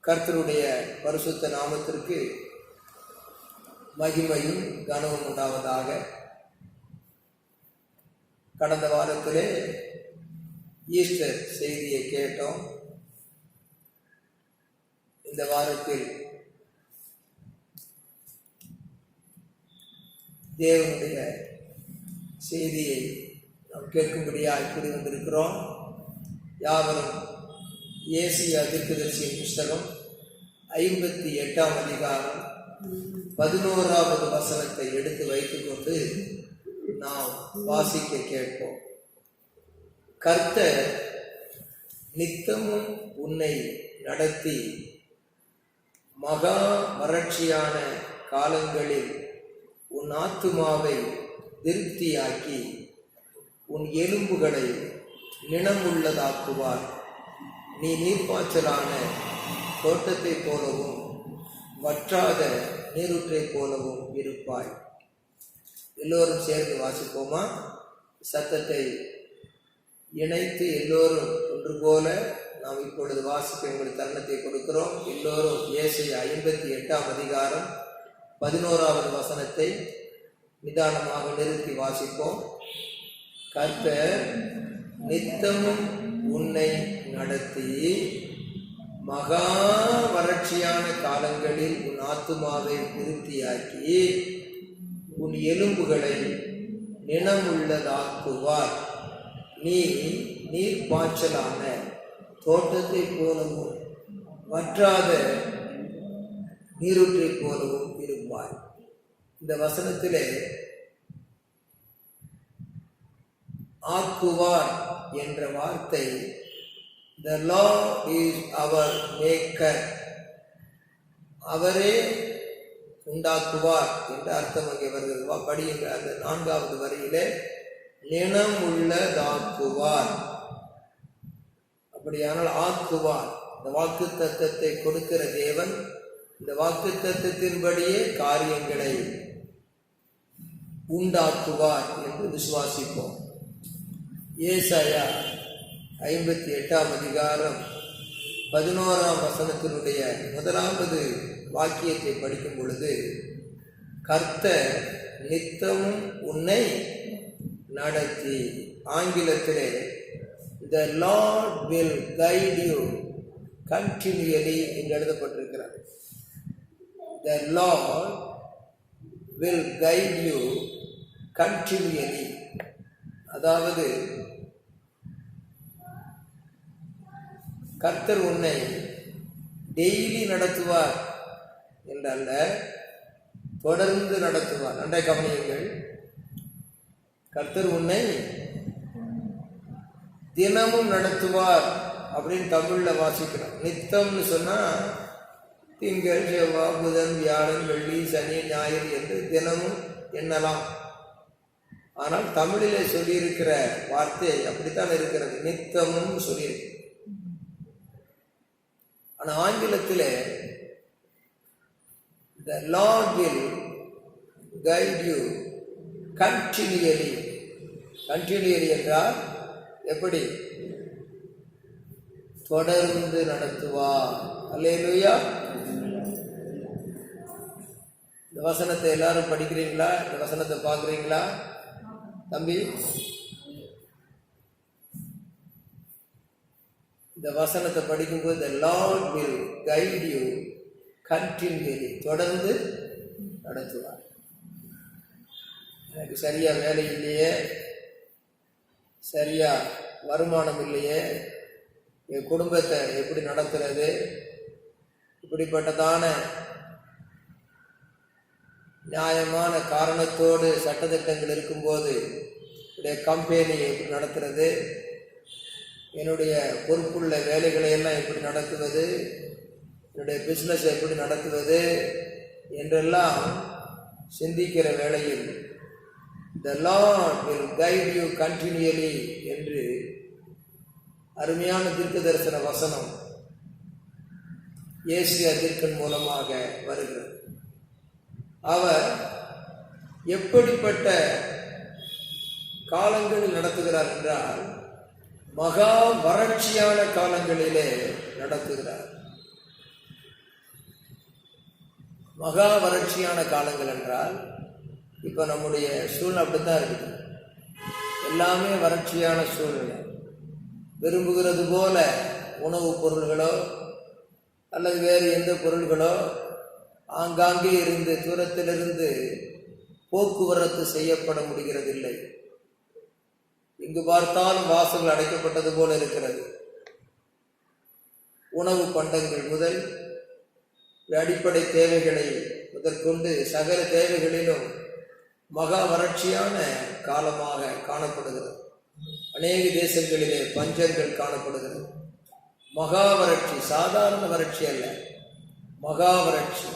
கர்த்தருடைய பரிசுத்த நாமத்திற்கு மகிமையும் கனமும் உண்டாவதாக. கடந்த வாரத்திலே ஈஸ்டர் செய்தியை கேட்டோம். இந்த வாரத்தில் தேவனுடைய செய்தியை நாம் கேட்கும்படியாக இப்படி வந்திருக்கிறோம். யாவரும் ஏசியா தீர்க்கதரிசியின் புஸ்தகம் 58ஆம் அதிகாரம் 11வது வசனத்தை எடுத்து வைத்துக்கொண்டு நாம் வாசிக்க கேட்போம். கர்த்தர் நித்தமும் உன்னை நடத்தி மகா வறட்சியான காலங்களில் உன் ஆத்துமாவை திருப்தியாக்கி உன் எலும்புகளை நினமுள்ளதாக்குவார். நீ நீர்ப்பாய்ச்சலான தோட்டத்தை போலவும் வற்றாத நீரூற்றை போலவும் இருப்பாய். எல்லோரும் சேர்ந்து வாசிப்போமா? சத்தத்தை இணைத்து எல்லோரும் ஒன்று போல நாம் இப்பொழுது வாசிக்க எங்கள் தருணத்தை கொடுக்கிறோம். எல்லோரும் ஏசாயா 58ஆம் அதிகாரம் 11வது வசனத்தை நிதானமாக நிறுத்தி வாசிப்போம். கர்த்தர் நித்தமும் உன்னை நடத்தி மகா வறட்சியான காலங்களில் உன் ஆத்துமாவை திருப்தியாக்கி உன் எலும்புகளை நினமுள்ளதாக்குவார். நீ நீர்ப்பாய்ச்சலான தோட்டத்தை போலவும் வற்றாத நீரூற்றை போலவும் இருப்பாய். இந்த வசனத்திலே ஆக்குவார் என்ற வார்த்தை the Lord is our maker, அவரே உண்டாக்குவார் என்ற அர்த்தம் அங்கே வருகிறது. படியுங்க. அந்த 4வது வரியிலே நினமுள்ளதாக்குவார். அப்படியானால் ஆக்குவார், இந்த வாக்கு தத்தத்தை கொடுக்கிற தேவன் இந்த வாக்கு தத்தத்தின்படியே காரியங்களை உண்டாக்குவார் என்று விசுவாசிப்போம். ஏசாயா 58ஆம் அதிகாரம் 11ஆம் வசனத்தினுடைய 1வது வாக்கியத்தை படிக்கும் பொழுது, கர்த்தர் நித்தமும் உன்னை நடத்தி, ஆங்கிலத்திலே the Lord will guide you continually என்று எழுதப்பட்டிருக்கிறது. the Lord will guide you continually, அதாவது கர்த்தர் உன்னை டெய்லி நடத்துவார் என்றல்ல, தொடர்ந்து நடத்துவார். நன்றாய் கவனியுங்கள். கர்த்தர் உன்னை தினமும் நடத்துவார் அப்படின்னு தமிழ்ல வாசிக்கிறோம். நித்தம்னு சொன்னா திங்கள், செவ்வாய், புதன், வியாழன், வெள்ளி, சனி, ஞாயிறு என்று தினமும் எண்ணலாம். ஆனால் தமிழிலே சொல்லியிருக்கிற வார்த்தை அப்படித்தான் இருக்கிறது, நித்தமும் சொல்லியிருக்கு. ஆனால் ஆங்கிலத்தில் the Lord will guide you continually. continually என்றால் எப்படி? தொடர்ந்து நடத்துவார். அல்லேலூயா. இந்த வசனத்தை எல்லாரும் படிக்கிறீங்களா? இந்த வசனத்தை பார்க்குறீங்களா தம்பி? இந்த வசனத்தை படிக்கும்போது the Lord will guide you continually, தொடர்ந்து நடத்துவார். எனக்கு சரியா வேலை இல்லையே, சரியா வருமானம் இல்லையே, என் குடும்பத்தை எப்படி நடத்துறது, இப்படிப்பட்டதான நியாயமான காரணத்தோடு சட்டத்திட்டங்கள் இருக்கும்போது என்னுடைய கம்பெனியை எப்படி நடத்துறது, என்னுடைய பொறுப்புள்ள வேலைகளை எல்லாம் எப்படி நடத்துவது, என்னுடைய பிஸ்னஸ் எப்படி நடத்துவது என்றெல்லாம் சிந்திக்கிற வேளையில் the Lord will guide you continually என்று அருமையான தீர்க்க தரிசன வசனம் ஏசியா தீர்க்கன் மூலமாக வருகிறது. அவர் எப்படிப்பட்ட காலங்களில் நடத்துகிறார் என்றால், மகா வறட்சியான காலங்களிலே நடத்துகிறார். மகா வறட்சியான காலங்கள் என்றால் இப்போ நம்முடைய சூழ்நிலை அப்படித்தான் இருக்குது. எல்லாமே வறட்சியான சூழ்நிலை. விரும்புகிறது போல உணவுப் பொருள்களோ அல்லது வேறு எந்த பொருள்களோ ஆங்காங்கே இருந்து தூரத்திலிருந்து போக்குவரத்து செய்யப்பட முடிகிறதில்லை. இங்கு பார்த்தாலும் வாசல்கள் அடைக்கப்பட்டது போல இருக்கிறது. உணவு பண்டங்கள் முதல் அடிப்படை தேவைகளை முதற்கொண்டு சகல தேவைகளிலும் மகா வறட்சியான காலமாக காணப்படுகிறது. அநேக தேசங்களிலே பஞ்சங்கள் காணப்படுகிறது. மகா வறட்சி, சாதாரண வறட்சி அல்ல, மகா வறட்சி,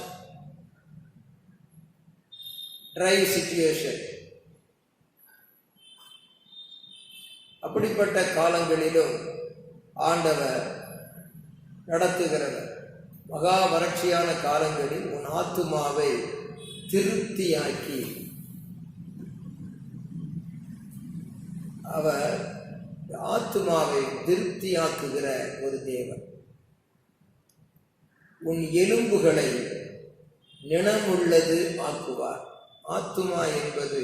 ட்ரை சிச்சுவேஷன். அப்படிப்பட்ட காலங்களிலும் ஆண்டவர் நடத்துகிறவர். மகா வறட்சியான காலங்களில் உன் ஆத்துமாவை திருப்தியாக்கி, அவர் ஆத்துமாவை திருப்தியாக்குகிற ஒரு தேவன். உன் எலும்புகளை நினமுள்ளது ஆக்குவார். ஆத்துமா என்பது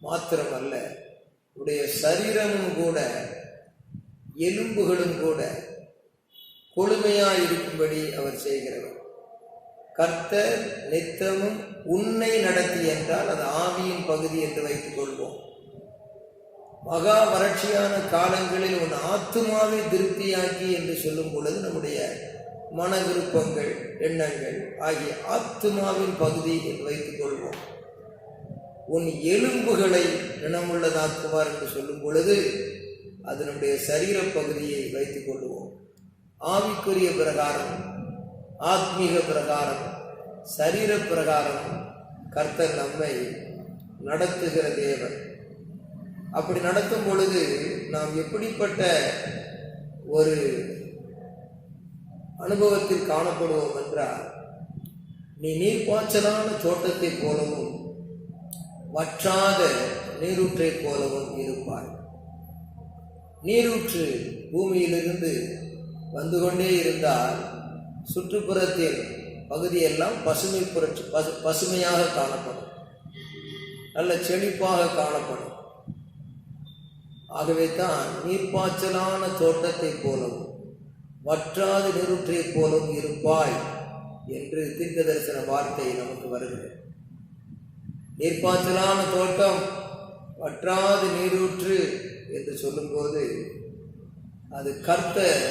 மாத்திரமல்ல, உடைய சரீரமும் கூட எலும்புகளும் கூட கொழுமையாயிருக்கும்படி அவர் செய்கிறவர். கர்த்தர் நித்தமும் உன்னை நடத்தி என்றால் அது ஆவியின் பகுதி என்று வைத்துக் கொள்வோம். மகா வறட்சியான காலங்களில் உன் ஆத்துமாவை திருப்தியாக்கி என்று சொல்லும் பொழுது நம்முடைய மன விருப்பங்கள், எண்ணங்கள் ஆகிய ஆத்துமாவின் பகுதி என்று வைத்துக் கொள்வோம். உன் எலும்புகளை நினமுள்ளதாக்குவார் என்று சொல்லும் பொழுது அது நம்முடைய சரீர பகுதியை வைத்துக் கொள்வோம். ஆவிக்குரிய பிரகாரம், ஆத்மீக பிரகாரம், சரீர பிரகாரம் கர்த்தர் நம்மை நடத்துகிற தேவன். அப்படி நடத்தும் பொழுது நாம் எப்படிப்பட்ட ஒரு அனுபவத்தில் காணப்படுவோம் என்றால், நீ நீர்ப்பாய்ச்சலான தோட்டத்தை போலவும் வற்றாத நீரூற்றை போலவும் இருப்பாய். நீரூற்று பூமியிலிருந்து வந்து கொண்டே இருந்தால் சுற்றுப்புறத்தில் பகுதியெல்லாம் பசுமையாக காணப்படும், நல்ல செழிப்பாக காணப்படும். ஆகவே தான் நீர்ப்பாய்ச்சலான தோட்டத்தை போலவும் வற்றாத நீரூற்றை போலவும் இருப்பாய் என்று தீர்க்க தரிசன வார்த்தை நமக்கு வருகிறது. நீர்ப்பாய்ச்சலான தோட்டம், வற்றாத நீரூற்று என்று சொல்லும்போது அது கர்த்தர்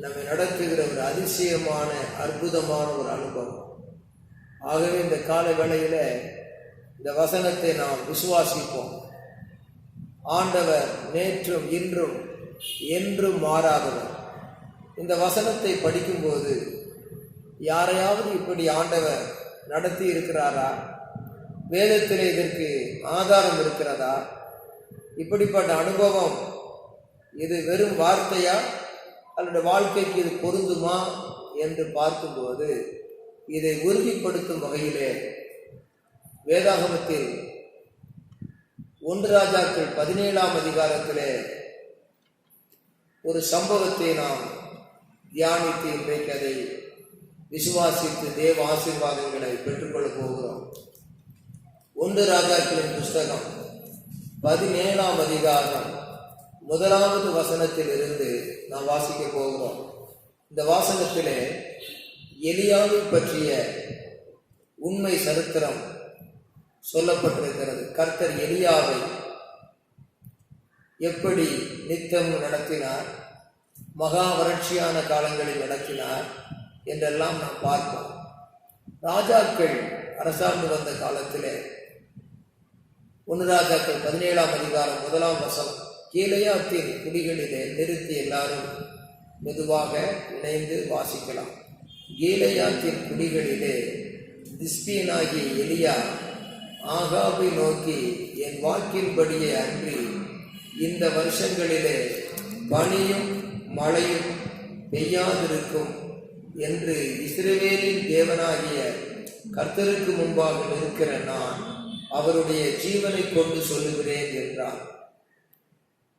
நம்மை நடத்துகிற ஒரு அதிசயமான அற்புதமான ஒரு அனுபவம். ஆகவே இந்த காலை வேளையில இந்த வசனத்தை நாம் விசுவாசிப்போம். ஆண்டவர் நேற்றும் இன்றும் என்றும் மாறாதவர். இந்த வசனத்தை படிக்கும்போது யாரையாவது இப்படி ஆண்டவர் நடத்தி இருக்கிறாரா? வேதத்தில் இதற்கு ஆதாரம் இருக்கிறதா? இப்படிப்பட்ட அனுபவம் இது வெறும் வார்த்தையா அல்லது வாழ்க்கைக்கு இது பொருந்துமா என்று பார்க்கும்போது இதை உறுதிப்படுத்தும் வகையிலே வேதாகமத்தில் 1 ராஜாக்கள் 17ஆம் அதிகாரத்திலே ஒரு சம்பவத்தை நாம் தியானித்து இன்றைக்கு அதை விசுவாசித்து தேவ ஆசீர்வாதங்களை பெற்றுக்கொள்ளப் போகிறோம். 1 ராஜாக்களின் புஸ்தகம் 17ஆம் அதிகாரம் 1வது வசனத்தில் இருந்து நாம் வாசிக்க போகிறோம். இந்த வாசகத்திலே எலியாவை பற்றிய உண்மை சரித்திரம் சொல்லப்பட்டிருக்கிறது. கர்த்தர் எலியாவை எப்படி நித்தம் நடத்தினார், மகா வறட்சியான காலங்களில் நடத்தினார் என்றெல்லாம் நாம் பார்ப்போம். ராஜாக்கள் அரசாண்டு வந்த காலத்திலே 1 ராஜாக்கள் 17ஆம் அதிகாரம் 1ஆம் வசனம், கீலேயாத்தின் குடிகளிலே நிறுத்தி எல்லாரும் மெதுவாக இணைந்து வாசிக்கலாம். கீலேயாத்தின் குடிகளிலே திஸ்பியனாகிய எலியா ஆகாபை நோக்கி, என் வாக்கின்படியே அன்றி இந்த வருஷங்களிலே பனியும் மழையும் பெய்யாதிருக்கும் என்று இஸ்ரவேலின் தேவனாகிய கர்த்தருக்கு முன்பாக நிற்கிற நான் அவருடைய ஜீவனை கொண்டு சொல்லுகிறேன் என்றார்.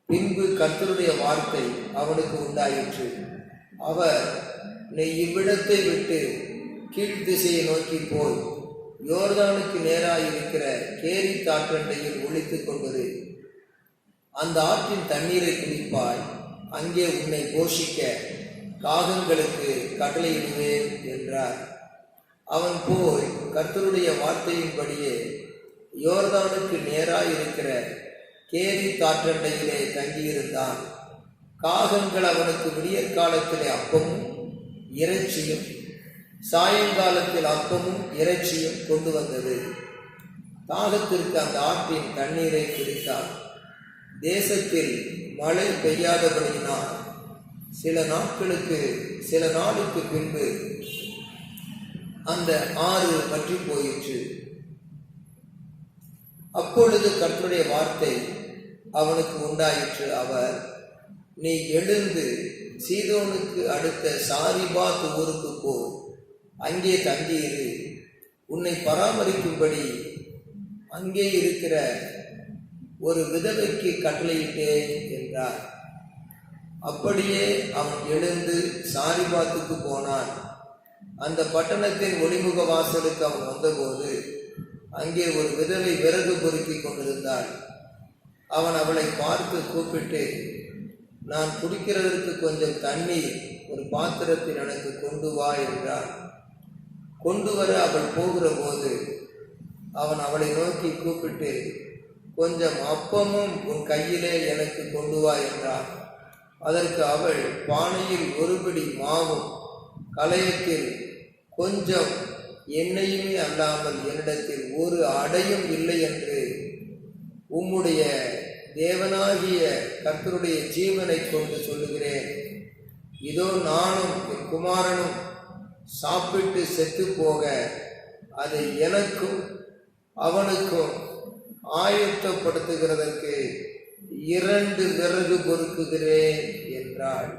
பின்பு கர்த்தருடைய வார்த்தை அவனுக்கு உண்டாயிற்று, அவர், நீ இவ்விடத்தை விட்டு கீழ்த்திசையை நோக்கி போய் யோர்தானுக்கு நேராயிருக்கிற கேரி தாற்றண்டையில் ஒளித்துக் கொண்டது. அந்த ஆற்றின் தண்ணீரை குடிப்பாய். அங்கே உன்னை போஷிக்க காகங்களுக்கு கட்டளையிடுவேன் என்றார். அவன் போய் கர்த்தருடைய வார்த்தையின்படியே யோர்தானுக்கு நேராயிருக்கிற கேரி தாற்றண்டையிலே தங்கியிருந்தான். காகங்கள் அவனுக்கு விடியற்காலத்திலே அப்பமும் இறைச்சியும் சாயங்காலத்தில் அப்பமும் இறைச்சியும் கொண்டு வந்தது. தாகத்திற்கு அந்த ஆற்றின் தண்ணீரை குடித்தான். தேசத்தில் மழை பெய்யாதபடியினால் சில நாளுக்கு பின்பு அந்த ஆறு வற்றி போயிற்று. அப்பொழுது கர்த்தருடைய வார்த்தை அவனுக்கு உண்டாயிற்று. அவர், நீ எழுந்து சீதோனுக்கு அடுத்த சாரிபாத் ஊருக்கு போ, அங்கே தங்கியிரு. உன்னை பராமரிக்கும்படி அங்கே இருக்கிற ஒரு விதவைக்கு கட்டளையிட்டேன் என்றார். அப்படியே அவன் எழுந்து சாரிபாத்துக்கு போனான். அந்த பட்டணத்தின் ஒளிமுக வாசலுக்கு அவன் வந்தபோது அங்கே ஒரு விதவை விறகு பொறுக்கி கொண்டிருந்தாள். அவன் அவளை பார்த்து கூப்பிட்டு, நான் குடிக்கிறதற்கு கொஞ்சம் தண்ணீர் ஒரு பாத்திரத்தில் எனக்கு கொண்டு வா என்றான். கொண்டு வர அவள் போகிற போது அவன் அவளை நோக்கி கூப்பிட்டு, கொஞ்சம் அப்பமும் உன் கையிலே எனக்கு கொண்டு வா என்றான். அதற்கு அவள், பானையில் ஒரு பிடி மாவும் கலயத்தில் கொஞ்சம் எண்ணெயுமே அல்லாமல் என்னிடத்தில் ஒரு அடையும் இல்லை என்று உம்முடைய தேவனாகிய கர்த்தருடைய ஜீவனை கொண்டு சொல்லுகிறேன். இதோ நானும் என் குமாரனும் சாப்பிட்டு செத்து போக அதை எனக்கும் அவனுக்கும் ஆயத்தப்படுத்துகிறதற்கு 2 விறகு பொறுக்குகிறேன் என்றாள்.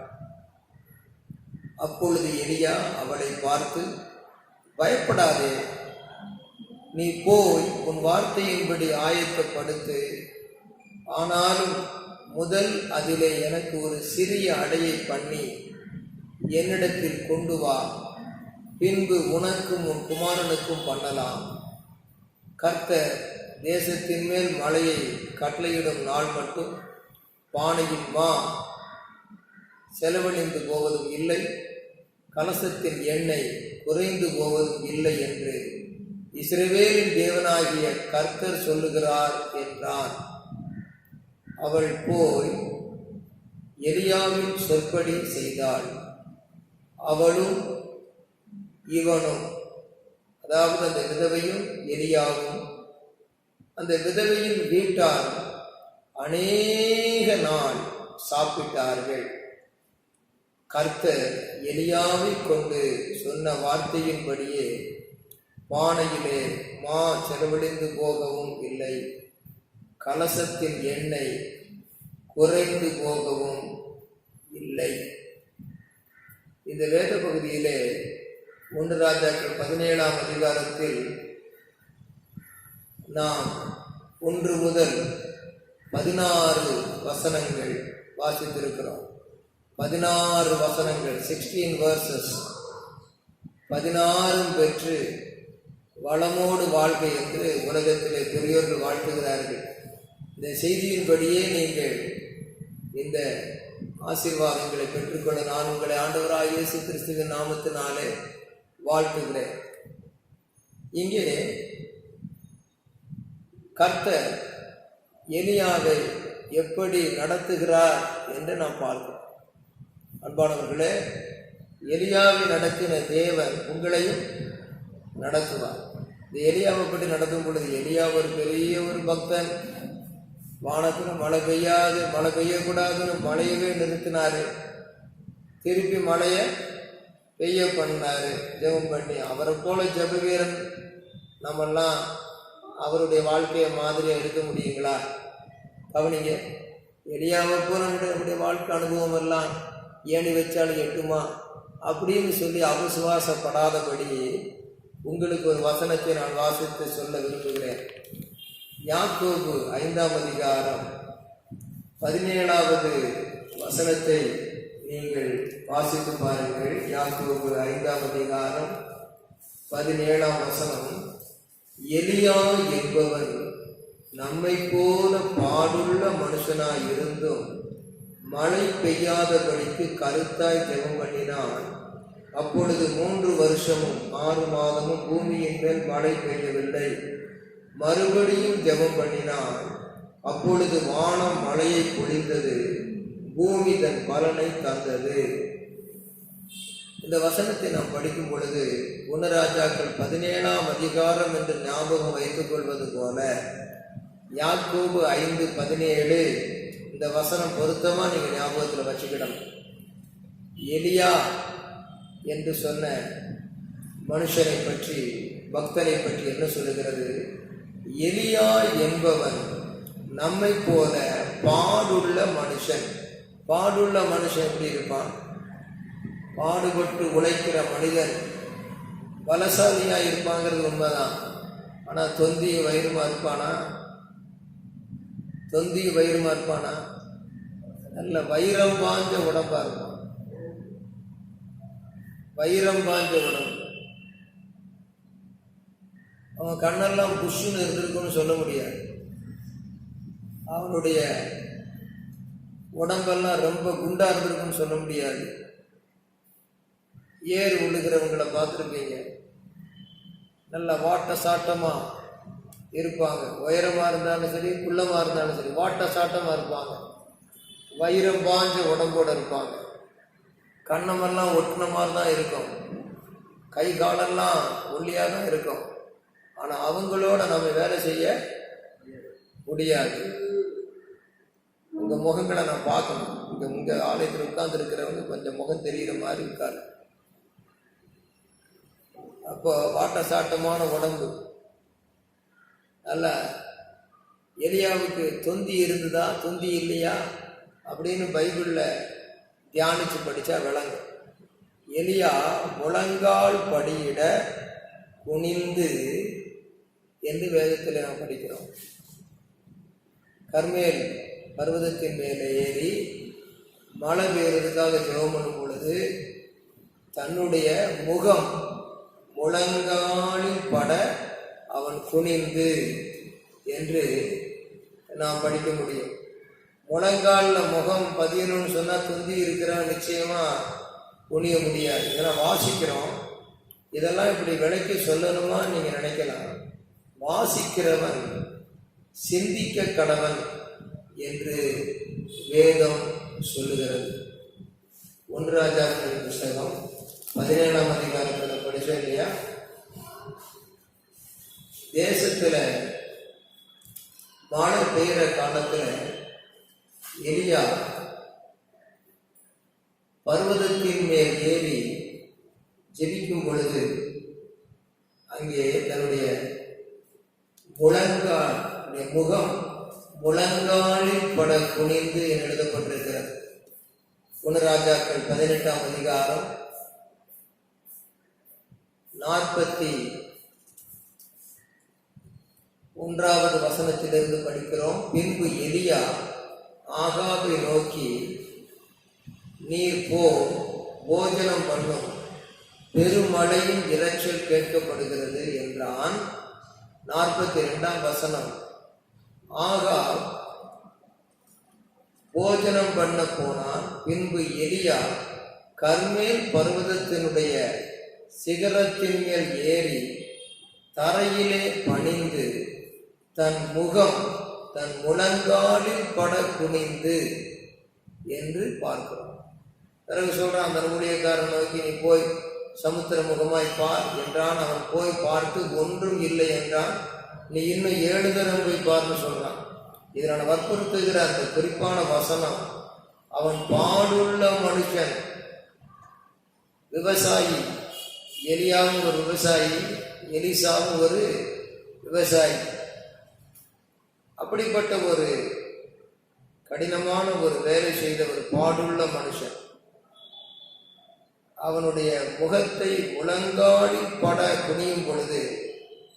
அப்பொழுது எலியா அவளை பார்த்து, பயப்படாதே, நீ போய் உன் வார்த்தையின்படி ஆயத்தப்படுத்து. ஆனாலும் முதல் அதிலே எனக்கு ஒரு சிறிய அடையை பண்ணி என்னிடத்தில் கொண்டு வா, பின்பு உனக்கும் உன் குமாரனுக்கும் பண்ணலாம். கர்த்தர் தேசத்தின் மேல் மழையை கட்டளையிடும் நாள் மட்டும் பானையின் மா செலவழிந்து போவதும் இல்லை, கலசத்தின் எண்ணெய் குறைந்து போவதும் இல்லை என்று இஸ்ரவேலின் தேவனாகிய கர்த்தர் சொல்லுகிறார் என்றான். அவள் போய் எலியாவின் சொற்படி செய்தாள். அவளும் இவனும், அதாவது அந்த விதவையும் எலியாவும் அந்த விதவையின் வீட்டார் அநேக நாள் சாப்பிட்டார்கள். கர்த்தர் எலியாவை கொண்டு சொன்ன வார்த்தையின்படியே பானையிலே மா செலவழிந்து போகவும் இல்லை, கலசத்தின் எண்ணெய் குறைந்து போகவும் இல்லை. இந்த வேத பகுதியிலே 1 ராஜாக்கள் 17ஆம் அதிகாரத்தில் நாம் 1 முதல் 16 வசனங்கள் வாசித்திருக்கிறோம். 16 வசனங்கள், 16 verses, 16 பெற்று வளமோடு வாழ்க்கை என்று உலகத்திலே பெரியோர்கள் வாழ்த்துகிறார்கள். இந்த செய்தியின்படியே நீங்கள் இந்த ஆசீர்வாதங்களை பெற்றுக்கொள்ள நான் உங்களை ஆண்டவராகிய இயேசு கிறிஸ்துவின் நாமத்தினாலே வாழ்த்துகிறேன். இங்கே கர்த்தர் எலியாவை எப்படி நடத்துகிறார் என்று நாம் பார்க்கிறோம். அன்பானவர்களே, எலியாவை நடத்தின தேவன் உங்களையும் நடத்துவார். இந்த எலியாவை பற்றி நடத்தும் பொழுது, எலியா ஒரு பெரிய ஒரு பக்தன். வானத்தில் மழை பெய்யக்கூடாதுன்னு மழையவே நிறுத்தினாரு. திருப்பி மழையை பெய்ய பண்ணாரு ஜெபம் பண்ணி. அவரை போல ஜெப வீரன் நம்மெல்லாம் அவருடைய வாழ்க்கையை மாதிரியாக எடுக்க முடியுங்களா? கவனிங்க, எலியாவை போல நம்முடைய வாழ்க்கை அனுபவம் எல்லாம் ஏணி வச்சாலும் எட்டுமா அப்படின்னு சொல்லி அவிசுவாசப்படாதபடி உங்களுக்கு ஒரு வசனத்தை நான் வாசித்து சொல்ல விரும்புகிறேன். யாக்கோபு 5ஆம் அதிகாரம் 17வது வசனத்தை நீங்கள் வாசித்து பாருங்கள். யாக்கோபு 5ஆம் அதிகாரம் 17ஆம் வசனம். எலியா என்பவன் நம்மை போல பாடுள்ள மனுஷனாய் இருந்தும் மழை பெய்யாதபடிக்கு கருத்தாய் ஜெபம் பண்ணினான். அப்பொழுது 3 வருஷமும் 6 மாதமும் பூமியின் மேல் மழை பெய்யவில்லை. மறுபடியும் ஜெபம் பண்ணினான். அப்பொழுது வானம் மழையை பொழிந்தது, பூமி தன் பலனை தந்தது. இந்த வசனத்தை நாம் படிக்கும் பொழுது 1 ராஜாக்கள் 17ஆம் அதிகாரம் என்று ஞாபகம் வைத்துக் கொள்வது போல யாக்கோபு 5:17 இந்த வசனம் பொருத்தமா நீங்க ஞாபகத்தில் வச்சுக்கிடணும். எலியா என்று சொன்ன மனுஷனை பற்றி, பக்தனை பற்றி என்ன சொல்லுகிறது? எலியா என்பவன் நம்மை போல பாடுள்ள மனுஷன். பாடுள்ள மனுஷன் எப்படி இருப்பான்? பாடுபட்டு உழைக்கிற மனிதன் பலசாலியா இருப்பாங்கிறது உண்மைதான். ஆனா தொந்திய வயிறுமா இருப்பானா? தொந்திய வயிறுமா இருப்பானா? நல்ல வைரம் பாஞ்ச உடம்பா இருப்பான். வைரம் பாஞ்ச உடம்பு. அவன் கண்ணெல்லாம் புஷ்ஷுன்னு இருந்திருக்குன்னு சொல்ல முடியாது. அவனுடைய உடம்பெல்லாம் ரொம்ப குண்டா இருந்திருக்குன்னு சொல்ல முடியாது. ஏறு விழுகிறவங்களை பார்த்துருப்பீங்க, நல்ல வாட்ட சாட்டமா இருப்பாங்க. உயரமா இருந்தாலும் சரி, குள்ளமா இருந்தாலும் சரி, வாட்ட சாட்டமா இருப்பாங்க. வைரம் பாஞ்ச உடம்போட இருப்பாங்க. கண்ணமெல்லாம் ஒட்டின மாதிரி தான் இருக்கும். கை காலெல்லாம் ஒல்லியாக தான் இருக்கும். ஆனால் அவங்களோட நம்ம வேலை செய்ய முடியாது. உங்கள் முகங்களை நான் பார்க்கணும். உங்கள் ஆலயத்தில் உட்கார்ந்து இருக்கிறவங்க கொஞ்சம் முகம் தெரிகிற மாதிரி இருக்காது. அப்போ வாட்ட சாட்டமான உடம்பு. நல்ல எலியாவுக்கு தொந்தி இருந்ததா தொந்தி இல்லையா அப்படின்னு பைபிளில் தியானித்து படித்தா விளங்கும். எலியா முழங்கால் படியிட குனிந்து என்று வேதத்தில் நாம் படிக்கிறோம். கர்மேல் பர்வதத்தின் மேலே ஏறி மழை பெய்யறதுக்காக ஜெபம் பண்ணும் பொழுது தன்னுடைய முகம் முழங்காலில் பட அவன் குனிந்து என்று நாம் படிக்க முடியும். முழங்காலில் முகம் பதியணும்னு சொன்னால் துந்தி இருக்கிறவன் நிச்சயமா குனிய முடியாது. இதெல்லாம் வாசிக்கிறோம். இதெல்லாம் இப்படி விலைக்கு சொல்லணுமா நீங்க நினைக்கலாம். வாசிக்கிறவன் சிந்திக்க கடவன் என்று வேதம் சொல்லுகிறது. 1 ராஜாக்கள் புஸ்தகம் 17ஆம் அதிகாரத்தில் படிச்சோம் இல்லையா? தேசத்துல மழை பெய்கிற காலத்துல எலியா பர்வதத்தின் மேல் ஏறி ஜெபிக்கும் பொழுது அங்கே தன்னுடைய முகம் முழங்காலில் பட குனிந்து எழுதப்பட்டிருக்கிறது. 1 ராஜாக்கள் 18ஆம் அதிகாரம் 41வது வசனத்திலிருந்து படிக்கிறோம். பின்பு எலியா ஆகாபை நோக்கி, நீர் போ, போஜனம் பண்ணும், பெருமழையின் இரைச்சல் கேட்கப்படுகிறது என்றான். 42ஆம் வசனம். ஆகாப் போஜனம் பண்ண போனான். பின்பு எலியா கர்மேல் பர்வதத்தினுடைய சிகரத்தின் மேல் ஏறி தரையிலே பணிந்து தன் முகம் தன் முழங்காலில் பட குனிந்து என்று பார்க்கிறோம். பிறகு சொல்றான், அந்த ஊழியக்காரன் நோக்கி, நீ போய் சமுத்திர முகமாய் பார் என்றான். அவன் போய் பார்த்து ஒன்றும் இல்லை என்றான். நீ இன்னும் 7 தரம் போய் பார்ன்னு சொல்றான். இதனால வற்புறுத்துகிற அந்த குறிப்பான வசனம், அவன் பாடுள்ள மனுஷன், விவசாயி. எலியாவும் ஒரு விவசாயி, எலிசாவும் ஒரு விவசாயி. அப்படிப்பட்ட ஒரு கடினமான ஒரு வேலை செய்த ஒரு பாடுள்ள மனுஷன். அவனுடைய முகத்தை முழங்காலில் பட குனியும் பொழுது,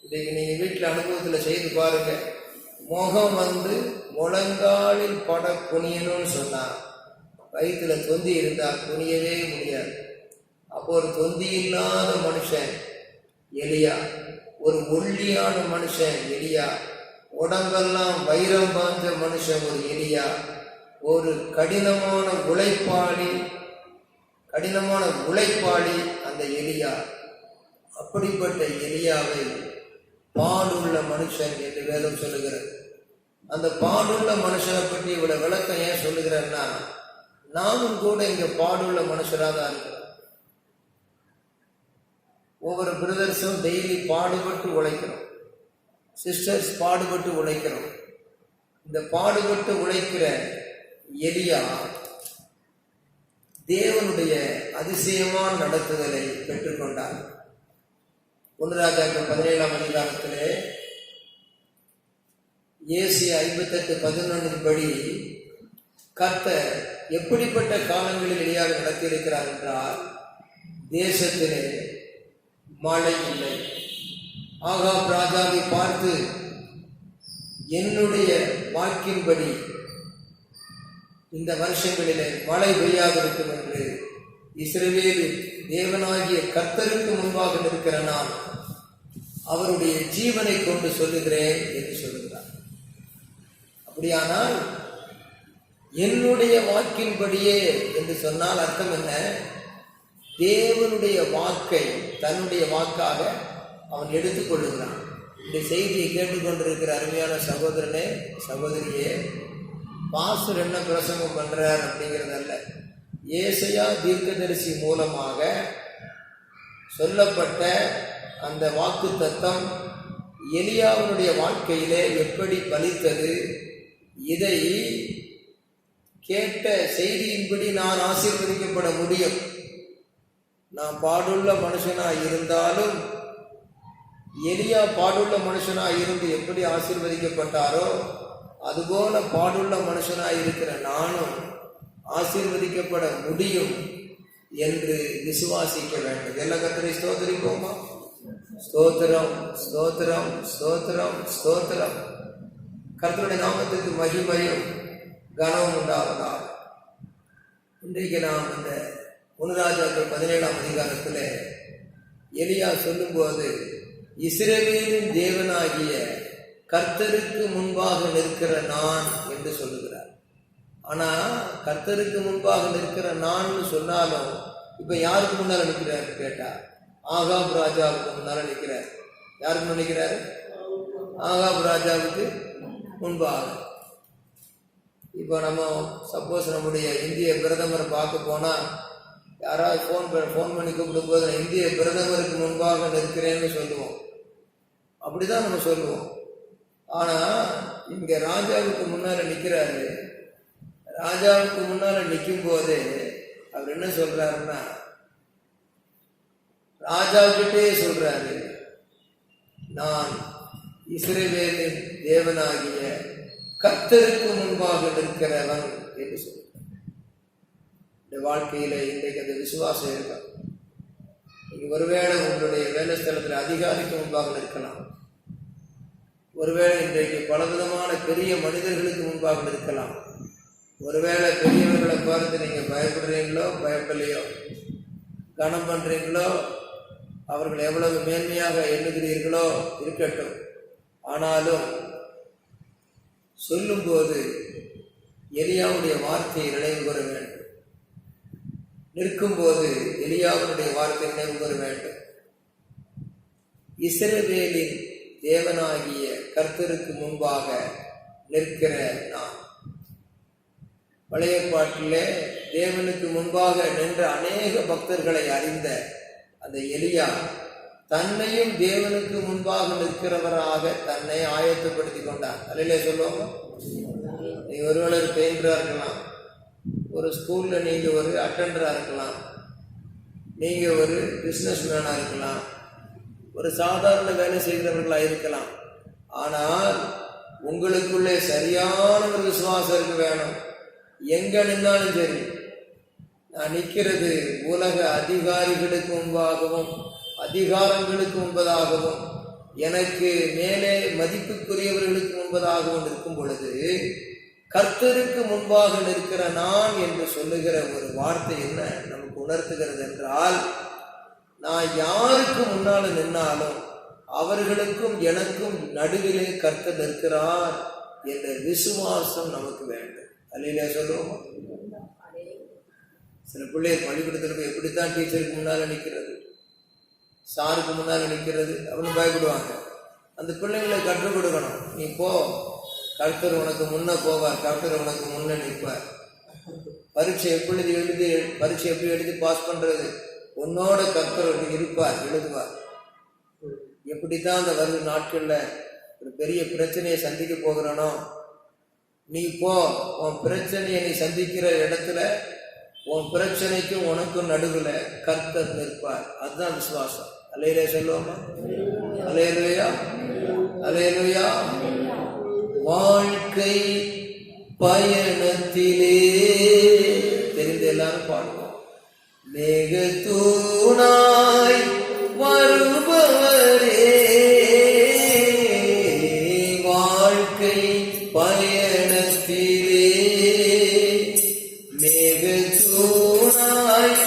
இன்றைக்கு நீங்க வீட்டில் அனுபவத்தில் செய்து பாருங்க, முகம் முழங்காலில் பட குனியணும்னு சொன்னா வயிற்றுல தொந்தி இருந்தால் குனியவே முடியாது. அப்போ ஒரு தொந்தி இல்லாத மனுஷன் எலியா, ஒரு ஒல்லியான மனுஷன் எலியா, உடம்பெல்லாம் வைரம் பாஞ்ச மனுஷன் ஒரு எலியா, ஒரு கடினமான உழைப்பாளி அந்த எலியா. அப்படிப்பட்ட எலியாவை பாடுள்ள மனுஷன் என்று வேதம் சொல்லுகிறது. அந்த பாடுள்ள மனுஷனை பற்றி இவ்வளவு விளக்கம் ஏன் சொல்லுகிறேன்னா, நாமும் கூட இங்க பாடுள்ள மனுஷராக தான் இருக்கிறோம். ஒவ்வொரு பிரதர்ஸும் டெய்லி பாடுபட்டு உழைக்கிறோம், சிஸ்டர்ஸ் பாடுபட்டு உழைக்கிறோம். இந்த பாடுபட்டு உழைக்கிற எலியா தேவனுடைய அதிசயமான நடத்துதலை பெற்றுக்கொண்டார். 1 ராஜாக்கள் 17ஆம் அதிகாரத்திலே ஏசியா 58:11 படி கர்த்தர் எப்படிப்பட்ட காலங்களில் எலியாவை நடத்தியிருக்கிறார் என்றால், தேசத்திலே மழை இல்லை. ஆகாப் ராஜாவை பார்த்து, என்னுடைய வாக்கின்படி இந்த வருஷங்களிலே மழை பெய்யாதிருக்கும் என்று இஸ்ரவேலின் தேவனாகிய கர்த்தருக்கு முன்பாக நிற்கிற நான் அவருடைய ஜீவனை கொண்டு சொல்லுகிறேன் என்று சொல்லுகிறார். அப்படியானால் என்னுடைய வாக்கின்படியே என்று சொன்னால் அர்த்தம் என்ன? தேவனுடைய வாக்கை தன்னுடைய வாக்காக அவன் எடுத்துக்கொள்ளுகிறான். இந்த செய்தியை கேட்டுக்கொண்டிருக்கிற அருமையான சகோதரனே, சகோதரியே, பாஸ்டர் என்ன பிரசங்கம் பண்றார் அப்படிங்கிறதல்ல. ஏசாயா தீர்க்கதரிசி மூலமாக சொல்லப்பட்ட அந்த வாக்கு தத்தம் எலியாவுடைய வாழ்க்கையிலே எப்படி பலித்தது, இதை கேட்ட செய்தியின்படி நான் ஆசீர்வதிக்கப்பட முடியும். நான் பாடுள்ள மனுஷனாய் இருந்தாலும் எலியா பாடுள்ள மனுஷனாய் இருந்து எப்படி ஆசீர்வதிக்கப்பட்டாரோ அதுபோல பாடுள்ள மனுஷனாய் இருக்கிற நானும் ஆசீர்வதிக்கப்பட முடியும் என்று விசுவாசிக்க வேண்டும். எல்லா கர்த்தரை ஸ்தோத்திரிப்போமா? ஸ்தோத்திரம், ஸ்தோத்திரம், ஸ்தோத்திரம், ஸ்தோத்திரம். கர்த்தருடைய நாமத்துக்கு மகிமையும் கனமும் உண்டாவதாக. இன்றைக்கு நாம் இந்த 1 ராஜாக்கள் 17ஆம் அதிகாரத்தில் எலியா சொல்லும்போது இஸ்ரவேலின் தேவனாகிய கர்த்தருக்கு முன்பாக நிற்கிற நான் என்று சொல்லுகிறார். ஆனா கர்த்தருக்கு முன்பாக நிற்கிற நான் சொன்னாலும் இப்ப யாருக்கு முன்னால நிற்கிறார் கேட்டா, ஆகாப் ராஜாவுக்கு முன்னால நிற்கிறார். யாருக்கு நினைக்கிறாரு? ஆகாப் ராஜாவுக்கு முன்பாக. இப்போ நம்ம சப்போஸ் நம்முடைய இந்திய பிரதமரை பார்க்க போனா யாராவது ஃபோன் பண்ணி கூப்பிடும் போது நான் இந்திய பிரதமருக்கு முன்பாக நிற்கிறேன்னு சொல்லுவோம். அப்படிதான் நம்ம சொல்லுவோம். ஆனா இங்க ராஜாவுக்கு முன்னால நிற்கிறாரு. ராஜாவுக்கு முன்னால நிற்கும் போது அவர் என்ன சொல்றாருன்னா, ராஜாவுக்கிட்டே சொல்றாரு, நான் இஸ்ரவேலின் தேவனாகிய கர்த்தருக்கு முன்பாக நிற்கிறவன் என்று சொல்றார். இந்த வாழ்க்கையில இன்றைக்கு அந்த விசுவாசம் இருக்கும். நீங்க ஒருவேளை உங்களுடைய வேலை ஸ்தலத்தில் அதிகாரிக்கு முன்பாக நிற்கலாம். ஒருவேளை இன்றைக்கு பலவிதமான பெரிய மனிதர்களுக்கு முன்பாக நிற்கலாம். ஒருவேளை பெரியவர்களை பார்த்து நீங்க பயப்படுறீங்களோ பயப்படலையோ, கனம் பண்றீங்களோ, அவர்கள் எவ்வளவு மேன்மையாக எண்ணுகிறீர்களோ இருக்கட்டும். ஆனாலும் சொல்லும்போது எலியாவுடைய வார்த்தையை நினைவு கூற வேண்டும். நிற்கும்போது எலியாவுடைய வார்த்தை நினைவு கூற வேண்டும். இஸ்ரவேலின் தேவனாகிய கர்த்தருக்கு முன்பாக நிற்கிற நான். பழைய பாட்டிலே தேவனுக்கு முன்பாக நின்ற அநேக பக்தர்களை அறிந்த அந்த எலியா தன்னையும் தேவனுக்கு முன்பாக நிற்கிறவராக தன்னை ஆயத்தப்படுத்தி கொண்டார். அல்லையிலே சொல்லுவாங்க. நீங்க ஒருவேளை ஒரு பெயிண்டரா இருக்கலாம், ஒரு ஸ்கூல்ல நீங்க ஒரு அட்டெண்டரா இருக்கலாம், நீங்க ஒரு பிசினஸ் மேனா இருக்கலாம், ஒரு சாதாரண வேலை செய்கிறவர்களா இருக்கலாம். ஆனால் உங்களுக்குள்ளே சரியான ஒரு விசுவாசம் இருக்க வேணும். எங்க நின்றாலும் சரி, நான் நிற்கிறது உலக அதிகாரிகளுக்கு முன்பாகவும் அதிகாரங்களுக்கு முன்பதாகவும் எனக்கு மேலே மதிப்புக்குரியவர்களுக்கு முன்பதாகவும் இருக்கும் பொழுது கர்த்தருக்கு முன்பாக நிற்கிற நான் என்று சொல்லுகிற ஒரு வார்த்தை என்ன நமக்கு உணர்த்துகிறது என்றால், நான் யாருக்கு முன்னால நின்னாலும் அவர்களுக்கும் எனக்கும் நடுவிலே கர்த்தர் நிற்கிறார் என்ற விசுவாசம் நமக்கு வேண்டும். அல்லையா சொல்லுவோம். சில பிள்ளைகள் பள்ளிக்கூடத்தில் எப்படித்தான் டீச்சருக்கு முன்னால நிற்கிறது, சாருக்கு முன்னால நிற்கிறது அப்படின்னு பயப்படுவாங்க. அந்த பிள்ளைங்களை கற்றுக் கொடுக்கணும். நீ போ, கர்த்தர் உனக்கு முன்ன போவார், கர்த்தர் உனக்கு முன்ன நிற்பார். பரீட்சை எப்படி எழுதி பாஸ் பண்றது, உன்னோட கர்த்தர் இருப்பார், எழுதுவார். எப்படித்தான் அந்த வரும் நாட்கள்ல ஒரு பெரிய பிரச்சனையை சந்திக்க போகிறனோ, நீ போ, உன் பிரச்சனையை நீ சந்திக்கிற இடத்துல உன் பிரச்சனைக்கும் உனக்கும் நடுவுல கர்த்தர் நிற்பார். அதுதான் விசுவாசம். அல்லேலூயா சொல்லுவோமா? அல்லேலூயா, அல்லேலூயா. வாழ்க்கை பயணத்திலே தெரிந்து எல்லாரும் பாடுவோம். மேகத்தூணாய் வருபவரே, வாழ்க்கை பயணத்திலே மேகத்தூணாய்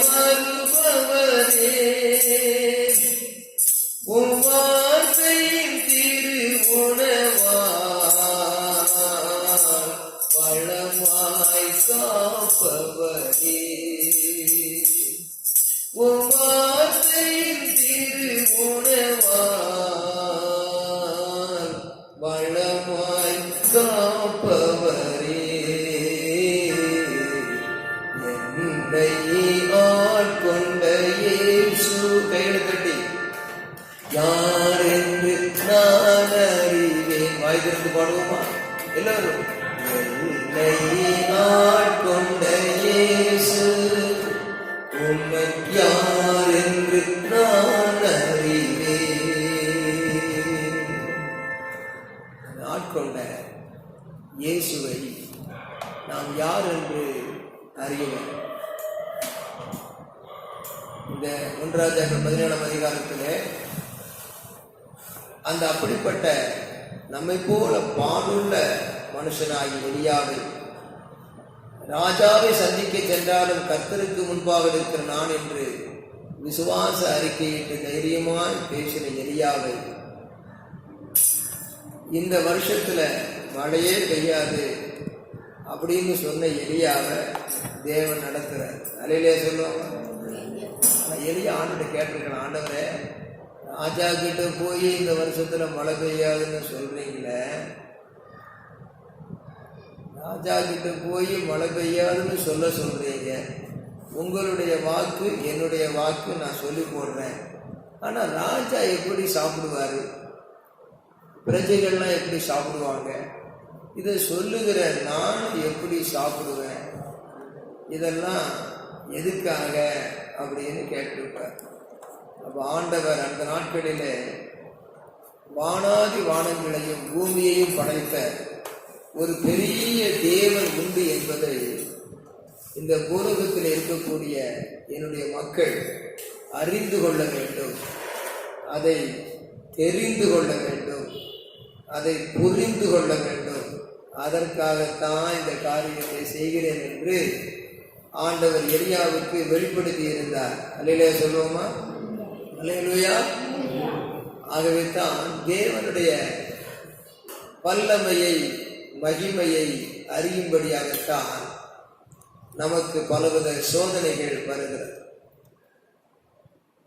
வருபவரே, உம் வார்த்தையின் திருவுணவாய் வளமாய் காப்பவரே, உம் வார்த்தையின் திருவுணவாய் வளமாய் காப்பவரே, என்னை ஆட்கொண்ட இயேசு. கையில் தட்டி யார் என்று நான் அறிவேன். வாய்திருந்து பாடுவோமா எல்லாரும்? என்னை ஆட்கொண்ட இயேசு, உம்மை யார் என்று நான் அறிவேன். ஆட்கொண்ட இயேசுவை நாம் யார் என்று அறியலாம். இந்த 1 ராஜாக்கள் 17ஆம் அதிகாரத்திலே அந்த அப்படிப்பட்ட நம்மை போல பாடுள்ள மனுஷனாகி எலியாவை ராஜாவை சந்திக்க சென்றாலும் கர்த்தருக்கு முன்பாக இருக்கிற நான் என்று விசுவாச அறிக்கையிட்டு தைரியமாய் பேசின எலியாவை இந்த வருஷத்துல மழையே பெய்யாது அப்படின்னு சொன்ன எலியாவை தேவன் நடத்துறார். அல்லேலூயா சொல்லுவாங்க. எலியா ஆண்டுகிட்ட கேட்டிருக்கேன், ஆண்டவரே ராஜா கிட்ட போய் இந்த வருஷத்துல மழை பெய்யாதுன்னு சொல்றீங்களே, ராஜா கிட்ட போய் மழை பெய்யாதுன்னு சொல்றீங்க, உங்களுடைய வாக்கு என்னுடைய வாக்கு நான் சொல்லி போடுறேன், ஆனா ராஜா எப்படி சாப்பிடுவாரு, பிரஜைகள்லாம் எப்படி சாப்பிடுவாங்க, இதை சொல்லுகிற நான் எப்படி சாப்பிடுவேன், இதெல்லாம் எதுக்காக அப்படின்னு கேட்டிருப்பார். அப்ப ஆண்டவர் அந்த நாட்களிலே வானாதி வானங்களையும் பூமியையும் படைத்த ஒரு பெரிய தேவன் உண்டு என்பதை இந்த பூலோகத்தில் இருக்கக்கூடிய என்னுடைய மக்கள் அறிந்து கொள்ள வேண்டும், அதை தெரிந்து கொள்ள வேண்டும், அதை புரிந்து கொள்ள வேண்டும். அதற்காகத்தான் இந்த காரியத்தை செய்கிறேன் என்று ஆண்டவர் எலியாவுக்கு வெளிப்படுத்தி இருந்தார். அல்லேலூயா சொல்லுவோமா? அல்லேலூயா. ஆகவே தான் தேவனுடைய வல்லமையை மகிமையை அறியும்படியாகத்தான் நமக்கு பலவித சோதனைகள் வருகிறது.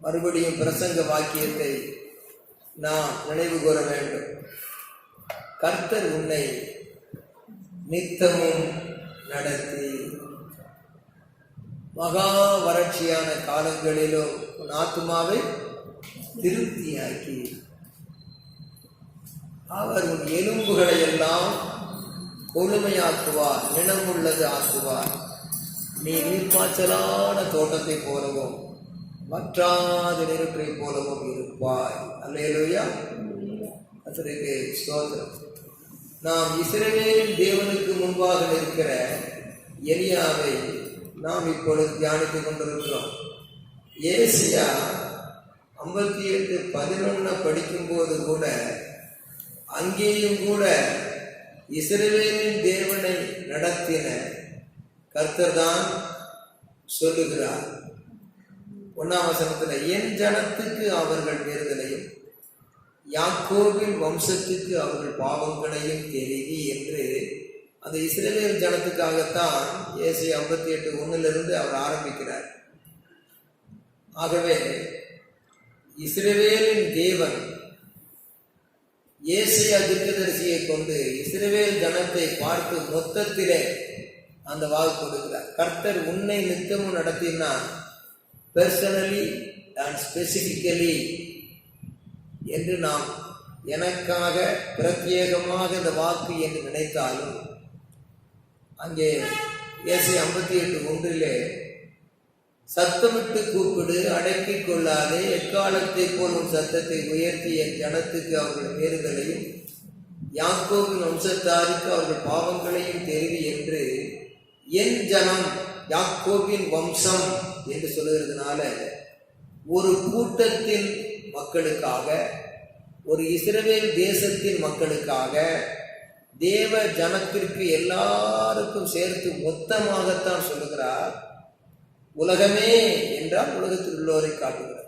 மறுபடியும் பிரசங்க வாக்கியத்தை நாம் நினைவு கூற வேண்டும். கர்த்தர் உன்னை நித்தமும் நடத்தி மகா வறட்சியான காலங்களிலும் உன் ஆத்துமாவை திருப்தியாக்கி அவர் உன் எலும்புகளை எல்லாம் கொழுமையாக்குவார், நினமுள்ளது ஆக்குவார். நீ நீர்ப்பாய்ச்சலான தோட்டத்தை போலவும் வற்றாத நெருப்பை போலவும் இருப்பாய். அல்லேலூயா. கர்த்தருக்கு ஸ்தோத்திரம். நாம் இஸ்ரவேலின் தேவனுக்கு முன்பாக நிற்கிற எலியாவை நாம் இப்பொழுது தியானித்துக் கொண்டிருக்கிறோம். ஏசியா 58:11 படிக்கும்போது கூட அங்கேயும் கூட இஸ்ரவேலின் தேவனை நடத்தின கர்த்தர் தான் சொல்லுகிறார். 1ஆம் வசனத்துல, என் ஜனத்துக்கு அவர்கள் மீறுதலையும் யாக்கோபின் வம்சத்துக்கு அவர்கள் பாவங்களையும் தெரிவி என்று அந்த இஸ்ரவேல் ஜனத்துக்காகத்தான் ஏசாயா 58:1 அவர் ஆரம்பிக்கிறார். ஆகவே இஸ்ரவேலின் தேவன் ஏசாயா தீர்க்கதரிசியை கொண்டு இஸ்ரவேல் ஜனத்தை பார்த்து மொத்தத்திலே அந்த வாக்கு கொடுக்கிறார். கர்த்தர் உன்னை நித்தமும் நடத்தினார், பர்சனலி அண்ட் ஸ்பெசிபிக்கலி என்று நாம் எனக்காக பிரத்யேகமாக இந்த வாக்கு என்று நினைத்தாலும், அங்கே ஏசாயா 58:1 சத்தமிட்டு கூப்பிடு, அடக்கிக் கொள்ளாதே, எக்காலத்தை போலும் சத்தத்தை உயர்த்தி என் ஜனத்துக்கு அவர்கள் மீறுதலையும் யாக்கோபின் வம்சத்தாருக்கு அவர்கள் பாவங்களையும் தெரிவி என்று என் ஜனம் யாக்கோபின் வம்சம் என்று சொல்லுகிறதுனால ஒரு கூட்டத்தின் மக்களுக்காக, ஒரு இஸ்ரவேல் தேசத்தின் மக்களுக்காக, தேவ ஜனத்திற்கு எல்லாருக்கும் சேர்த்து மொத்தமாகத்தான் சொல்லுகிறார். உலகமே என்றால் உலகத்தில் உள்ளோரை காட்டுகிறார்.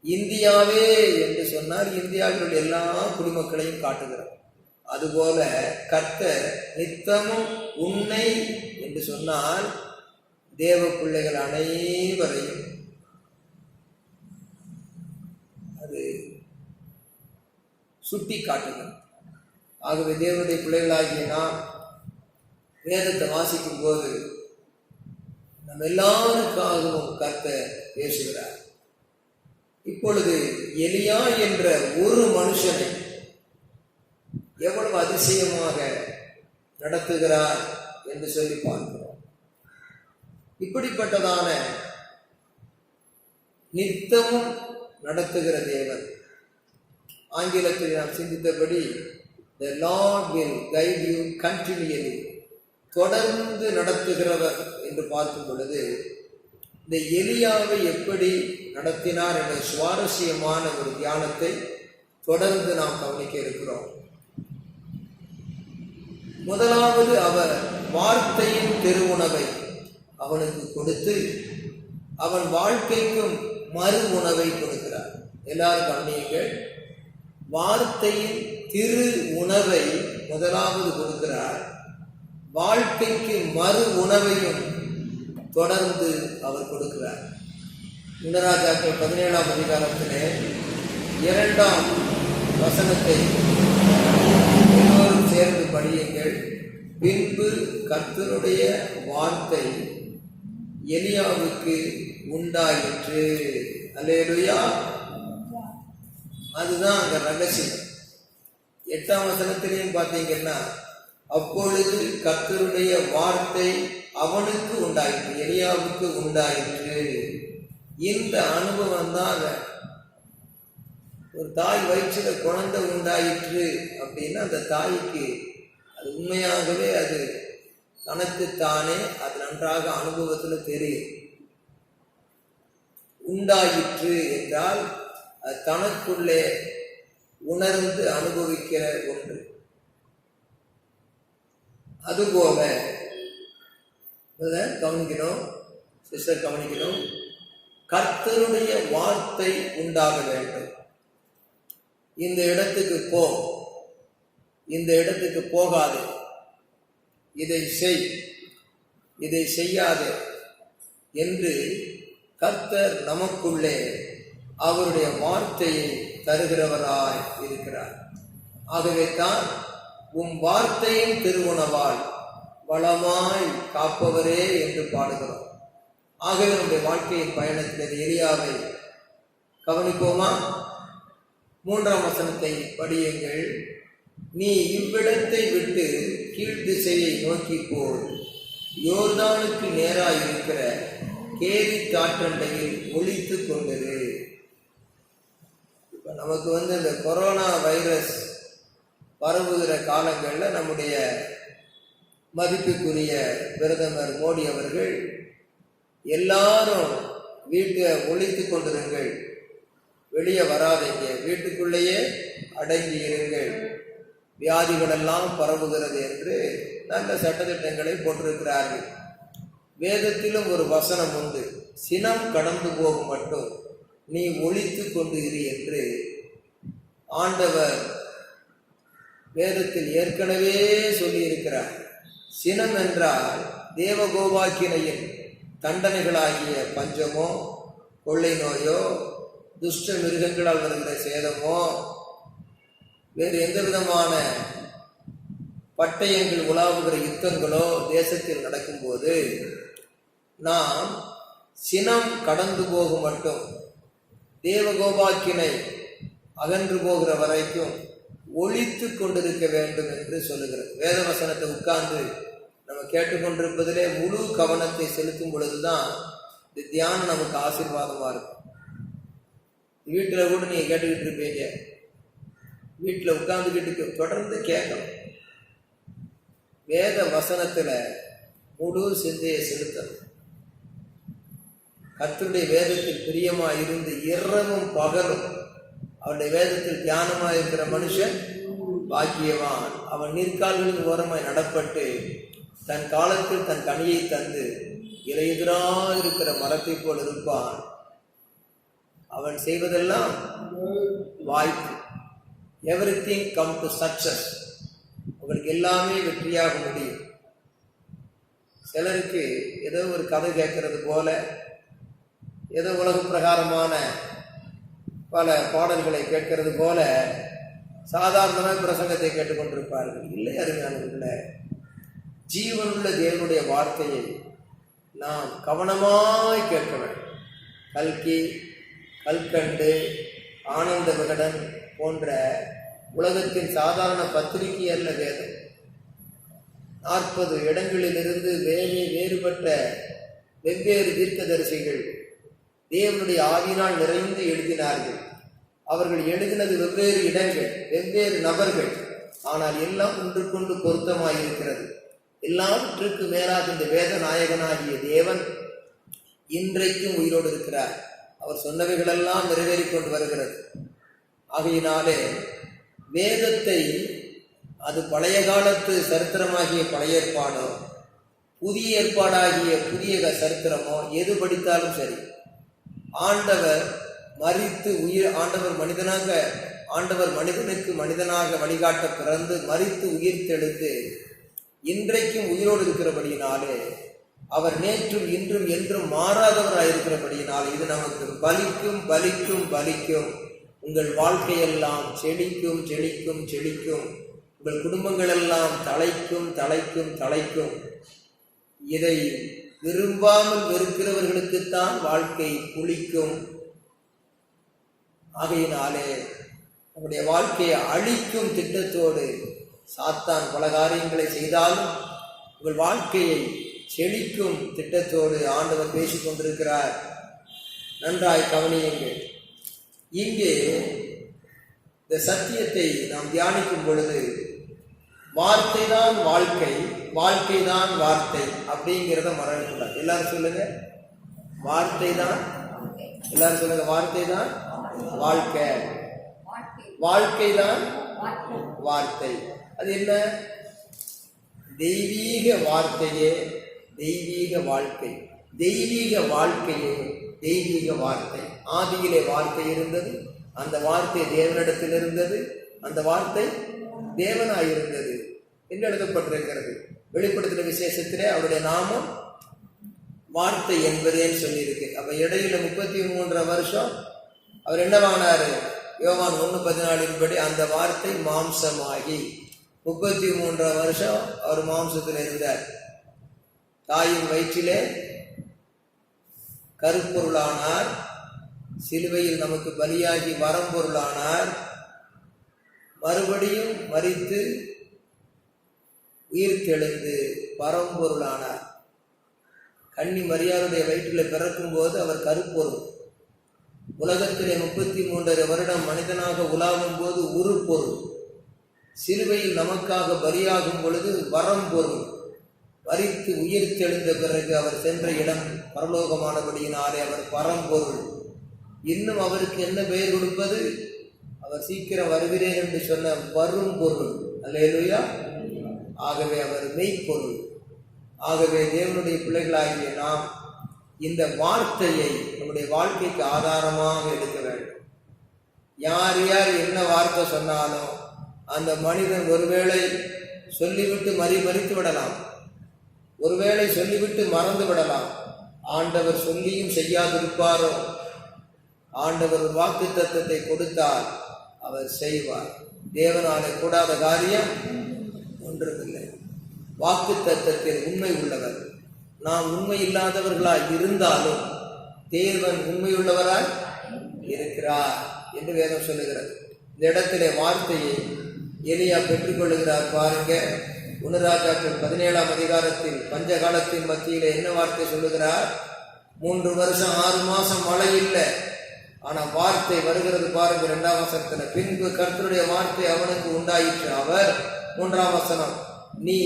இந்தியாவே என்று சொன்னால் இந்தியாவில் உள்ள எல்லா குடிமக்களையும் காட்டுகிறார். அதுபோல கர்த்தர் நித்தமும் உன்னை என்று சொன்னால் தேவ பிள்ளைகள் அனைவரையும் அது சுட்டி காட்டுகிறார். ஆகவே தேவனுடைய பிள்ளைகளாகிய நாம் வேதத்தை வாசிக்கும் போது நம்ம எல்லாருக்காகவும் கர்த்தர் பேசுகிறார். இப்பொழுது எலியா என்ற ஒரு மனுஷனை எவ்வளவு அதிசயமாக நடத்துகிறார் என்று சொல்லி பார்க்கிறோம். இப்படிப்பட்டதான நித்தமும் நடத்துகிற தேவன், ஆங்கிலத்தில் நாம் சிந்தித்தபடி the Lord will guide you continually, தொடர்ந்து நடத்துகிறவர் என்று பார்க்கும் பொழுது இந்த எலியாவை எப்படி நடத்தினார் என்ற சுவாரஸ்யமான ஒரு தியானத்தை தொடர்ந்து நாம் கவனிக்க இருக்கிறோம். முதலாவது, அவர் வார்த்தையின் திருவுணவை அவனுக்கு கொடுத்து அவன் வாழ்க்கைக்கும் மறு உணவை கொடுக்கிறார். எல்லாரும் கவனியுங்கள், வார்த்தையின் திரு உணவை முதலாவது கொடுக்கிறார், வாழ்க்கைக்கு மறு உணவையும் தொடர்ந்து அவர் கொடுக்கிறார். ராஜாக்கள் 17ஆம் அதிகாரத்திலே 2ஆம் வசனத்தை எல்லோரும் சேர்ந்து படியுங்கள். பின்பு கர்த்தருடைய வார்த்தை எலியாவுக்கு உண்டாயிற்று. அல்லேலூயா. அதுதான் அங்க ரகசியம். 8ஆம் வசனத்திலையும் பார்த்தீங்கன்னா, அப்பொழுது கர்த்தருடைய வார்த்தை அவனுக்கு உண்டாயிற்று, எலியாவுக்கு உண்டாயிற்று. இந்த அனுபவம் தான் ஒரு தாய் வயிற்றுல குழந்தை உண்டாயிற்று அப்படின்னா அந்த தாய்க்கு அது உண்மையாகவே அது தனக்குத்தானே அது நன்றாக அனுபவத்தில் தெரியும். உண்டாயிற்று என்றால் அது தனக்குள்ளே உணர்ந்து அனுபவிக்கிற ஒன்று. அதுபோல கவனிக்கணும், சிஸ்டர் கவனிக்கணும், கர்த்தருடைய வார்த்தை உண்டாக வேண்டும். இந்த இடத்துக்கு போ, இந்த இடத்துக்கு போகாது, இதை செய், இதை செய்யாது என்று கர்த்தர் நமக்குள்ளே அவருடைய வார்த்தையை தருகிறவராய் இருக்கிறார். ஆகவே தான் உம் வார்த்தையின் திருவுணவால் வளமாய் காப்பவரே என்று பாடுகிறோம். ஆகவே நம்முடைய வாழ்க்கையின் பயணத்தில் எலியாவை கவனிப்போமா? 3ஆம் வசனத்தை படியுங்கள். நீ இவ்விடத்தை விட்டு கீழ் திசையை நோக்கி போய் யோர்தானுக்கு நேராய் இருக்கிற கேரி காற்றண்டையில் ஒளித்து கொண்டிரு. இப்ப நமக்கு இந்த கொரோனா வைரஸ் பரவுகிற காலங்களில் நம்முடைய மதிப்புக்குரிய பிரதமர் மோடி அவர்கள் எல்லாரும் வீட்டை ஒழித்து கொண்டிருங்கள், வெளியே வராதீங்க, வீட்டுக்குள்ளேயே அடங்கி இருங்கள் வியாதிகளெல்லாம் பரவுகிறது என்று நல்ல சட்டத்திட்டங்களை போட்டிருக்கிறார்கள். வேதத்திலும் ஒரு வசனம் உண்டு, சினம் கடந்து போகும் மட்டும் நீ ஒழித்து கொண்டு இரு என்று ஆண்டவர் வேதத்தில் ஏற்கனவே சொல்லியிருக்கிறார். சினம் என்றால் தேவகோபாக்கினையின் தண்டனைகளாகிய பஞ்சமோ, கொள்ளை நோயோ, துஷ்ட மிருகங்களால் வருகிற சேதமோ, வேறு எந்த விதமான பட்டயங்கள் உலாவுகிற யுத்தங்களோ தேசத்தில் நடக்கும்போது நாம் சினம் கடந்து போகும் மட்டும், தேவகோபாக்கினை அகன்று போகிற வரைக்கும் ஒழித்து கொண்டிருக்க வேண்டும் என்று சொல்லுகிறது. வேதவசனத்தை உட்கார்ந்து நம்ம கேட்டுக்கொண்டிருப்பதிலே முழு கவனத்தை செலுத்தும் பொழுதுதான் இந்த தியானம் நமக்கு ஆசீர்வாதமா இருக்கும். வீட்டில் கூட நீங்க கேட்டுக்கிட்டு இருப்பீங்க, வீட்டில் உட்கார்ந்துக்கிட்டு தொடர்ந்து கேட்கணும். வேத வசனத்துல முழு சிந்தையை செலுத்தணும். கர்த்தருடைய வேதத்தில் பிரியமா இருந்து இரவும் பகலும் அவருடைய வேதத்தில் தியானமாக இருக்கிற மனுஷன் பாக்கியவான். அவன் நீர்க்கால்களின் ஓரமாய் நடப்பட்டு தன் காலத்தில் தன் கனியை தந்து இலையுதிராக இருக்கிற மரத்தை போல் இருப்பான். அவன் செய்வதெல்லாம் வாய்ப்பு. Everything come to success. உங்களுக்கு எல்லாமே வெற்றியாக முடியும். சிலருக்கு ஏதோ ஒரு கதை கேட்கறது போல, ஏதோ உலக பிரகாரமான பல பாடல்களை கேட்கிறது போல சாதாரணமாக பிரசங்கத்தை கேட்டுக்கொண்டிருப்பார்கள். இல்லை அருமையானவர்களே, ஜீவனுள்ள தேவனுடைய வார்த்தையை நாம் கவனமாய் கேட்க வேண்டும். கல்கி, கல்கண்டு, ஆனந்த விகடன் போன்ற உலகத்தின் சாதாரண பத்திரிகை அல்ல வேதம். 40 இடங்களிலிருந்து வேறுபட்ட வெவ்வேறு தீர்க்கதரிசிகள் தேவனுடைய ஆவியினால் நிறைந்து எழுதினார்கள். அவர்கள் எழுதினது வெவ்வேறு இடங்கள், வெவ்வேறு நபர்கள், ஆனால் எல்லாம் ஒன்றுக்கொண்டு பொருத்தமாயிருக்கிறது. எல்லாவற்றுக்கு மேலாக இந்த வேத நாயகனாகிய தேவன் இன்றைக்கும் உயிரோடு இருக்கிறார். அவர் சொன்னவைகளெல்லாம் நிறைவேறிக் கொண்டு வருகிறது. ஆகையினாலே வேதத்தை, அது பழைய காலத்து சரித்திரமாகிய பழைய ஏற்பாடோ, புதிய ஏற்பாடாகிய புதிய சரித்திரமோ, எது படித்தாலும் சரி, ஆண்டவர் மரித்து ஆண்டவர் மனிதனுக்கு மனிதனாக வழிகாட்ட பிறந்து மரித்து உயிர் தெழுந்து இன்றைக்கும் உயிரோடு இருக்கிறபடியினாலே, அவர் நேற்றும் இன்றும் என்றும் மாறாதவராயிருக்கிறபடியினாலே இது நமக்கு பலிக்கும் பலிக்கும் பலிக்கும். உங்கள் வாழ்க்கையெல்லாம் செழிக்கும் செழிக்கும் செழிக்கும். உங்கள் குடும்பங்கள் எல்லாம் தலைக்கும் தலைக்கும் தலைக்கும். இதை விரும்பாமல் வெறுக்கிறவர்களுக்குத்தான் வாழ்க்கை புளிக்கும். ஆகையினாலே நம்முடைய வாழ்க்கையை அழிக்கும் திட்டத்தோடு சாத்தான் பல காரியங்களை செய்தாலும் உங்கள் வாழ்க்கையை செழிக்கும் திட்டத்தோடு ஆண்டவர் பேசிக் கொண்டிருக்கிறார். நன்றாய் கவனியுங்கள். இங்கே இந்த சத்தியத்தை நாம் தியானிக்கும் பொழுது வார்த்தை தான் வாழ்க்கை, வாழ்க்கை தான் வார்த்தை அப்படிங்கிறத மறக்கக்கூடாது. எல்லாரும் சொல்லுங்க, வார்த்தை தான். எல்லாரும் சொல்லுங்க, வார்த்தை தான் வாழ்க்கை, வாழ்க்கை தான் வார்த்தை. அது என்ன? தெய்வீக வார்த்தையே தெய்வீக வாழ்க்கை, தெய்வீக வாழ்க்கையே தெய்வீக வார்த்தை. ஆதியிலே வார்த்தை இருந்தது, அந்த வார்த்தை தேவனிடத்தில் இருந்தது, அந்த வார்த்தை தேவனாயிருந்தது என்று எழுதப்பட்டிருக்கிறது. வெளிப்படுத்தின விசேஷத்திலே அவருடைய நாமம் வார்த்தை என்பதேன்னு சொல்லியிருக்கு. அப்ப இடையில 33 வருஷம் அவர் என்னவானாரு? யோவான் 1:14 அந்த வார்த்தை மாம்சமாகி 33 வருஷம் அவர் மாம்சத்தில் இருந்தார். தாயின் வயிற்றிலே கருப்பொருளானார், சிலுவையில் நமக்கு பலியாகி வரம்பொருளானார், மறுபடியும் மரித்து உயிர் தெழுந்து பரம்பொருளானார். கன்னி மரியாளுடைய வயிற்றில் பிறக்கும் போது அவர் கருப்பொருள். உலகத்திலே 33 வருடம் மனிதனாக உலாவும் போது உரு பொருள். சிலுவையில் நமக்காக பலியாகும் பொழுது வரம்பொருள். மரித்து உயிர் தெழுந்த பிறகு அவர் சென்ற இடம் பரலோகமானபடியினாலே அவர் பரம்பொருள். இன்னும் அவருக்கு என்ன பெயர் கொடுப்பது? அவர் சீக்கிரம் வருகிறேன் என்று சொன்ன வரும் பொருள். அல்லேலூயா. ஆகவே அவர் மெய்ப்பொருள். ஆகவே தேவனுடைய பிள்ளைகளாகிய நாம் இந்த வார்த்தையை நம்முடைய வாழ்க்கைக்கு ஆதாரமாக எடுக்க வேண்டும். யார் யார் என்ன வார்த்தை சொன்னாலும் அந்த மனிதன் ஒருவேளை சொல்லிவிட்டு மறித்து விடலாம், ஒருவேளை சொல்லிவிட்டு மறந்து விடலாம். ஆண்டவர் சொல்லியும் செய்யாதிருப்பாரோ? ஆண்டவர் வாக்கு தத்தத்தை கொடுத்தால் அவர் செய்வார். தேவனாலே கூடாத காரியம் ஒன்றுமில்லை. வாக்கு தத்தத்தில் உண்மை உள்ளவர். நாம் உண்மை இல்லாதவர்களாய் இருந்தாலும் தேவன் உண்மையுள்ளவராய் இருக்கிறார் என்று வேதம் சொல்லுகிறது. இந்த இடத்திலே வார்த்தையை எலியா பெற்றுக்கொள்ளுகிறார். பாருங்க, 1 ராஜாக்கள் 17ஆம் அதிகாரத்தில் பஞ்ச காலத்தின் மத்தியிலே என்ன வார்த்தை சொல்லுகிறார்? 3 வருஷம் 6 மாசம் மழை இல்லை, ஆனா வார்த்தை வருகிறது. பாருங்க 2ஆம் வசனத்துல, பின்பு கர்த்தருடைய வார்த்தை அவனுக்கு உண்டாயிற்று. அவர் 3ஆம் வசனம், நீ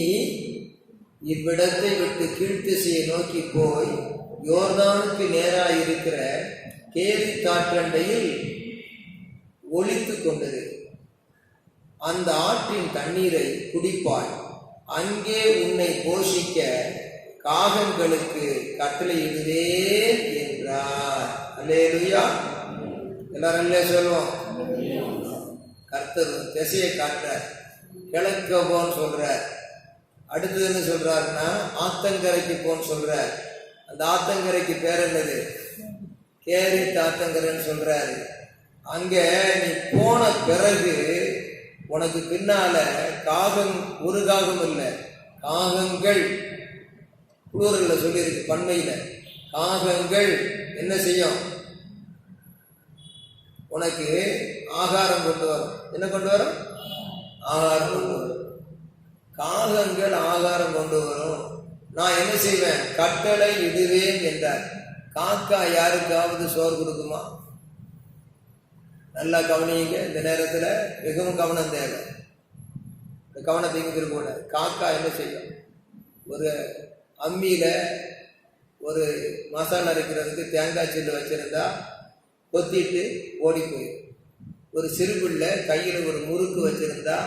இவ்விடத்தை விட்டு கீழ்த்திசையை நோக்கி போய் யோர்தானுக்கு நேராக இருக்கிற கேரித் ஆற்றண்டையில் ஒளித்து கொண்டது. அந்த ஆற்றின் தண்ணீரை குடிப்பாய். அங்கே உன்னை போஷிக்க காகங்களுக்கு கட்டளையிடுவேன் என்றார். அல்லேலூயா. எல்லாரும் அல்லே சொல்லுவோம். கர்த்தர் திசையை காட்டுறார். கிழக்க போன்னு சொல்றார். அடுத்தது என்ன சொல்றாருன்னா ஆத்தங்கரைக்கு போன்னு சொல்றார். அந்த ஆத்தங்கரைக்கு பேர் என்னது? கேரித் ஆத்தங்கரைன்னு சொல்றாரு. அங்க நீ போன பிறகு உனக்கு பின்னால காகம், ஒரு காகம் இல்லை, காகங்கள் புளூரல்ல சொல்லியிருக்கு, பன்மையில. காகங்கள் என்ன செய்யும்? உனக்கு ஆகாரம் கொண்டு வரும். என்ன கொண்டு வரும்? ஆகாரம் கொண்டு வரும். காகங்கள் ஆகாரம் கொண்டு வரும். நான் என்ன செய்வேன்? கட்டளை இடுவேன் என்றார். காக்கா யாருக்காவது சோறு கொடுக்குமா? நல்லா கவனிங்க. இந்த நேரத்தில் மிகவும் கவனம் தேவை. இந்த கவனத்தை கூட காக்கா என்ன செய்யும்? ஒரு அம்மியில ஒரு மசாலா அரைக்கிறதுக்கு தேங்காய் சில்லு வச்சிருந்தா கொத்திட்டு ஓடி போயிடும். ஒரு சிறுபிள்ளை கையில் ஒரு முறுக்கு வச்சிருந்தா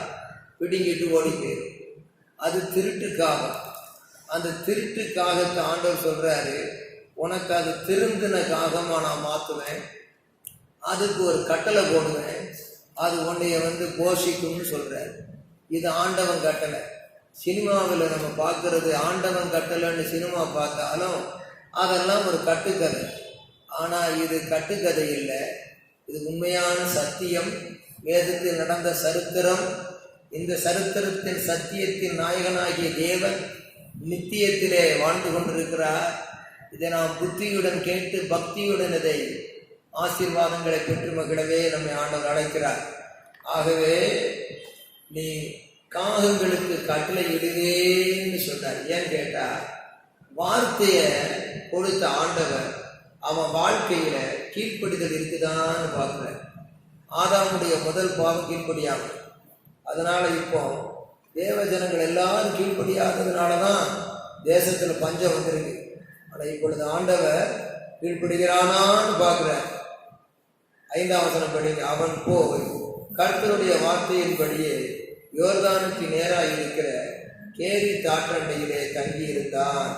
பிடிங்கிட்டு ஓடி போயிடும். அது திருட்டு காகம். அந்த திருட்டு காகத்தை ஆண்டவர் சொல்றாரு, உனக்கு அது திருந்தின காகமா நான் மாற்றுவேன், அதுக்கு ஒரு கட்டளை போடுவேன், அது உன்னைய போஷிக்கும்னு சொல்றாரு. இது ஆண்டவன் கட்டளை. சினிமாவில் நம்ம பார்க்கறது ஆண்டவன் கட்டளைன்னு சினிமா பார்த்தாலும் அதெல்லாம் ஒரு கட்டுக்கதை. ஆனால் இது கட்டுக்கதை இல்லை, இது உண்மையான சத்தியம். வேதத்தில் நடந்த சரித்திரம். இந்த சரித்திரத்தின் சத்தியத்தின் நாயகனாகிய தேவன் நித்தியத்திலே வாழ்ந்து கொண்டிருக்கிறார். இதை நாம் புத்தியுடன் கேட்டு பக்தியுடன் இதை ஆசீர்வாதங்களை பெற்று மகிழவே நம்மை ஆண்டவர் அழைக்கிறார். ஆகவே நீ காகங்களுக்கு கட்டளை இடுவேன்னு சொன்னார். ஏன்னு கேட்டா, வார்த்தைய கொடுத்த ஆண்டவர் அவன் வாழ்க்கையில கீழ்ப்படிதல் இருக்குதான்னு பார்க்கல. ஆதாமுடைய முதல் பாவம் கீழ்ப்படியாமல், அதனால இப்போ தேவ ஜனங்கள் எல்லாரும் கீழ்ப்படியாததுனாலதான் தேசத்துல பஞ்சம் வந்திருக்கு. ஆனா இப்பொழுது ஆண்டவர் கீழ்ப்படுகிறானான்னு பார்க்கிற 5ஆம் வசனம் படிங்க. அவன் போய் கர்த்தருடைய வார்த்தையின்படியே யோர்தானுக்கு நேராக இருக்கிற கேரித் ஆற்றண்டையிலே தங்கியிருந்தான்.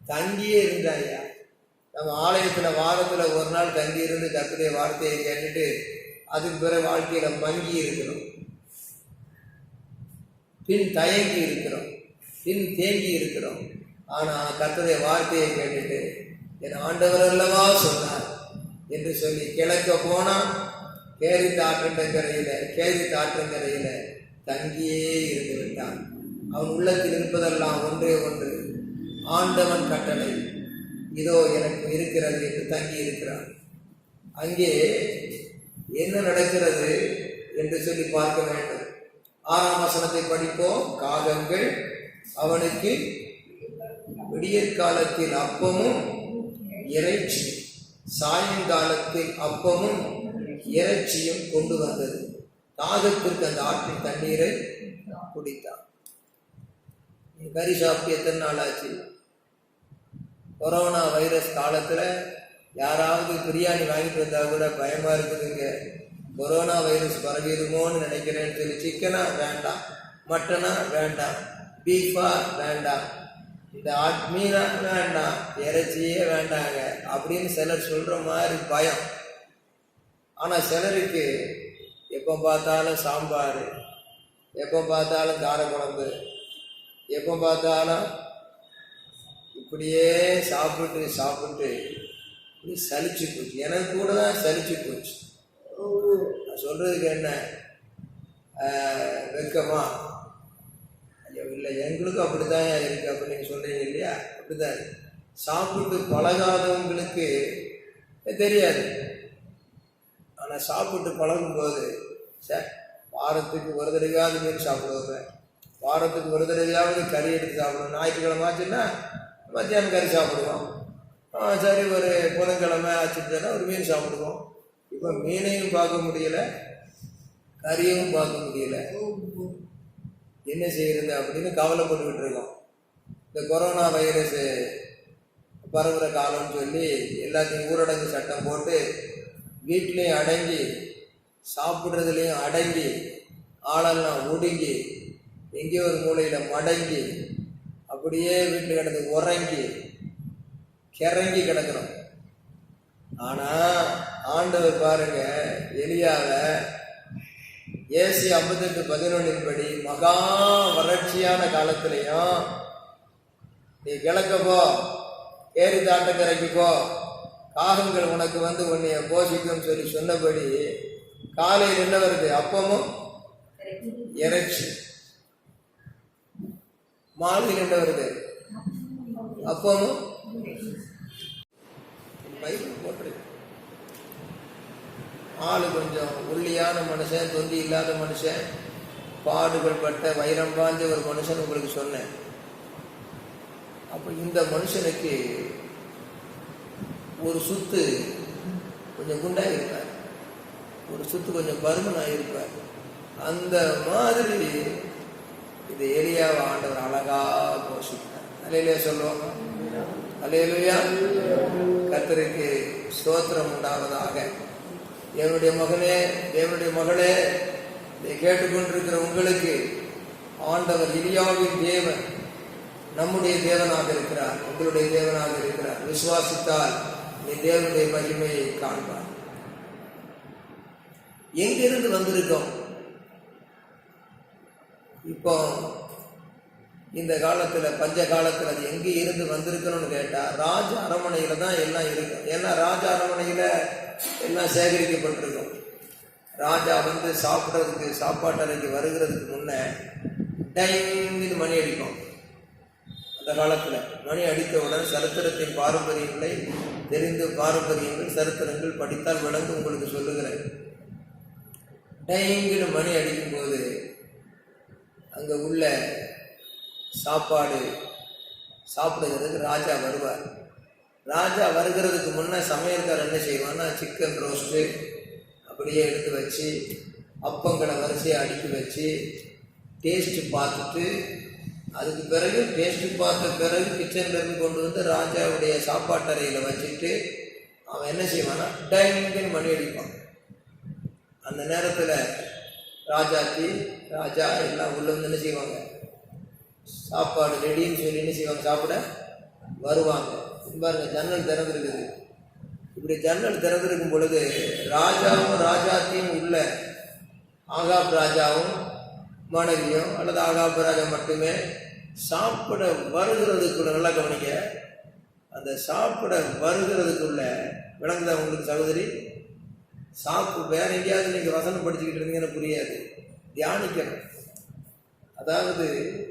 தங்கியே இருந்தாயா. நம்ம ஆலயத்துல வாரத்துல ஒரு நாள் தங்கி இருந்து கர்த்தருடைய வார்த்தையை கேட்டுட்டு அதுக்கு பிறகு வாழ்க்கையில மங்கி இருக்கிறோம், பின் தயங்கி இருக்கிறோம், பின் தேங்கி இருக்கிறோம். ஆனா கர்த்தருடைய வார்த்தையை கேட்டுட்டு என் ஆண்டவர் அல்லவா சொன்னார் என்று சொல்லி கிழக்க போனா கேரித் ஆற்றங்கரையில தங்கியே இருந்து விட்டான். அவன் உள்ளத்தில் இருப்பதெல்லாம் ஒன்றே ஒன்று, ஆண்டவன் கட்டளை இதோ எனக்கு இருக்கிறது என்று தங்கி இருக்கிறான். அங்கே என்ன நடக்கிறது என்று சொல்லி பார்க்க வேண்டும். 6ஆம் வசனத்தை படிப்போம். காகங்கள் அவனுக்கு விடியற்காலத்தில் அப்பமும் இறைச்சி, சாயங்காலத்தில் அப்பமும் இறைச்சியும் கொண்டு வந்தது. தாகத்திற்கு அந்த ஆற்றின் தண்ணீரை குடித்தான். கறி சாப்பிட்டு எத்தனை நாள் ஆச்சு? கொரோனா வைரஸ் காலத்துல யாராவது பிரியாணி வாங்கிட்டு வந்தா கூட பயமா இருக்குதுங்க. கொரோனா வைரஸ் பரவிடுமோன்னு நினைக்கிறேன்னு சொல்லி சிக்கனா வேண்டாம், மட்டனா வேண்டாம், பீஃபா வேண்டாம், இந்த மீனா வேண்டாம், இறைச்சியே வேண்டாங்க அப்படின்னு சிலர் சொல்ற மாதிரி பயம். ஆனா சிலருக்கு எப்போ பார்த்தாலும் சாம்பார், எப்போ பார்த்தாலும் காரக்குழம்பு, எப்போ பார்த்தாலும் இப்படியே சாப்பிட்டு சாப்பிட்டு இப்படி சலிச்சு போச்சு. எனக்கு கூட தான் சலிச்சு போச்சு. நான் சொல்றதுக்கு என்ன வெக்கமா? ஐயோ இல்லை, எங்களுக்கும் அப்படித்தான் இருக்கு அப்படின்னு நீங்கள் சொல்றீங்க இல்லையா? அப்படிதான் சாப்பிட்டு பழகாதவங்களுக்கு தெரியாது. ஆனால் சாப்பிட்டு பழகும்போது சார் வாரத்துக்கு ஒரு தடவையாவது மீன் சாப்பிடுவேன், வாரத்துக்கு ஒரு தடவையாவது கறி எடுத்து சாப்பிடுவோம். ஞாயிற்றுக்கிழமை ஆச்சுன்னா மத்தியானம் கறி சாப்பிடுவோம். சரி, ஒரு புதன்கிழமை ஆச்சுன்னா ஒரு மீன் சாப்பிடுவோம். இப்போ மீனையும் பார்க்க முடியல, கறியும் பார்க்க முடியல, என்ன செய்யறது அப்படின்னு கவலைப்பட்டுக்கிட்டு இருக்கோம். இந்த கொரோனா வைரஸ் பரவுகிற காலம்னு சொல்லி எல்லாத்தையும் ஊரடங்கு சட்டம் போட்டு வீட்லேயும் அடங்கி சாப்பிட்றதுலேயும் அடங்கி ஆளெல்லாம் ஒடுங்கி எங்கேயோ ஒரு மூலையில் மடங்கி அப்படியே வீட்டில் கிடந்து உறங்கி கிறங்கி கிடக்கிறோம். ஆனால் ஆண்டவர் பாருங்க, எலியாவை ஏசி 58:11 படி மகா வறட்சியான காலத்திலையும் நீ கிழக்க போ, ஏரி தாண்டக்கரைக்கு போ, காகங்கள் உனக்கு வந்து உன்னைய போஷிக்கும் சொல்லி சொன்னபடி காலையில் என்ன வருது? அப்பமும் இறைச்சி. மாலையில் என்ன வருது? அப்பமும் பைபிள் போட்டிருக்கு. ஆளு கொஞ்சம் ஒல்லியான மனுஷன், தொந்தி இல்லாத மனுஷன், பாடுகள் பட்ட வைரம் பாஞ்ச ஒரு மனுஷன் உங்களுக்கு சொன்னேன். அப்போ இந்த மனுஷனுக்கு ஒரு சுத்து கொஞ்சம் குண்டாக இருப்பார், ஒரு சுத்து கொஞ்சம் பருமனாக இருப்பார். அந்த மாதிரி இது எலியாவை ஆண்டவர் அழகா போஷித்தார். அல்லேலூயா சொல்லுவாங்க. அல்லேலூயா. கர்த்தருக்கு ஸ்தோத்திரம் உண்டாவதாக. என்னுடைய மகனே, என்னுடைய மகளே, இதை கேட்டுக்கொண்டிருக்கிற உங்களுக்கு ஆண்டவர் எலியாவின் தேவன் நம்முடைய தேவனாக இருக்கிறார், உங்களுடைய தேவனாக இருக்கிறார். விசுவாசித்தால் நீ தேவனுடைய மகிமையை காண்பார். எங்கிருந்து வந்திருக்கோம்? இப்போ இந்த காலத்துல, பஞ்ச காலத்துல அது எங்க இருந்து வந்திருக்கணும்னு கேட்டா ராஜ அரண்மனையில தான் எல்லாம் இருக்கும். ஏன்னா ராஜ அரண்மனையில எல்லாம் சேகரிக்கப்பட்டிருக்கும். ராஜா வந்து சாப்பிட்றதுக்கு, சாப்பாட்டறைக்கு வருகிறதுக்கு முன்ன டைம்னு மணி அடிக்கும். அந்த காலத்துல மணி அடித்தவுடன் சரித்திரத்தின் பாரம்பரியங்களை தெரிந்து, பாரம்பரியங்கள் சரித்திரங்கள் படித்தால் விளங்கு உங்களுக்கு சொல்லுகிறேன். டைம்னு மணி அடிக்கும் போது அங்க உள்ள சாப்பாடு சாப்பிடுகிறதுக்கு ராஜா வருவார். ராஜா வருகிறதுக்கு முன்னே சமையல்காரர் என்ன செய்வான்னா சிக்கன் ரோஸ்ட்டு அப்படியே எடுத்து வச்சு அப்பங்களை வரிசையை அடுக்கி வச்சு டேஸ்ட்டு பார்த்துட்டு, அதுக்கு பிறகு டேஸ்ட்டு பார்த்த பிறகு கிச்சன்லேருந்து கொண்டு வந்து ராஜாவுடைய சாப்பாட்டறையில் வச்சுட்டு அவன் என்ன செய்வான்னா டைமுக்குன்னு மணி அடிப்பான். அந்த நேரத்தில் ராஜாத்தி, ராஜா எல்லாம் உள்ள வந்து என்ன செய்வாங்க, சாப்பாடு ரெடின்னு சொல்லி என்ன செய்வாங்க, சாப்பிட வருவாங்க. பாருங்க, ஜன்னல் திறந்துருக்குது. இப்படி ஜன்னல் திறந்திருக்கும் பொழுது ராஜாவும் ராஜாத்தையும் உள்ள ஆகாப் ராஜாவும் மனைவியும் அல்லது ஆகாப் ராஜா மட்டுமே சாப்பிட வருகிறதுக்குள்ள, நல்லா கவனிக்க, அந்த சாப்பிட வருகிறதுக்குள்ள விளங்குதா உங்களுக்கு சகோதரி? வேற எங்கேயாவது நீங்கள் வசனம் படிச்சுக்கிட்டு இருந்தீங்கன்னு புரியாது, தியானிக்கணும். அதாவது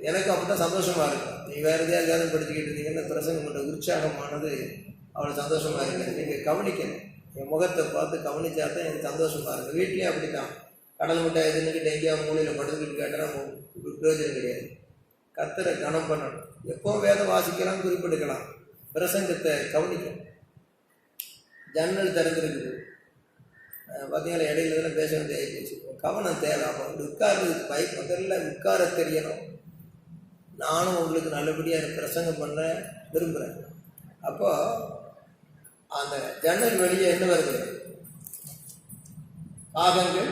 எனக்கு அப்படிதான் சந்தோஷமா இருக்கும். நீங்க வேற எதையாவது படிச்சுக்கிட்டு இருந்தீங்கன்னா பிரசங்கம் பண்ற உற்சாகமானது அவ்வளோ சந்தோஷமா இருக்கு. நீங்க கவனிக்கணும், என் முகத்தை பார்த்து கவனிச்சாதான் எனக்கு சந்தோஷமா இருக்கு. வீட்லயும் அப்படித்தான், கடல் மிட்டாய் எதுன்னுக்கிட்ட எங்கேயாவது மூலையில படுத்துக்கிட்டு கேட்டா பிரயோஜனம் கிடையாது. கர்த்தரை கனம் பண்ணணும். எப்போ வேதம் வாசிக்கலாம், குறிப்பிடுக்கலாம், பிரசங்கத்தை கவனிக்கணும். ஜன்னல் திறந்துருக்குது பார்த்தீங்களா, இடையில இதெல்லாம் பேச வேண்டிய ஆகிப்போச்சு. கவனம் தேவை. அப்போ உட்கார்றதுக்கு முதல்ல உட்கார தெரியணும். நானும் உங்களுக்கு நல்லபடியாக பிரசங்கம் பண்ண விரும்புகிறேன். அப்போ அந்த ஜன்னல் வெளியே என்ன வருது? காகங்கள்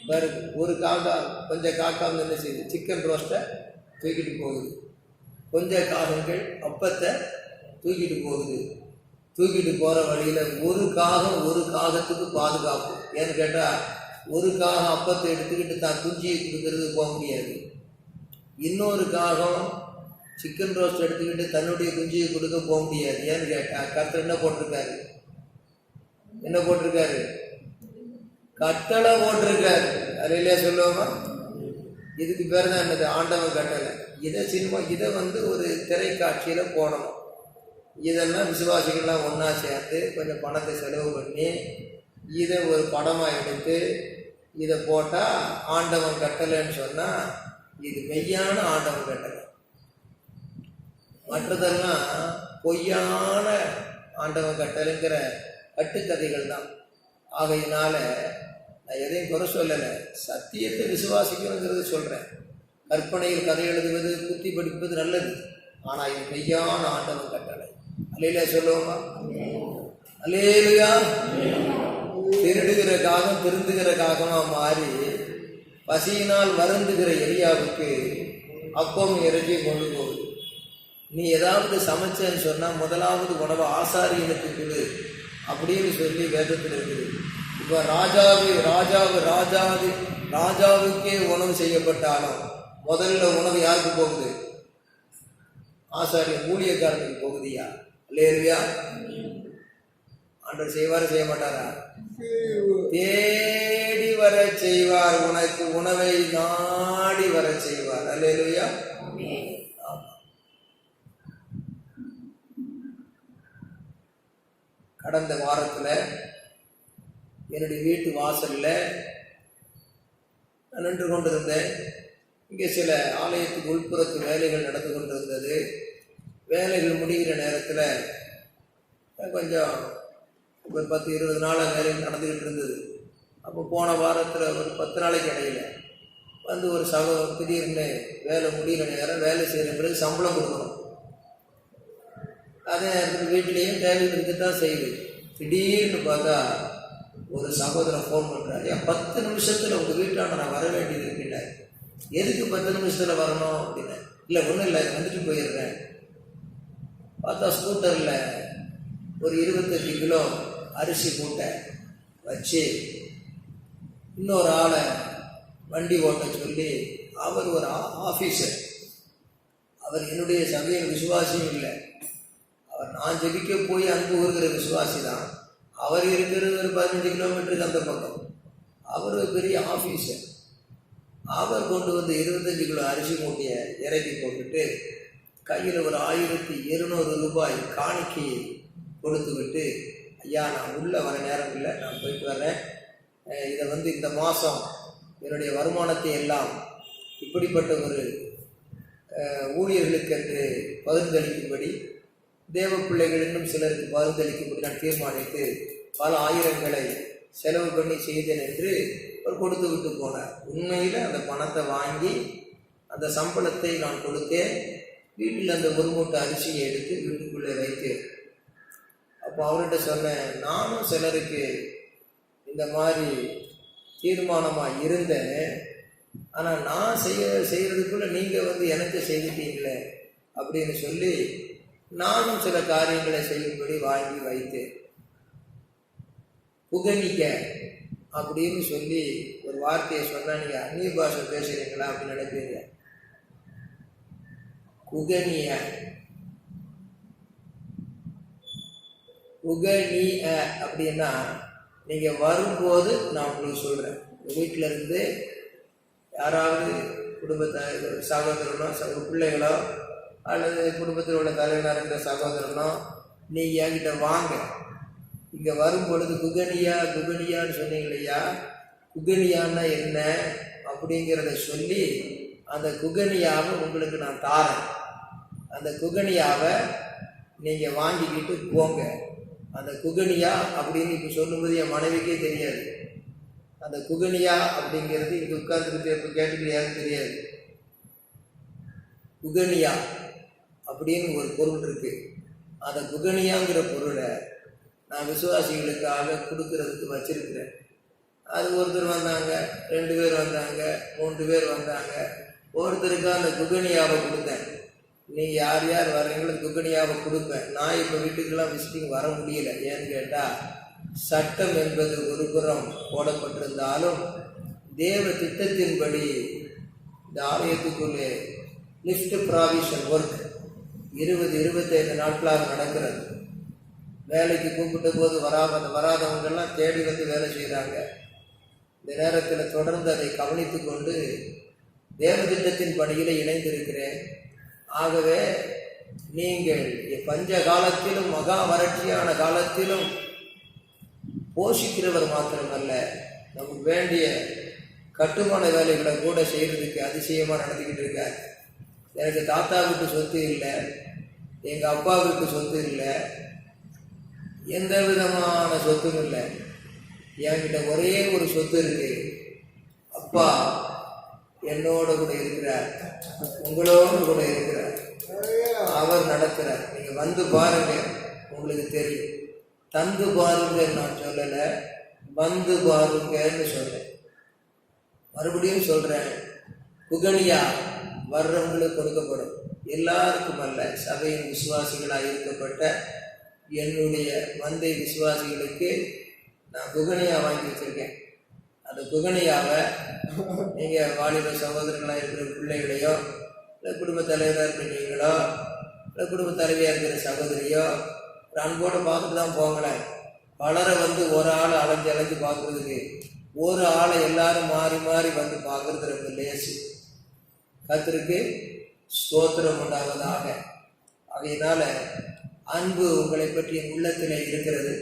வருது. ஒரு காக்கா, கொஞ்சம் காக்கா வந்து என்ன செய்யுது, சிக்கன் ரோஸ்ட்டை தூக்கிட்டு போகுது. கொஞ்சம் காகங்கள் அப்பத்தை தூக்கிட்டு போகுது. தூக்கிட்டு போகிற வழியில் ஒரு காகம் ஒரு காகத்துக்கு பாதுகாப்பு. ஏன்னு கேட்டால், ஒரு காகம் அப்பத்தை எடுத்துக்கிட்டு தான் குஞ்சியை கொடுக்கறதுக்கு போக முடியாது. இன்னொரு காகம் சிக்கன் ரோஸ்ட் எடுத்துக்கிட்டு தன்னுடைய குஞ்சியை கொடுக்க போக முடியாது. ஏன்னு கேட்டால், கர்த்தர் என்ன போட்டிருக்காரு, என்ன போட்டிருக்காரு, கட்டளை போட்டிருக்காரு. அதிலே சொல்லுவோமா, இதுக்கு பேர் தான் என்னது, ஆண்டவன் கட்டளை. இதை வந்து ஒரு திரைக்காட்சியில் போடணும். இதெல்லாம் விசுவாசிகள்லாம் ஒன்றா சேர்த்து கொஞ்சம் பணத்தை செலவு பண்ணி இதை ஒரு படமாக எடுத்து இதை போட்டால் ஆண்டவன் கட்டளைன்னு சொன்னால் இது மெய்யான ஆண்டவன் கட்டளை. மற்றதெல்லாம் பொய்யான ஆண்டவன் கட்டளைங்கிற கட்டுக்கதைகள் தான். ஆகையினால நான் எதையும் குறை சொல்லலை, சத்தியத்தை விசுவாசிக்கணுங்கிறது சொல்கிறேன். கற்பனையில் கதை எழுதுவது, புத்தி படிப்பது நல்லது, ஆனால் இது மெய்யான ஆண்டவன் கட்டளை. அல்லேலூயா சொல்லுவோமா? அல்லேலூயா. திருடுகிற காகம் திருந்துகிற காகமாக மாறி பசியினால் வருந்துகிற எலியாவுக்கு அப்பம் இறக்கி கொண்டு போகுது. நீ ஏதாவது சமைச்சேன்னு சொன்னால் முதலாவது உணவை ஆசாரியனுக்கு கொடு அப்படின்னு சொல்லி வேதத்தில் இருக்குது. இப்போ ராஜாவுக்கே உணவு செய்யப்பட்டாலும் முதல்ல உணவு யாருக்கு போகுது? ஆசாரிய ஊழியக்காரனுக்கு போகுதியா? அல்லேலூயா. ஆண்டவர் செய்வார் செய்ய மாட்டாரா? தேடி வர செய்வார், உனக்கு உணவை நாடி வர செய்வார். அல்லேலூயா. கடந்த வாரத்தில் என்னுடைய வீட்டு வாசலில் நான் நின்று கொண்டிருந்தேன். இங்கே சில ஆலயத்துக்கு உள்புறத்து வேலைகள் நடந்து கொண்டிருந்தது. வேலைகள் முடிகிற நேரத்தில் கொஞ்சம் ஒரு 10-20 நாளாக வேலைகள் நடந்துக்கிட்டு இருந்தது. அப்போ போன வாரத்தில் ஒரு 10 நாளைக்கு இடையில வந்து ஒரு திடீர்னு வேலை முடிகிற நேரம் வேலை செய்கிறவங்களுக்கு சம்பளம் கொடுக்கணும். அதே நேரத்தில் வீட்லேயும் தேவை இருந்துட்டு தான் செய்யுது. திடீர்னு பார்த்தா ஒரு சகோதரன் ஃபோன் பண்ணுறாரு, 10 நிமிஷத்தில் உங்கள் வீட்டாண்ட நான் வர வேண்டியது இருக்குல்ல. எதுக்கு 10 நிமிஷத்தில் வரணும் அப்படின்னு? இல்லை ஒன்றும் இல்லை, வந்துட்டு போயிடுறேன். பார்த்தா ஸ்கூட்டரில் ஒரு 25 கிலோ அரிசி மூட்டை வச்சு இன்னொரு ஆளை வண்டி ஓட்ட சொல்லி, அவர் ஒரு ஆஃபீஸர், அவர் என்னுடைய சபையின் விசுவாசியும் இல்லை. அவர் நான் ஜெபிக்க போய் அன்பு கூறுகிற விசுவாசி தான். அவர் இருக்கிறது ஒரு 15 கிலோமீட்டருக்கு அந்த பக்கம். அவர் ஒரு பெரிய ஆஃபீஸர். அவர் கொண்டு வந்து 25 கிலோ அரிசி மூட்டையை இறக்கி போட்டுட்டு கையில் ஒரு 1200 ரூபாய் காணிக்கையை கொடுத்து விட்டு, ஐயா நான் உள்ளே வர நேரம் இல்லை, நான் போயிட்டு வரேன். இதை வந்து இந்த மாதம் என்னுடைய வருமானத்தை எல்லாம் இப்படிப்பட்ட ஒரு ஊழியர்களுக்கு என்று பகிர்ந்தளிக்கும்படி, தேவ பிள்ளைகள் இன்னும் சிலருக்கு பகிர்ந்தளிக்கும்படி நான் தீர்மானித்து பல ஆயிரங்களை செலவு பண்ணி செய்தேன் என்று அவர் கொடுத்து விட்டு போனார். உண்மையில் அந்த பணத்தை வாங்கி அந்த சம்பளத்தை நான் கொடுத்தேன். வீட்டில் அந்த ஒரு மூட்டை அரிசியை எடுத்து வீட்டுக்குள்ளே வைத்து, அப்போ அவர்கிட்ட சொன்னேன், நானும் சிலருக்கு இந்த மாதிரி தீர்மானமாக இருந்தேன், ஆனால் நான் செய்கிறதுக்குள்ளே நீங்கள் வந்து எனக்கு செய்துட்டீங்களே அப்படின்னு சொல்லி நானும் சில காரியங்களை செய்யும்படி வாங்கி வைத்தேன். புகனிக்க அப்படின்னு சொல்லி ஒரு வார்த்தையை சொன்னால் நீங்கள் அந்நிய பாஷை பேசுகிறீங்களா அப்படின்னு நினைப்பீங்க. குகனிய அப்படின்னா நீங்கள் வரும்போது நான் உங்களுக்கு சொல்கிறேன், வீட்டில் இருந்து யாராவது குடும்பத்தை சகோதரனோ பிள்ளைகளோ அல்லது குடும்பத்தில் உள்ள தலைவனாக இருக்கிற சகோதரனோ நீங்கள் என்கிட்ட வாங்க. இங்கே வரும்பொழுது குகனியான்னு சொன்னீங்க இல்லையா, குகனியான்னா என்ன அப்படிங்கிறத சொல்லி அந்த குகனியாவை உங்களுக்கு நான் தாரேன். அந்த குகனியாவை நீங்கள் வாங்கிக்கிட்டு போங்க. அந்த குகனியா அப்படின்னு இப்போ சொல்லும்போது என் மனைவிக்கே தெரியாது. அந்த குகனியா அப்படிங்கிறது இங்கே உட்கார்ந்துக்கிட்டு இப்போ கேட்டுக்கிட்டு யாருக்கும் தெரியாது. குகனியா அப்படின்னு ஒரு பொருள் இருக்கு. அந்த குகனியாங்கிற பொருளை நான் விசுவாசிகளுக்காக கொடுக்கறதுக்கு வச்சிருக்கிறேன். அது ஒருத்தர் வந்தாங்க, 2 பேர் வந்தாங்க, 3 பேர் வந்தாங்க. ஒருத்தருக்கு அந்த குகனியாவை கொடுத்தேன். நீ யார் யார் வர்றீங்களோ குகனியாவை கொடுப்பேன். நான் இப்போ வீட்டுக்கெல்லாம் விசிட்டிங் வர முடியல. ஏன்னு கேட்டால் சட்டம் என்பது ஒரு புறம் போடப்பட்டிருந்தாலும் தேவ திட்டத்தின்படி இந்த ஆலயத்துக்குள்ளே லிஃப்ட் ப்ராவிஷன் ஒர்க் 20-25 நாட்களாக நடக்கிறது. வேலைக்கு கூப்பிட்ட போது வராதவங்கெல்லாம் தேடி வந்து வேலை செய்கிறாங்க. இந்த நேரத்தில் தொடர்ந்து அதை கவனித்து கொண்டு தேவ திட்டத்தின் பணியில் இணைந்திருக்கிறேன். ஆகவே நீங்கள் பஞ்ச காலத்திலும் மகா வறட்சியான காலத்திலும் போஷிக்கிறவர் மாத்திரமல்ல, நமக்கு வேண்டிய கட்டுமான வேலைகளை கூட செய்கிறதுக்கு அதிசயமாக நடத்திக்கிட்டு இருக்கார். எனக்கு தாத்தாவுக்கு சொத்து இல்லை, எங்கள் அப்பாவுக்கு சொத்து இல்லை, எந்த விதமான சொத்தும் இல்லை. என்கிட்ட ஒரே ஒரு சொத்து இருக்கு. அப்பா என்னோட கூட இருக்கிறார், உங்களோடு கூட இருக்கிறார், அவர் நடக்கிறார். நீங்க வந்து பாருங்க, உங்களுக்கு தெரியும். தந்து பாருங்க நான் சொல்லலை, வந்து பாருங்கன்னு சொல்றேன். மறுபடியும் சொல்றேன், குகனியா வர்றவங்களுக்கு கொடுக்கப்படும். எல்லாருக்கும் அல்ல, சபையின் விசுவாசிகளாக இருக்கப்பட்ட என்னுடைய மந்தை விசுவாசிகளுக்கு நான் குகனியா வாங்கி வச்சிருக்கேன். அந்த குகனியாவை நீங்கள் வாலிப சகோதரர்களாக இருக்கிற பிள்ளைகளையோ, இல்லை குடும்ப தலைவராக இருக்கிற நீங்களோ, இல்லை குடும்ப தலைவியாக இருக்கிற சகோதரியோ ஒரு அன்போடு பார்த்துட்டு தான் போங்களேன். பலரை வந்து ஒரு ஆளை அலைஞ்சு பார்க்குறதுக்கு ஒரு ஆளை எல்லாரும் மாறி மாறி வந்து பார்க்குறது ரொம்ப லேசு. கர்த்தருக்கு ஸ்தோத்திரம் உண்டாவதாக. ஆகையினால அன்பு உங்களை பற்றி உள்ளத்திலே இருக்கிறது,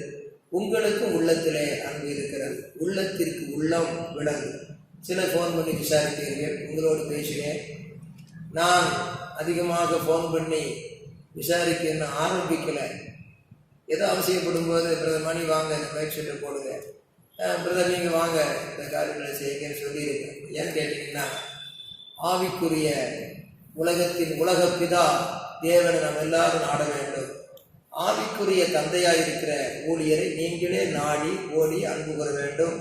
உங்களுக்கும் உள்ளத்திலே அன்பு இருக்கிறது. உள்ளத்திற்கு உள்ளம் விளங்கும். சில ஃபோன் பண்ணி விசாரித்தீர்கள், உங்களோடு பேசினேன். நான் அதிகமாக ஃபோன் பண்ணி விசாரிக்க இன்னும் ஆரம்பிக்கலை. ஏதோ அவசியப்படும் போது பிரதர் மணி வாங்க இந்த மைக் செட்டை போடுங்க, பிரதர் நீங்கள் வாங்க இந்த காரியங்களை செய்யுங்கன்னு சொல்லியிருக்கேன். ஏன்னு கேட்டிங்கன்னா, ஆவிக்குரிய உலகத்தின் உலகப்பிதா தேவனை நாம் எல்லாரும் நாட வேண்டும். ஆவிக்குரிய தந்தையாக இருக்கிற ஊழியரை நீங்களே நாடி ஓடி அன்பு கூற வேண்டும்.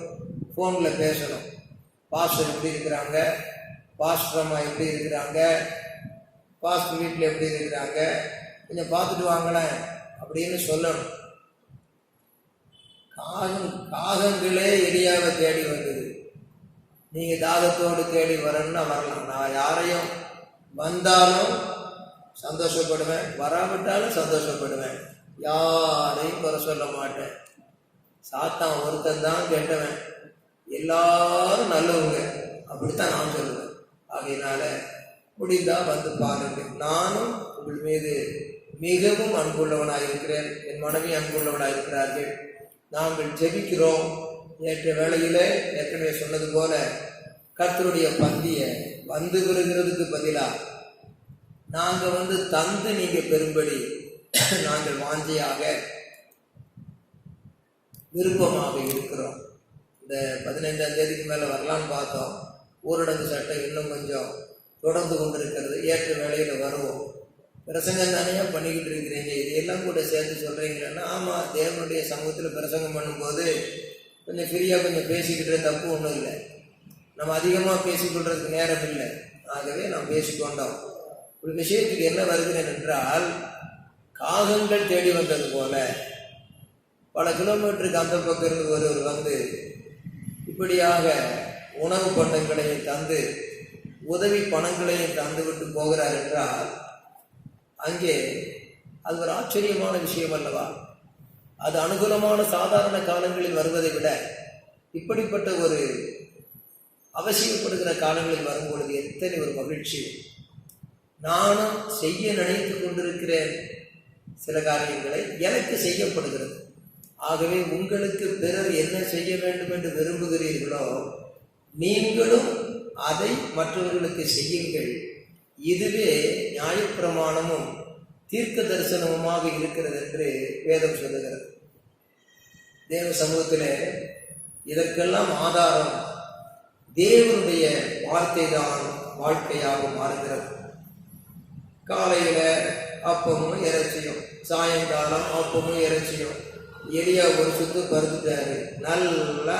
ஃபோனில் பேசணும். பாஸ்டர் எப்படி இருக்கிறாங்க, பாஸ்டர் அம்மா எப்படி இருக்கிறாங்க, பாஸ்டர் வீட்டில் எப்படி இருக்கிறாங்க, கொஞ்சம் பார்த்துட்டு வாங்களேன் அப்படின்னு சொல்லணும். காகங்களே எலியாவை தேடி வந்தது. நீங்கள் தாகத்தோடு தேடி வரணும்னா வரலாம். நான் யாரையும் வந்தாலும் சந்தோஷப்படுவேன், வராவிட்டாலும் சந்தோஷப்படுவேன். யாரையும் குறை சொல்ல மாட்டேன். சாத்தான் ஒருத்தன் தான் கெட்டவன், எல்லாரும் நல்லவங்க, அப்படித்தான் நான் சொல்லுவேன். ஆகையினால முடிந்தா வந்து பாருங்க. நானும் உங்கள் மீது மிகவும் அன்புள்ளவனாக இருக்கிறேன், என் மனைவி அன்புள்ளவனாக இருக்கிறார்கள். நாங்கள் ஜெபிக்கிறோம். நேற்று வேளையிலே ஏற்கனவே சொன்னது போல கர்த்தருடைய பந்தியை வந்து வருகிறதுக்கு பதிலாக நாங்கள் வந்து தந்து நீங்கள் பெரும்படி நாங்கள் வாஞ்சையாக விருப்பமாக இருக்கிறோம். இந்த 15ஆம் தேதிக்கு மேலே வரலான்னு பார்த்தோம். ஊரடங்கு சட்டம் இன்னும் கொஞ்சம் தொடர்ந்து கொண்டிருக்கிறது. ஏற்ற வேளையில் வருவோம். பிரசங்கம் தானே பண்ணிக்கிட்டு இருக்கிறீங்க, இதையெல்லாம் கூட சேர்த்து சொல்கிறீங்களேன்னா, ஆமாம், தேவனுடைய சமூகத்தில் பிரசங்கம் பண்ணும்போது கொஞ்சம் ஃப்ரீயாக கொஞ்சம் பேசிக்கிட்டு தப்பு ஒன்றும் இல்லை. நம்ம அதிகமாக பேசிக்கொள்றதுக்கு நேரம் இல்லை. ஆகவே நாம் பேசிக்கொண்டோம். ஒரு விஷயத்துக்கு என்ன வருகிறேன் என்றால், காகங்கள் தேடி வந்தது போல பல கிலோமீட்டருக்கு அந்த பக்கம் இருந்து ஒருவர் வந்து இப்படியாக உணவு பண்டங்களையும் தந்து உதவி பணங்களையும் தந்து விட்டு போகிறார் என்றால், அங்கே அது ஒரு ஆச்சரியமான விஷயம் அல்லவா? அது அனுகூலமான சாதாரண காலங்களில் வருவதை விட இப்படிப்பட்ட ஒரு அவசியப்படுகிற காலங்களில் வரும்பொழுது எத்தனை ஒரு மகிழ்ச்சி. நானும் செய்ய நினைத்து கொண்டிருக்கிறேன் சில காரியங்களை, எனக்கு செய்யப்படுகிறது. ஆகவே உங்களுக்கு பிறர் என்ன செய்ய வேண்டும் என்று விரும்புகிறீர்களோ நீங்களும் அதை மற்றவர்களுக்கு செய்யுங்கள். இதுவே நியாயப்பிரமாணமும் தீர்க்க தரிசனமுமாக இருக்கிறது என்று வேதம் சொல்லுகிறது. தேவ சமூகத்தில் இதற்கெல்லாம் ஆதாரம் தேவனுடைய வார்த்தை தான் வாழ்க்கையாக மாறுகிறது. காலையில் அப்பமும் இறைச்சியும், சாயங்காலம் அப்பமும் இறைச்சியும். எலியா ஒரு சுத்து பருத்துட்டாரு, நல்லா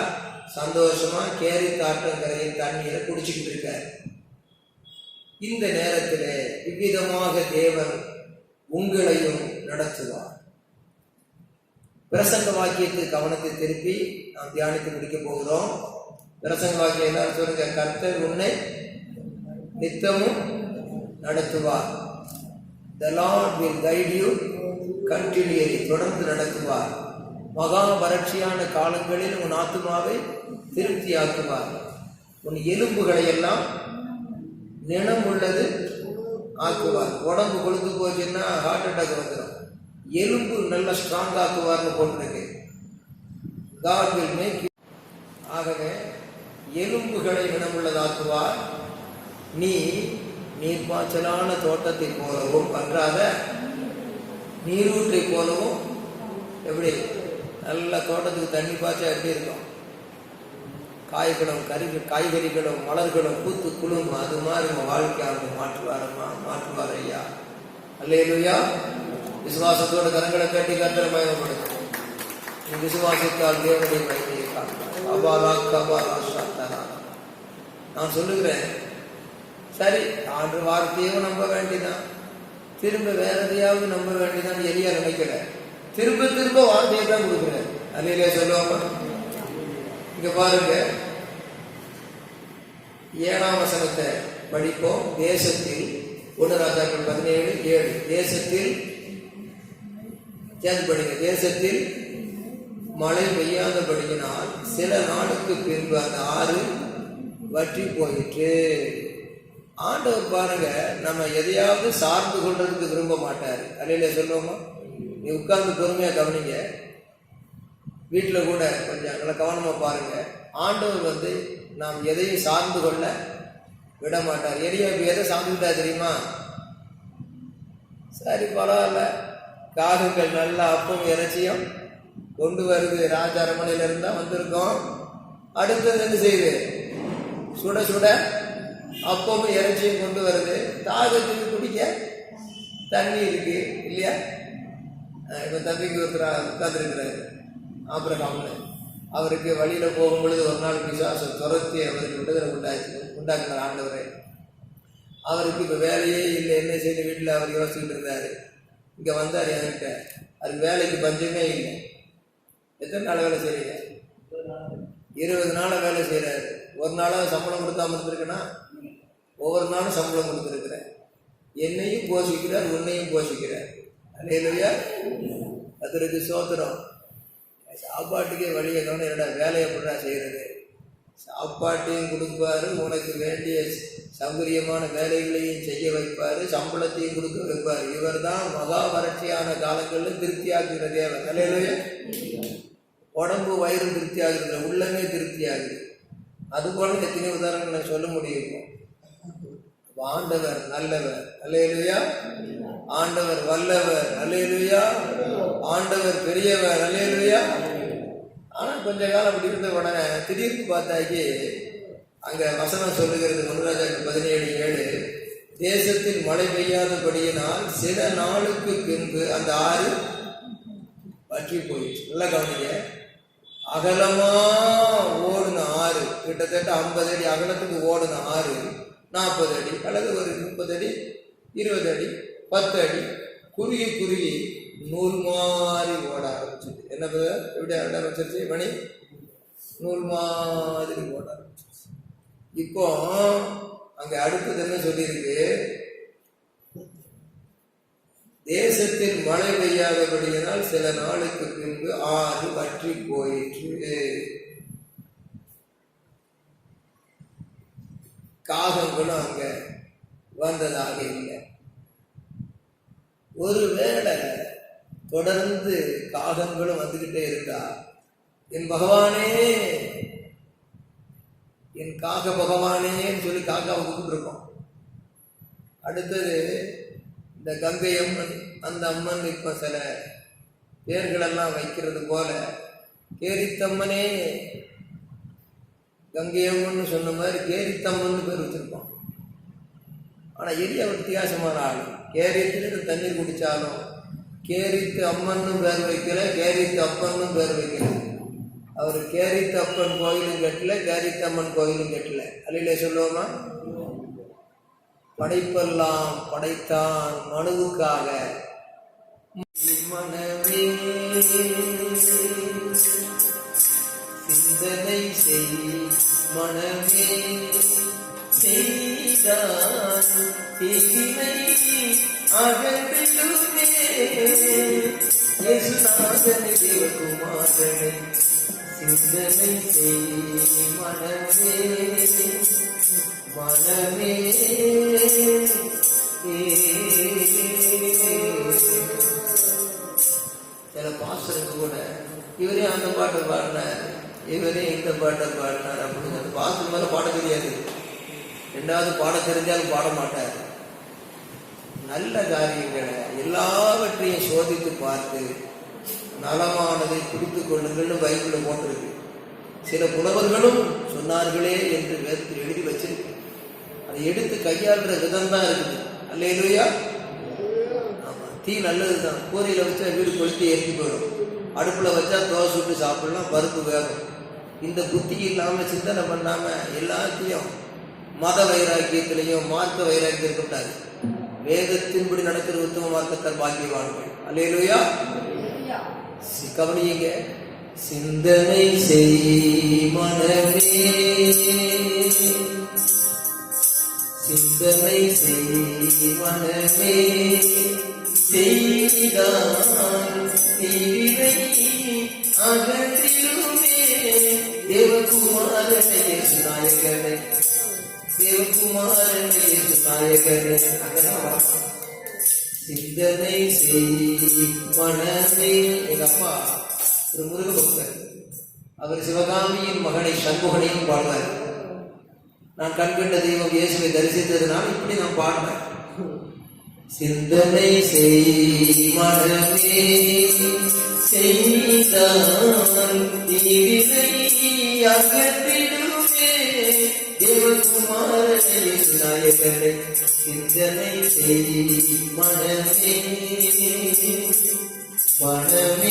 சந்தோஷமா கேரி தாற்றங்கரையின் தண்ணீரை குடிச்சுக்கிட்டு இருக்கார். இந்த நேரத்தில் இவ்விதமாக தேவன் உங்களையும் நடத்துவார். பிரசங்க வாக்கியத்துக்கு கவனத்தை திருப்பி நாம் தியானித்து முடிக்க போகிறோம். பிரசங்க வாக்கியம் எல்லாரும் சொல்லுங்க. கர்த்தர் உன்னை நித்தமும் நடத்துவார். The Lord will guide you continually. தொடர்ந்து நடத்துவார். மகா வறட்சியான காலங்களில் உன் ஆத்துமாவை திருப்தியாக்குவார். உன் எலும்புகளை எல்லாம் நினம் உள்ளது ஆக்குவார். உடம்பு கொழுத்து போச்சுன்னா ஹார்ட் அட்டாக் வந்துடும். எலும்பு நல்லா ஸ்ட்ராங் ஆக்குவார்னு போட்டிருக்கு. God will make you. ஆகவே எலும்புகளை நினமுள்ளதாக்குவார். நீ நீர்ப்பாய்ச்சலான தோட்டத்தை போலவும் அன்றாத நீரூற்றை போலவும். எப்படி நல்ல தோட்டத்துக்கு தண்ணி பாய்ச்சா எப்படி இருக்கும்? காய்கறிகளும் மலர்களும் பூத்து குழும். அது மாதிரி நம்ம வாழ்க்கை அவங்க மாற்றுவார் ஐயா. அல்லேலூயா. விசுவாசத்தோட கரங்களை கட்டி கர்த்தரை மகிமைப்படுத்தும். நீ விசுவாசித்தால் தேவனுடைய மகிமையை காண்பார். நான் சொல்லுகிறேன், சரி ஆண்டு வார்த்தையும் நம்ப வேண்டிதான், திரும்ப வேற எதையாவது நம்ப வேண்டிதான் எலியா நினைக்கல. திரும்ப திரும்ப வார்த்தையை தான் கொடுக்குறேன். அல்லையிலே சொல்லுவாங்க. இங்க பாருங்க, 7ஆம் வசனத்தை படிப்போம். தேசத்தில் 1 ராஜாக்கள் 17:7. தேசத்தில் சேர்ந்து படிங்க. தேசத்தில் மழை பெய்யாதபடியினால் சில நாளுக்கு பின்பு அந்த ஆறு வற்றி போயிற்று. ஆண்டவர் பாருங்க, நம்ம எதையாவது சார்ந்து கொள்றதுக்கு விரும்ப மாட்டாரு. அல்லையிலே சொல்லுவோமா? நீ உட்கார்ந்து பொறுமையா கவனிங்க. வீட்டில் கூட கொஞ்சம் நல்லா கவனமா பாருங்க. ஆண்டவர் நாம் எதையும் சார்ந்து கொள்ள விட மாட்டார். எதை சார்ந்துக்கிட்டா தெரியுமா? சரி பரவாயில்ல, காகங்கள் நல்லா அப்பம் இறைச்சியும் கொண்டு வருது. ராஜ அரண்மனையில இருந்தா வந்திருக்கோம். அடுத்தது என்ன செய்யுது? சுட சுட அப்பமும் இறைச்சியும் கொண்டு வருது. தாகத்துக்கு குடிக்க தண்ணி இருக்கு இல்லையா? இப்ப தம்பிக்கு ஒருத்தர் உட்கார்ந்துருக்கிறாரு. ஆபிரகாம்ல அவருக்கு வழியில போகும் பொழுது ஒரு நாள் பிசாசு துரத்தி அவருக்கு விடுதலை உண்டாக்குனார் ஆண்டவரே. அவருக்கு இப்ப வேலையே இல்லை, என்ன செய்து வீட்டில் அவர் யோசிச்சுட்டு இருந்தாரு. இங்க வந்தார் என்கிட்ட. அதுக்கு வேலைக்கு பஞ்சமே இல்லை. எத்தனை நாள் வேலை செய்றீங்க? 20 நாள வேலை செய்யறாரு. ஒரு நாளாவது சம்பளம் கொடுக்காம இருந்திருக்குன்னா ஒவ்வொரு நாளும் சம்பளம் கொடுத்துருக்கிறேன். என்னையும் போஷிக்கிறார், உன்னையும் போஷிக்கிறார். அல்லேலூயா. அதற்கு சோத்திரம். சாப்பாட்டுக்கே வழியை கவனம். என்னடா வேலையை எப்படா செய்யறது? சாப்பாட்டையும் கொடுப்பாரு, உனக்கு வேண்டிய சௌகரியமான வேலைகளையும் செய்ய வைப்பாரு, சம்பளத்தையும் கொடுக்க வைப்பாரு. இவர் தான் மகா வறட்சியான காலங்களில் திருப்தியாக்குகிற தேவன். அல்லேலூயா. உடம்பு வயிறு திருப்தி ஆகுது, உள்ளமே திருப்தி ஆகுது. அதுபோல எத்தனை உதாரணங்களை சொல்ல முடியும். ஆண்டவர் நல்லவர். அல்லேலூயா. ஆண்டவர் வல்லவர். அல்லேலூயா. ஆண்டவர் பெரியவர். அல்லேலூயா. ஆனா கொஞ்ச காலம் அப்படி இருந்த உடனே திடீர்னு பார்த்தாக்கி அங்க வசனம் சொல்லுகிறது. 1 ராஜாக்கள் 17:7. தேசத்தில் மழை பெய்யாதபடியினால் சில நாளுக்கு பின்பு அந்த ஆறு வற்றி போயிடுச்சு. நல்லா கவனிங்க. அகலமா ஓடுன ஆறு, கிட்டத்தட்ட 50 அடி அகலத்துக்கு ஓடுன ஆறு 40 அடி அல்லது ஒரு 30 அடி 20 அடி 10 அடி குறுகி நூல் மாதிரி ஓட ஆரம்பிச்சது. என்ன எப்படி ஓட ஆரம்பிச்சிருச்சு? மணி நூல் மாதிரி ஓட ஆரம்பிச்சிருச்சு. இப்போ அங்க அடுத்தது என்ன சொல்லியிருக்கு? தேசத்தில் மழை பெய்யாதபடியினால் சில நாளுக்கு பின்பு ஆறு வற்றி போயிற்று. காகங்களும் அங்க வந்ததாக இல்லை. ஒருவேளை தொடர்ந்து காகங்களும் வந்துகிட்டே இருக்கா, என் பகவானே, என் காக பகவானேன்னு சொல்லி காக்காவை கூப்பிட்டுருக்கோம். அடுத்தது இந்த கங்கை அம்மன், அந்த அம்மன் இப்ப சில பேர்களெல்லாம் வைக்கிறது போல கேரித்தம்மனே, கங்கை அம்மன் சொன்ன மாதிரி கேரித்தம்மன் பேர் வச்சிருக்கோம். ஆனா எரிய வித்தியாசமான ஆள். கேரியத்துல தண்ணீர் குடிச்சாலும் கேரித்து அம்மன்னு பேர் வைக்கல, கேரித்து அப்பன்னு பேர் வைக்கல. அவர் கேரித்தப்பன் கோயிலும் கட்டல, கேரித்தம்மன் கோயிலும் கட்டல. அல்லையிலே சொல்லுவோமா? படைப்பெல்லாம் படைத்தான் மனுவுக்காக. மனமே சிந்தனை செய், மனமே செய்தான் தீவினை அகன்றுமே. இயேசுநாதனை தேவகுமாரனை சிந்தனை செய், மனமே மனமே. சில பாஸ்டருக்கு கூட இவரே அந்த பாட்டை பாடினார், இவரே இந்த பாட்டை பாடினார் அப்படின்னு அந்த பாஸ்டர் மேல பாட தெரியாது. ரெண்டாவது பாட தெரிஞ்சாலும் பாட மாட்டார். நல்ல காரியங்களை எல்லாவற்றையும் சோதித்து பார்த்து நலமானதை பிடித்து கொள்ளுங்கள்னு பைபிள்ல போட்டிருக்கு. சில புலவர்களும் சொன்னார்களே என்று வேதத்தில் எழுதி வச்சிருக்கு. அதை எடுத்து கையாளுற விதம் தான் இருக்குது. அல்லேலூயா. ஆமா, தீ நல்லதுதான். கூரையில வச்சா வீடு கொளுத்தி எரிஞ்சு போயிடும். அடுப்புல வச்சா தோசை விட்டு சாப்பிடலாம், பருப்பு வேகும். இந்த புத்தி இல்லாம சிந்தனை பண்ணாம எல்லாத்தையும் மத வைராக்கியத்திலையும் மார்க்க வைராக்கியம் இருக்கக்கூடாது. வேதத்தின்படி நடக்கிற உத்தம மார்க்கத்தால் பாக்கியவான்கள். அல்லேலூயா. கவனியுங்க. சிந்தனை செய் மனமே, சிந்தனை செய் மனமே, செய்தான் தீவினை அகற்றிலுமே. தேவகுமாரனை இயேசு நாயகனை, தேவகுமாரனை இயேசு நாயகனை. அங்கதான் சிந்தனை செய் மனமே. எங்க அப்பா ஒரு முருக பக்தர். அவர் சிவகாமியின் மகனை சண்முகனையும் பாடுவார். நான் கண்கண்ட தெய்வம் இயேசுவை தரிசித்ததுனால் இப்படி நான் பாடுவேன். சிந்தனை செய் மனமே, செய்தான் தீவினை அகற்றிடுமே. தேவகுமாரனை இயேசு நாயகனை சிந்தனை செய் மனமே மனமே.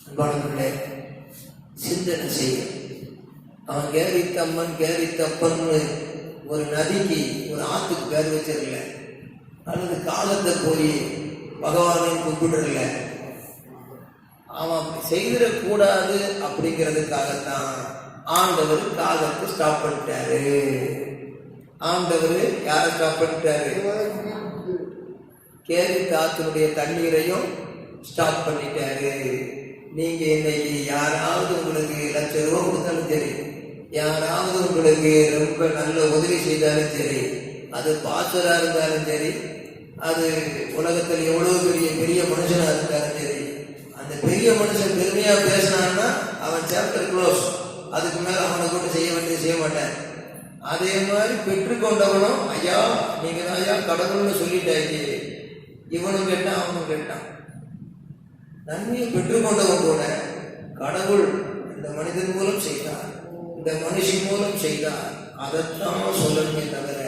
அன்பானவர்களே, சிந்தனை செய்ய. அவன் கேரித்தம்மன் கேரித்தப்பன் ஒரு நதிக்கு ஒரு ஆத்துக்கு பேர் வச்சிருக்கல, அல்லது காலத்தை போய் பகவானையும் கும்பிடல. அவன் அப்படி செய்திடக்கூடாது அப்படிங்கிறதுக்காகத்தான் ஆண்டவர் காலத்தை ஸ்டாப் பண்ணிட்டாரு. ஆண்டவர் யாரை ஸ்டாப் பண்ணிட்டாரு? கேரித்தாத்தினுடைய தண்ணீரையும் ஸ்டாப் பண்ணிட்டாரு. நீங்க இன்னைக்கு யாராவது உங்களுக்கு ₹1,00,000 கொடுத்தாலும் சரி, யாராவது உங்களுக்கு ரொம்ப நல்ல உதவி செய்தாலும் சரி, அது பாஸ்டரா இருந்தாலும் சரி, அது உலகத்தில் எவ்வளவு பெரிய பெரிய மனுஷனா இருந்தாலும் சரி, அந்த பெரிய மனுஷன் பெருமையா பேசினான்னா அவன் சாப்டர் க்ளோஸ். அதுக்கு மேல அவனை கூட செய்ய வேண்டியது செய்ய மாட்டேன். அதே மாதிரி பெற்றுக்கொண்டவனும் ஐயா நீங்க தான் ஐயா கடவுள்னு சொல்லிட்டாச்சு. இவனும் கேட்டான் அவனும் கேட்டான். நன்மையை பெற்றுக்கொண்டவன் கூட கடவுள் இந்த மனிதன் மூலம் செய்தார், இந்த மனுஷன் மூலம் செய்தார், அதைத்தான் சொல்லணுமே தவிர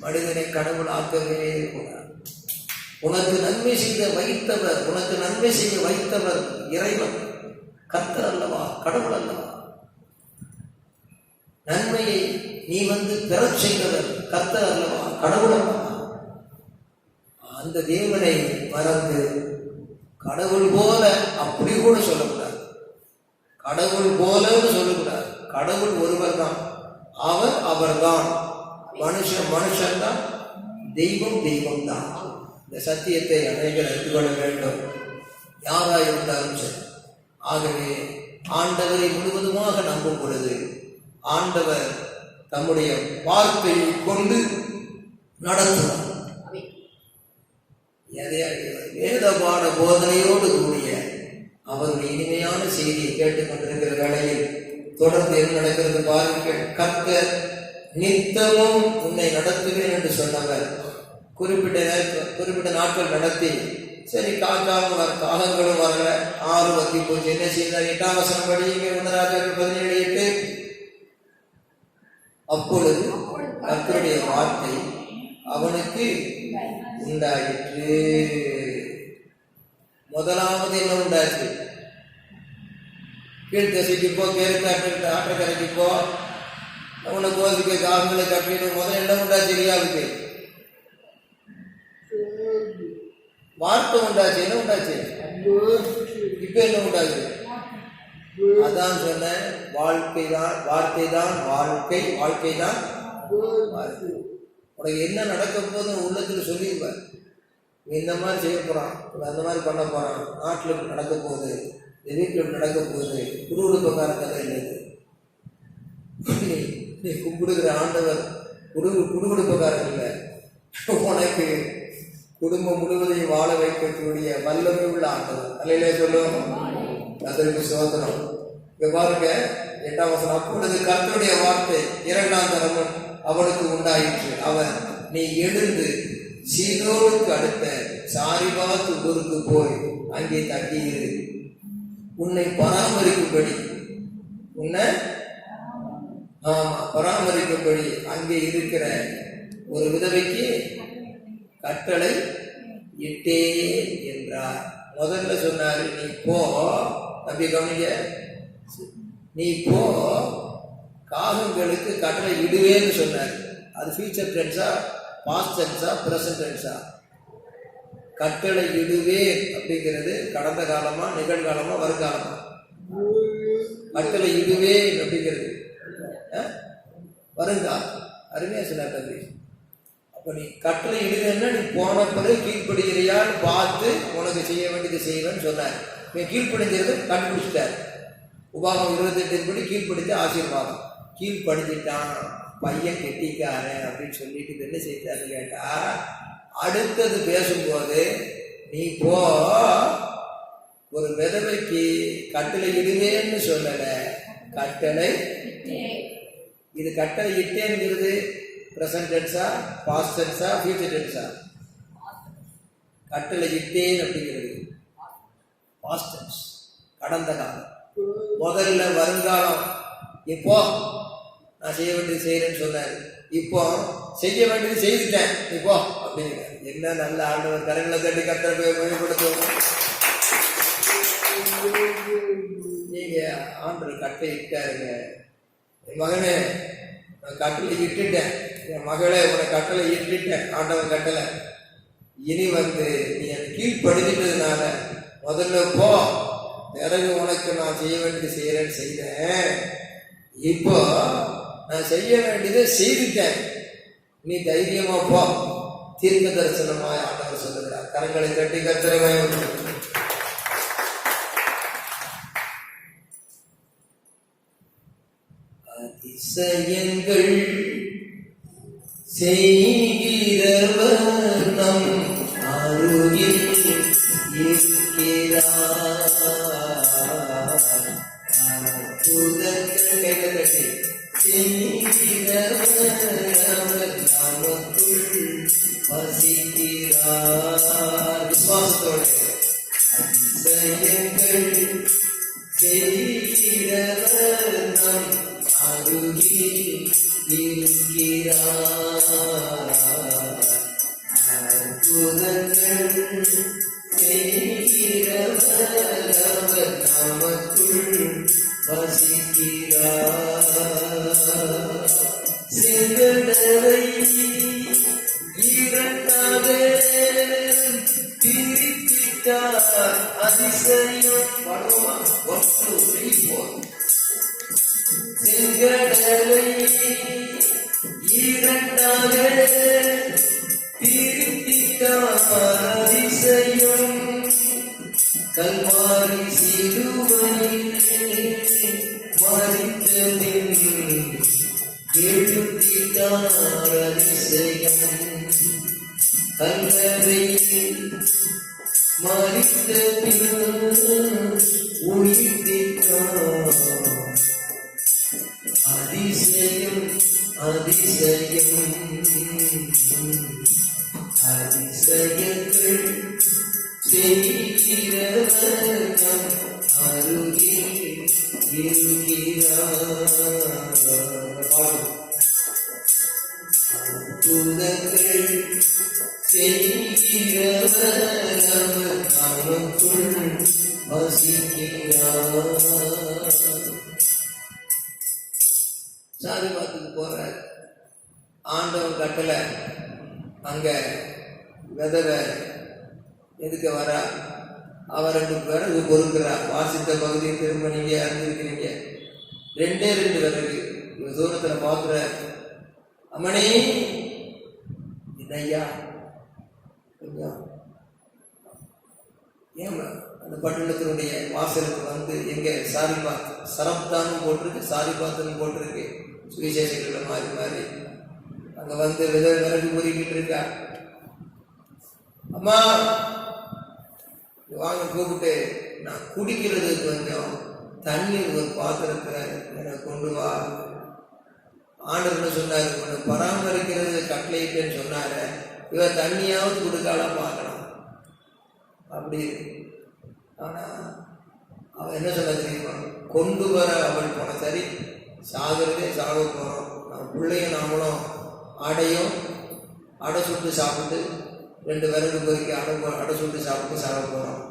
மனிதனை கடவுள் ஆக்கவே கூடாது. உனக்கு நன்மை செய்ய வைத்தவர், உனக்கு நன்மை செய்ய வைத்தவர் இறைவன், கர்த்தர் அல்லவா, கடவுள் அல்லவா. நன்மையை நீ பெறச் செய்தவர் கர்த்தர் அல்லவா, கடவுள் அல்லவா. அந்த தேவனை மறந்து கடவுள் போல அப்படி கூட சொல்லக்கூடாது. கடவுள் போலன்னு சொல்லக்கூடாது. கடவுள் ஒருவர் தான், அவர் அவர்தான், மனுஷன் மனுஷன்தான், தெய்வம் தெய்வம் தான். இந்த சத்தியத்தை அனைவரும் எடுத்துக்கொள்ள வேண்டும், யாராயிருந்தாலும் சரி. ஆகவே ஆண்டவரை முழுவதுமாக நம்பும் பொழுது ஆண்டவர் தம்முடைய வார்த்தையை கொண்டு நடத்துவார். வேத பாட போதனையோடு கூடிய அவருடைய இனிமையான செய்தியை கேட்டுக்கொண்டிருக்கிற வேளையில் தொடர்ந்து என்ன நடக்கிறது பாருங்கள். கர்த்தர் நித்தமும் உன்னை நடத்துவேன் என்று சொன்னவர் குறிப்பிட்ட நாட்கள் நடத்தி, சரி காகங்களும் வரல, 6 வத்தி போச்சு. என்ன செய்தார்? 8ஆம் வசனம் படிங்க. 1 17:8. அப்பொழுது கர்த்தருடைய வார்த்தை அவனுக்கு உண்டாயிற்று. முதலாவது என்ன உண்டாச்சு? கீழ்த்தசைக்கு போ, கேள்வி ஆற்றக்கரைக்கு போ, உன்னை கோதுக்கு காவல்களை கட்டிட்டு முதல்ல என்ன உண்டாச்சு? எலியாவுக்கு வார்த்தை உண்டாச்சு. என்ன உண்டாச்சு? இப்ப என்ன உண்டாச்சு? அதான் சொன்ன, வாழ்க்கை தான் வார்த்தை தான் வாழ்க்கை, வாழ்க்கை தான் உனக்கு என்ன நடக்க போது உள்ளத்துல சொல்லியிருப்பார். இந்த மாதிரி செய்ய போறான், அந்த மாதிரி பண்ண போறான், நாட்டில் நடக்க போகுது, வீட்டில் நடக்க போகுது, குடுகுடுப்பக்கார கதை இல்லைது. நீ கும்பிடுகிற ஆண்டவர் குடுகுடுப்பக்காரன் இல்லை, உனக்கு குடும்பம் முழுவதையும் வாழ வைக்கக்கூடிய வல்லமை உள்ள ஆண்டவர். அல்லையிலே சொல்லுவோம், அதற்கு சோதனம். இங்க பாருங்க 8ஆம் வசனம். அப்பொழுது கர்த்தருடைய வார்த்தை 2ஆம் தரமும் அவனுக்கு உண்டாயிற்று. அவன், நீ எழுந்து சீதோனுக்கு அடுத்த சாரிபாத் ஊருக்கு போய் அங்கே தங்கியிரு, உன்னை பராமரிக்கும்படி பராமரிக்கும்படி அங்கே இருக்கிற ஒரு விதவைக்கு கட்டளை இட்டேன் என்றார். முதல்ல சொன்னாரு, நீ போ, தம்பி கவனிங்க, நீ போ காகங்களுக்கு கட்டளை இடுவேன்னு சொன்னார். அது ஃபியூச்சர் டென்ஸா, பாஸ்ட் டென்ஸா, பிரசன்ட் டென்ஸா? கட்டளை இடுவேன் அப்படிங்கிறது கடந்த காலமா, நிகழ்காலமா, வருங்காலமா? கட்டளை இடுவேன் அப்படிங்கிறது வருங்காலம். அருமையா சொன்னார் தம்பி. அப்ப நீ கட்டளை இடுவேன்னா நீ போன பிறகு கீழ்ப்படுகிறியான்னு பார்த்து உனக்கு செய்ய வேண்டியது செய்வேன்னு சொன்னார். நீ கீழ்ப்படிஞ்சது கண்டுபிடிச்சிட்டார். உபாகம் 28 படி கீழ்ப்படிஞ்ச ஆசீர்வாதம். கீழ்படிஞ்சிட்டான் பையன் கெட்டிக்காரன் அப்படின்னு சொல்லிட்டு என்ன செய்தாருன்னு கேட்டா, அடுத்தது பேசும்போது நீ போ, ஒரு விதவைக்கு கட்டளை இடுவேன்னு சொல்லல, கட்டளை இது கட்டளை இட்டேங்கிறது பிரசன்ட் டென்ஸா, பாஸ்ட் டென்ஸா, ஃபியூச்சர் டென்ஸா? கட்டளை இட்டேன் அப்படிங்கிறது பாஸ்ட் டென்ஸ், கடந்த காலம். முதல்ல வருங்காலம், இப்போ நான் செய்ய வேண்டியது செய்யறேன்னு சொன்னாரு, இப்போ செய்ய வேண்டியது செய்துட்டேன் இப்போ அப்படிங்கிற. என்ன நல்ல ஆண்டவர்! கரங்களை தட்டி கர்த்தரை மேம்படுத்துவோம். நீங்க ஆண்டவர் கட்டளை இட்டாருங்க. என் மகனே, நான் கட்டளை இட்டுட்டேன், என் மகளே உன கட்டளை இட்டுட்டேன், ஆண்டவன் கட்டளை. இனி நீ என் கீழ்படுத்திட்டதுனால முதல்ல போ, பிறகு உனக்கு நான் செய்ய வேண்டியது செய்யறேன்னு செய்தேன். இப்போ நான் செய்ய வேண்டியதை செய்துட்டேன், நீ தைரியமா போ. தீர்க்க தரிசனமாய் ஆண்டவர் சொல்லுகிறார். கரங்களை கட்டி கர்த்தரை அதிசயங்கள் செய்கிறவர் நம் அருகில் இருக்கிறார். அற்புதங்கள் செய்கிறவர் அவர் நமக்குள் வசிக்கிறார். விசுவாசத்தோடு அதிசயங்கள் செய்கிறவர் நம் அருகில் இருக்கிறார். அற்புதங்கள் செய்கிறவர் அவர் நமக்குள் வசிக்கிறார். செங்கடலை இரண்டாக பிரித்திட்டார். அதிசயம் படுமா? செங்கடலை இரண்டாக பிரித்திட்டார். அதிசயம் கல்வாரி சிலுவையில் மரித்ததின் எழுத்திட்டார். அதிசயம் கல்லறையில் மரித்ததின் உயிர்த்திட்டார். அதிசயம் அதிசயம் அதிசயங்கள் செய்கிறவர் நம் அருகில் இருக்கிறார். வசிக்கிறார். சாரிபாத்துக்கு போற ஆண்டவன் கட்டளை அங்க விதவை எதுக்க வரா, அவர் 2 விறகு பொறுக்கிறார். வாசித்த பகுதியை திரும்ப நீங்க அறிஞ்சிருக்கிறீங்க. 2 விறகு இவ தூரத்துல பாக்குற, அம்மணி ஐயா கொஞ்சம் ஏமா அந்த பட்டணத்தினுடைய வாசலுக்கு வந்து எங்க சாரிபாத் சரப்தானும் போட்டிருக்கு, சாரிபாத்துன்னு போட்டிருக்கு, சுவிசேஷங்களை மாறி மாறி அங்க வந்து விறகு பொறிக்கிட்டு இருக்கா. அம்மா வாங்க கூப்பிட்டு, நான் குடிக்கிறது கொஞ்சம் தண்ணீர் ஒரு பாத்திரத்தை எனக்கு கொண்டு வா. ஆண்டவர்னு சொன்னாரு, ஒன்று பராமரிக்கிறது கட்டளையிட்டேன்னு சொன்னாரு, இவன் தண்ணியாவது கொடுக்கலாம் பார்க்கலாம் அப்படி. ஆனா அவன் என்ன சொல்ல தெரியுமா, கொண்டு வர அவள் போன சரி சாகிறதே சாக போறோம், நம்ம பிள்ளையும் நாமளும் அடை சுட்டு சாப்பிட்டு 2 விறகு பொறுக்கி அடை சுட்டு சாப்பிட்டு சாக போறோம்.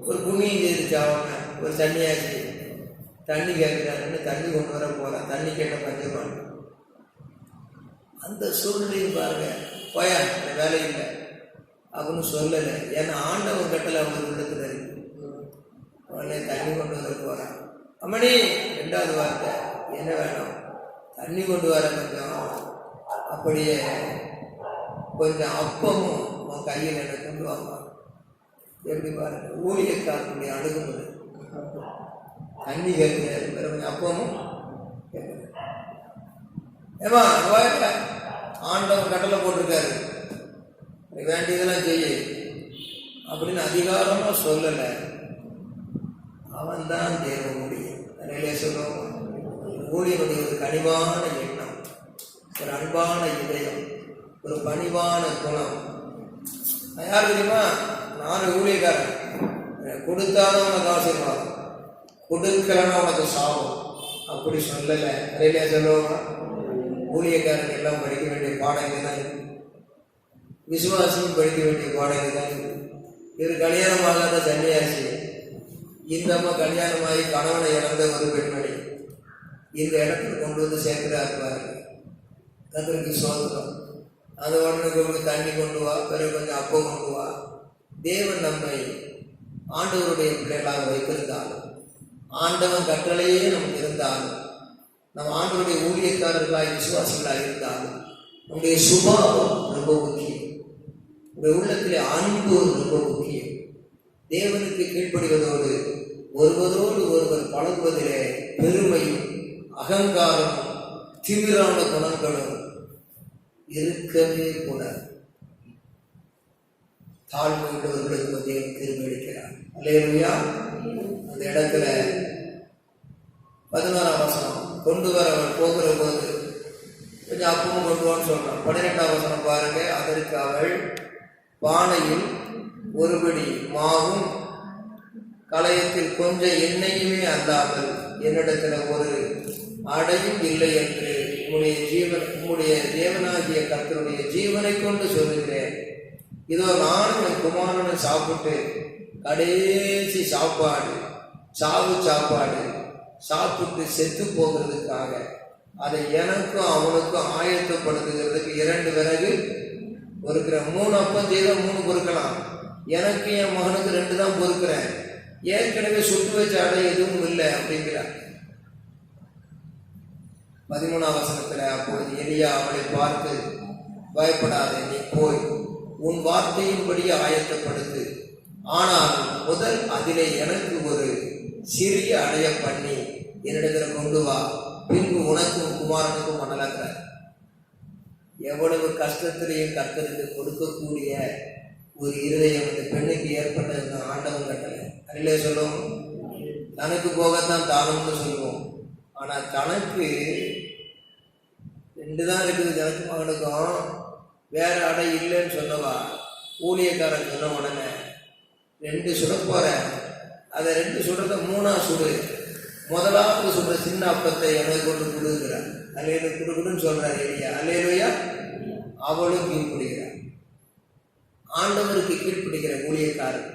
ஒரு புண்ணியம் செய்து சாவாங்க, ஒரு தண்ணியாச்சு தண்ணி கேட்கிறாருன்னு தண்ணி கொண்டு வர போறான். தண்ணி கேட்ட பஞ்சமான அந்த சூழ்நிலையும் பாருங்க, போயா இந்த வேலை இல்லை அப்படின்னு சொல்லலை. ஏன்னா ஆண்டவன் கட்டளை அவங்க உள்ளத்துல இருக்கு. உடனே தண்ணி கொண்டு வர போறான். அம்மணி 2வது வார்த்தை, என்ன வேணும், தண்ணி கொண்டு வர கொஞ்சம், அப்படியே கொஞ்சம் அப்பமும் உன் கையில் என்ன கொண்டு வாங்க. எப்படி பாருங்க ஊழியக்காரனுடைய அணுகுமுறை. தண்ணி கேட்கிறாரு, கொஞ்சம் அப்பமும் கேட்கிறாரு. ஏமா ஆண்டவன் கட்டளை போட்டிருக்காரு, வேண்டியதெல்லாம் செய்ய அப்படின்னு அதிகாரமா சொல்லல. அவன் தான் தேவ ஊழியன். நிறைய சொல்லுவோம், ஊழியனுடைய ஒரு கனிவான எண்ணம், ஒரு அன்பான இதயம், ஒரு பணிவான குணம். யார் தெரியுமா, நான் ஊழியக்காரன், கொடுத்தாலும் உனக்கு ஆசீர்வாதம், கொடுக்கலன்னா உனக்கு சாபம் அப்படி சொல்லலை. நிறைய சொல்லுவோம், ஊழியக்காரன் எல்லாம் படிக்க வேண்டிய பாடங்கள் தான் இருக்கு, விசுவாசியும் படிக்க வேண்டிய பாடங்கள் தான் இருக்கு. இது கல்யாணமாகாத சன்னியாசி, இந்த அம்மா கல்யாணமாகி கணவனை இழந்த ஒரு பெண்மணி இந்த இடத்துல கொண்டு வந்து சேர்க்கிறா இருப்பாரு. கத்தருக்கு சோதனம். அந்த உடனே தண்ணி கொண்டு வா, பிறகு கொஞ்சம் அப்பம் கொண்டு வா. தேவன் நம்மை ஆண்டவருடைய பிள்ளைகளாக வைத்திருந்தாலும், ஆண்டவன் கட்டளையே நமக்கு இருந்தாலும், நம்ம ஆண்டவருடைய ஊழியக்காரர்களாய் விசுவாசிகளாக இருந்தாலும், நம்முடைய சுபாவம் ரொம்ப முக்கியம். உடைய உள்ளத்திலே அன்பு ரொம்ப முக்கியம். தேவனுக்கு கீழ்ப்படிவதோடு ஒருவரோடு ஒருவர் பழகுவதிலே பெருமையும் அகங்காரமும் திமிரான குணங்களும் இருக்கவே கூடாது. தாழ்மை உள்ளவர்களுக்கு தேவன் கிருபை அளிக்கிறார். அல்லேலூயா. அந்த இடத்துல 11ஆம் வசனம், கொண்டு வர அவள் போகிற போது கொஞ்சம் அப்பமும் கொண்டு வான்னு சொல்றான். 12ஆம் வசனம் பாருங்க, அதற்கு அவள் பானையில் ஒருபடி மாவும் கலயத்தில் கொஞ்சம் எண்ணெயுமே அல்லாமல் என்னிடத்துல ஒரு அடையும் இல்லை என்று உம்முடைய தேவனாகிய கர்த்தருடைய ஜீவனை கொண்டு சொல்லுகிறேன். இதோ நானும் என் குமாரனும் சாப்பிட்டு கடைசி சாப்பாடு சாப்பாடு சாப்பிட்டு செத்து போகிறதுக்காக அதை எனக்கும் அவனுக்கும் ஆயத்தப்படுத்துகிறதுக்கு 2 விறகு பொறுக்கிற, 3 அப்பம் செய்த 3 பொறுக்கலாம். எனக்கு என் மகனுக்கு 2 தான் பொறுக்கிறேன். ஏற்கனவே சுட்டு வச்ச அடை எதுவும் இல்லை அப்படிங்கிறார். 13ஆம் வசனத்துல, அப்பொழுது எலியா அவளை பார்த்து, பயப்படாதே, நீ போய் உன் வார்த்தையின்படியே ஆயத்தப்படுத்து. ஆனால் முதல் அதிலே எனக்கு ஒரு சிறிய அடைய பண்ணி என்னிடத்துல கொண்டு வா, பின்பு உனக்கும் குமாரனுக்கும் மணலாக்க. எவ்வளவு கஷ்டத்திலையும் கர்த்தருக்கு கொடுக்கக்கூடிய ஒரு இருதயம் இந்த பெண்ணுக்கு ஏற்பட்டது ஆண்டவன் கட்டளை. அதிலே சொல்லுவோம், தனக்கு போகத்தான் தானும்னு சொல்லுவோம். ஆனா தனக்கு 2 தான் இருக்குது, தனக்கு மகனுக்கும். வேற அடை இல்லைன்னு சொன்னவா ஊழியக்காரன் சொன்ன உடனே 2 சுட போற, அதை 2 சுடுறத 3ஆ சுடு. முதலாவது சுடுற சின்ன அப்பத்தை எனக்கு கொண்டு கொடுக்குறார். அல்லேலூயா, கொடுக்குன்னு சொல்றாரு எலியா. அல்லேலூயா. அவளும் கீழ்ப்படுகிறார். ஆண்டவருக்கு கீழ்ப்படுகிற ஊழியக்காரர்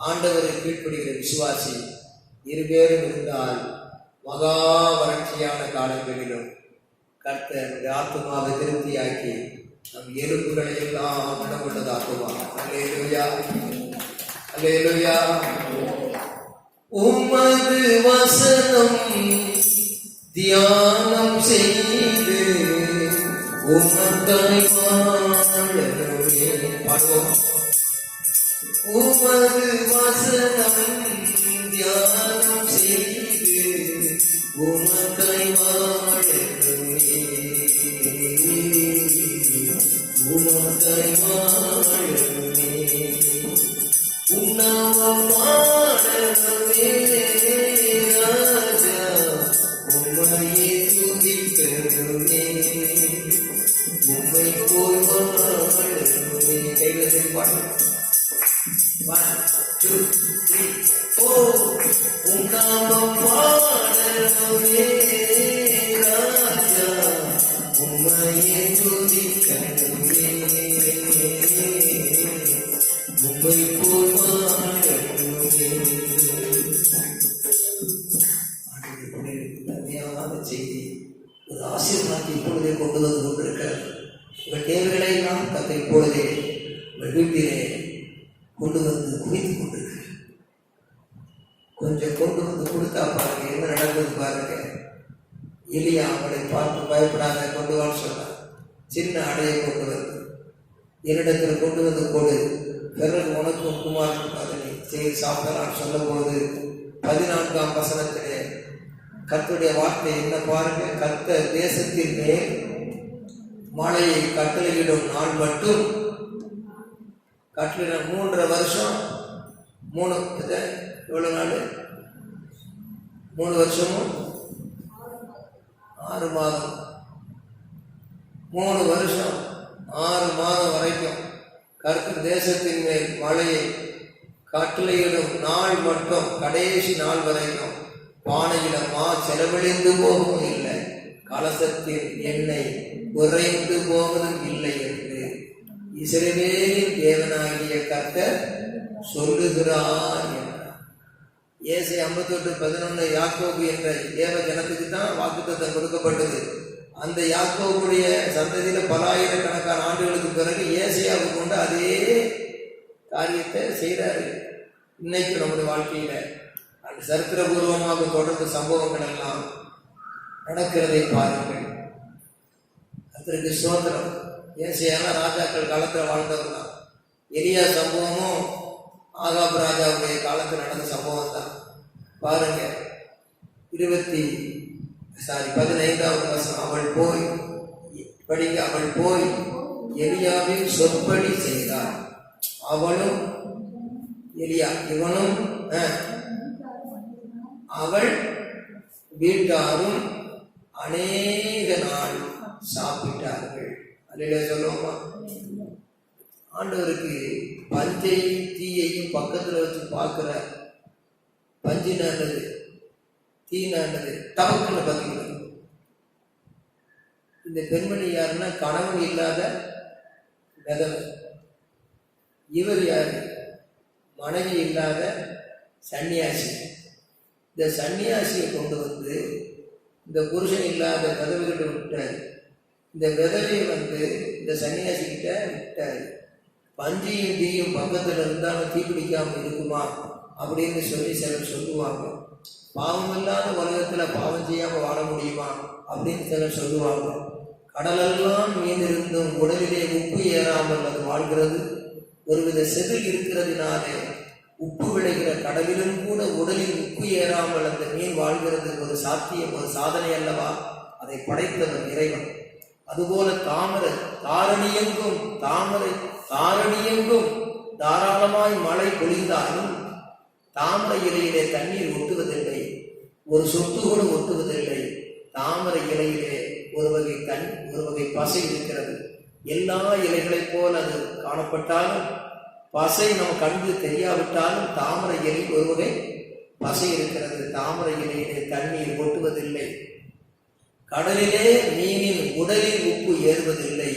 ஆண்டவரை கீழ்ப்படுகிற விசுவாசி இருவேறும் இருந்தால் மகா வறட்சியான காலங்களிலும் கர்த்தர் ஆத்துமாவை திருப்தியாக்கி நம் எலும்புகளை எல்லாம் குணமுள்ளதாக்குவார். அல்லேலூயா, அல்லேலூயா. உமது வசனம் தியானம் செய்து உமக்காய் வாழவே பாடுவோம். உமது வசனம் தியானம் செய்து உமக்காய் வாழவே உமக்காய் வாழவே உன்னாமம் பாடவே ராஜா உம்மையே துதிக்கவே உம்மை போல் வாழவே. கைகளை பாடு. 1 2 3 4. உன்னாமம் பாடவே ராஜா உம்மையே துதிக்கவே உம்மை போல் வாழவே. செய்தி ஒரு ஆசீர்வாதத்தை இப்பொழுதே கொண்டு வந்து கொண்டிருக்கிறது. உங்கள் தேவைகளை எல்லாம் கத்தை இப்பொழுதே உங்கள் வீட்டிலே கொண்டு வந்து குவித்துக் கொண்டிருக்கிறது. கொஞ்சம் கொண்டு வந்து கொடுத்தா பாருங்க என்ன நடந்தது பாருங்க. எலியா அவளை பார்த்து பயப்படாத கொண்டு வான்னு சொன்னார். சின்ன அடையை கொண்டு வந்து என்னிடத்தில் கொண்டு வந்து கொடு, பிறகு உனக்கும் குமாரனும் அதனை செய்து சாப்பிடலாம் சொல்லும் போது 14ஆம் வசனத்திலே கர்த்தருடைய வார்த்தை என்ன பாருங்க. கர்த்தர் தேசத்தின் மேல் மழையை கட்டளையிடும் நாள் மட்டும் கட்டளை 3.5 வருஷம் 3 எவ்வளவு நாள் 3 வருஷமும் 6 மாதம் 3 வருஷம் 6 மாதம் வரைக்கும் கர்த்தர் தேசத்தின் மேல் மழையை கட்டளையிடும் நாள் மட்டும் கடைசி நாள் வரைக்கும் பானையில செலவழிந்து போகவும் இல்லை, கலசத்தில் எண்ணெய் குறைந்து போவதும் இல்லை என்று இஸ்ரவேலின் தேவனாகிய கர்த்தர் சொல்லுகிறார் என்றார். ஏசாயா 58:11 யாக்கோபு என்ற தேவ ஜனத்துக்கு தான் வாக்குத்தத்தம் கொடுக்கப்பட்டது. அந்த யாக்கோபுடைய சந்ததியில பல ஆயிரக்கணக்கான ஆண்டுகளுக்கு பிறகு ஏசாயாவை கொண்டு அதே காரியத்தை செய்தாரு. இன்னைக்கு நம்முடைய வாழ்க்கையில அந்த சரித்திரபூர்வமாக தொடர்ந்து சம்பவங்கள் எல்லாம் நடக்கிறதை பாருங்கள். அதற்கு ஸ்தோத்திரம். ஏசாயா ராஜாக்கள் காலத்தில் வாழ்ந்தவர் தான். எலியா சம்பவமும் ஆகாப் ராஜாவுடைய காலத்தில் நடந்த சம்பவம் தான். பாருங்க 15வது வசனம். அவள் போய் எலியாவின் சொற்படி செய்தார். அவளும் எலியா இவனும் அவள் வீட்டாரும் அநேக நாள் சாப்பிட்டார்கள். அல்லேலூயா சொல்லுவோமா? ஆண்டவருக்கு பஞ்சையும் தீயையும் பக்கத்துல வச்சு பார்க்கிற பஞ்சு நல்லது தீ நல்லது தவக்குன்னு பார்த்தீங்கன்னா, இந்த பெண்மணி யாருன்னா கணவன் இல்லாத விதவை. இவர் யாரு? மனைவி இல்லாத சன்னியாசி. இந்த சன்னியாசியை கொண்டு வந்து இந்த புருஷன் இல்லாத விதவைகிட்ட விட்டாரு. இந்த விதவையை வந்து இந்த சன்னியாசி கிட்ட விட்டாரு. பஞ்சியும் தீயும் பக்கத்துல இருந்தாலும் தீ பிடிக்காம இருக்குமா அப்படின்னு சொல்லி சிலர் சொல்லுவாங்க. பாவம் இல்லாத உலகத்துல பாவம் செய்யாம வாழ முடியுமா அப்படின்னு சிலர் சொல்லுவாங்க. கடலெல்லாம் மீன் இருந்தும் உடலிலே உப்பு ஏறாமல் அது வாழ்கிறது. ஒருவித செதில் இருக்கிறதுனாலே உப்பு விளைகிற கடலிலும் கூட உடலில் உப்பு ஏறாமல் அந்த மீன் வாழ்கிறது. ஒரு சாத்தியம், ஒரு சாதனை அல்லவா? அதை படைத்தவர் இறைவன். அதுபோல தாரணியெங்கும் தாராளமாய் மழை பொழிந்தாலும் தாமரை இலையிலே தண்ணீர் ஒட்டுவதில்லை, ஒரு சொட்டு கூட ஒட்டுவதில்லை. தாமரை இலையிலே ஒரு வகை பசை இருக்கிறது. எல்லா இலைகளைப் போல அது காணப்பட்டாலும், பசை நம்ம கண்டு தெரியாவிட்டாலும் தாமரை இலை ஒரு வகை பசை இருக்கிறது. தாமரை இலையிலே தண்ணீர் ஒட்டுவதில்லை. கடலிலே மீனின் உடலில் உப்பு ஏறுவதில்லை.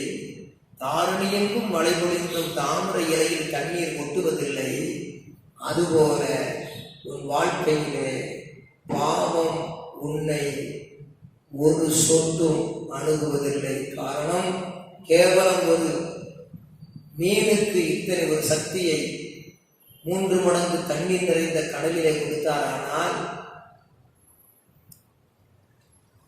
தாரணியெங்கும் மழை பொழிந்தும் தாமரை இலையில் தண்ணீர் ஒட்டுவதில்லை. அதுபோல உன் வாழ்க்கையிலே பாவம் உன்னை ஒரு சொட்டும் அணுகுவதில்லை. காரணம், கேவலம் ஒரு மீனுக்கு இத்தனை ஒரு சக்தியை 3 மடங்கு தண்ணீர் நிறைந்த கடலிலே கொடுத்தாரானால்,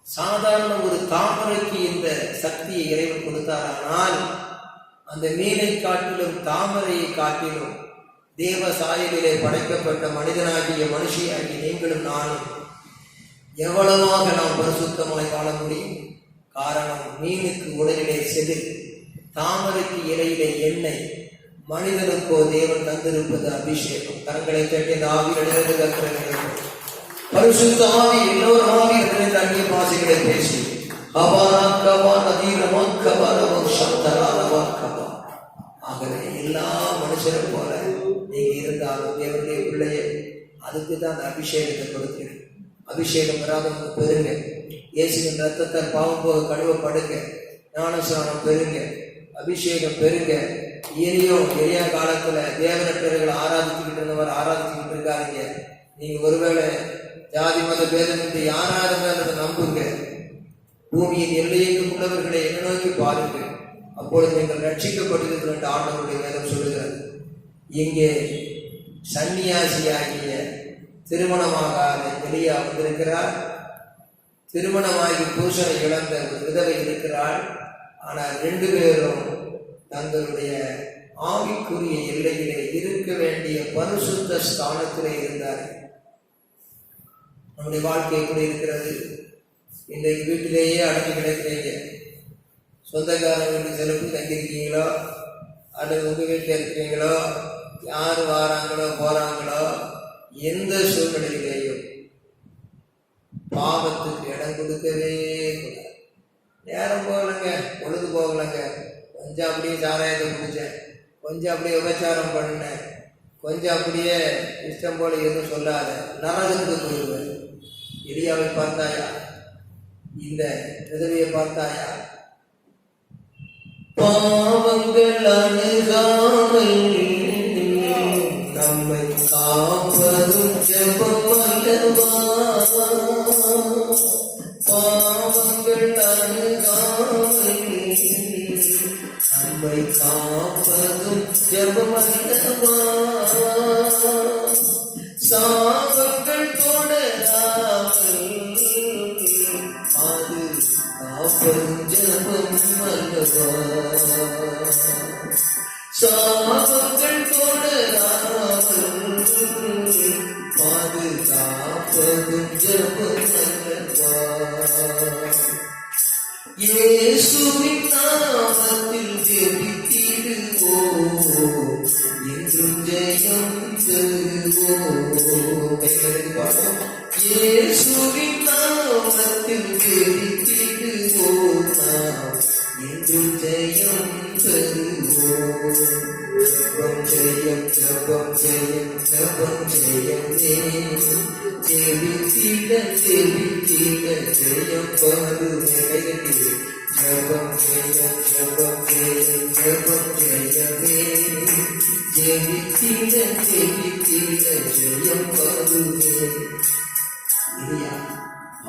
சாதாரண ஒரு தாமரைக்கு இந்த சக்தியை இறைவன் கொடுத்தாரானால், அந்த மீனை காட்டிலும் தாமரையை காட்டிலும் தேவ சாயலிலே படைக்கப்பட்ட மனிதனாகிய மனுஷியாகிய நீங்களும் நானும் எவ்வளவாக நாம் பரிசுத்தமாய் வாழ முடியும்? காரணம், மீனுக்கு உடலிலே செதில், தாமரைக்கு இலையிலே எண்ணெய், மனிதனுக்கோ தேவன் தந்திருப்பது அபிஷேகம். கரங்களை தட்டி இந்த ஆவியிலிருந்து கற்கிறது பரிசுத்த ஆவி. எல்லோரும் ஆவியிலிருந்து அந்நிய பாஷைகளை பேசி ஆகவே எல்லா மனுஷரும் போல நீங்க இருந்தாலும் தேவனுடைய பிள்ளையே, அதுக்கு தான் அந்த அபிஷேகத்தை கொடுக்கிறேன். அபிஷேகம் வராதவங்க பெறுங்க. இயேசுவின் ரத்தத்தால் பாவம் போக கழுவப்படுங்க. ஞானஸ்நானம் பெறுங்க, அபிஷேகம் பெறுங்க. எளியா காலத்துல தேவனற்றவர்களை ஆராதிச்சுக்கிட்டு இருந்தவர் ஆராதிச்சுக்கிட்டு இருக்காதீங்க. நீங்க ஒருவேளை ஜாதி மத பேதம் என்று யாராருங்க நம்புங்க. பூமியின் எல்லையெங்கும் உள்ளவர்களை என்ன நோக்கி பாருங்க, அப்பொழுது நீங்கள் ரட்சிக்கப்பட்டிருக்கிறது என்று ஆண்டவருடைய வேதம் சொல்லுகிறது. இங்கே சன்னியாசியாகிய திருமணமாகாத எலியா வந்திருக்கிறார். திருமணமாகி புருஷனை இழந்த ஒரு விதவை இருக்கிறாள். ஆனால் 2 பேரும் தங்களுடைய ஆவிக்குரிய எல்லையிலே இருக்க வேண்டிய பரிசுத்த ஸ்தானத்திலே இருந்தார்கள். நம்முடைய வாழ்க்கை எப்படி இருக்கிறது? இன்றைக்கு வீட்டிலேயே அடங்கி கிடைக்கிறீங்க. சொந்தக்காரங்க வீட்டு செலவு தங்கியிருக்கீங்களோ, அல்லது உங்க வீட்டில் இருக்கிறீங்களோ, யார் வாராங்களோ போறாங்களோ, எந்த சூழ்நிலையிலேயும் பாவத்துக்கு இடம் கொடுக்கவே கூடாது. நேரம் போகலங்க, பொழுது போகலங்க, கொஞ்சம் அப்படியே சாராயத்தை குடிச்சேன், கொஞ்சம் அப்படியே உபச்சாரம் பண்ணேன், கொஞ்சம் அப்படியே இஷ்டம் போல எதுவும் சொல்லாத, நரகத்துக்கு போயிடுவேன். எலியாவை பார்த்தாயா? இந்த விதவையை பார்த்தாயா? பாவங்கள் அணுகாமல் நம்மை காப்பதும் ஜெபம் அல்லவா? பாவங்கள் அணுகாமல் நம்மை காப்பதும் ஜெபம் அல்லவா? சாபங்கள் தொடராமல் அது காப்பதும் ஜெபம் அல்லவா? சாபங்கள் தொடராமல் பாதுகாப்பதும் ஜெபம் அல்லவா? இயேசுவின் நாமத்தில் ஜெபித்திடுவோம், என்றும் ஜெயம் பெறுவோம். இயேசுவின் நாமத்தில் ஜெபித்திடுவோம், என்றும் ஜெயம் பெறுவோம். ஜெபம் ஜெயம், ஜெபம் ஜெயம், ஜெபம் ஜெயமே. ஜெபித்திட ஜெபித்திட ஜெயம் வருமே. ஜெபம் ஜெயம், ஜெபம் ஜெயம், ஜெபம் ஜெயமே. ஜெபித்திட ஜெபித்திட ஜெயம் வருமே. இல்லையா?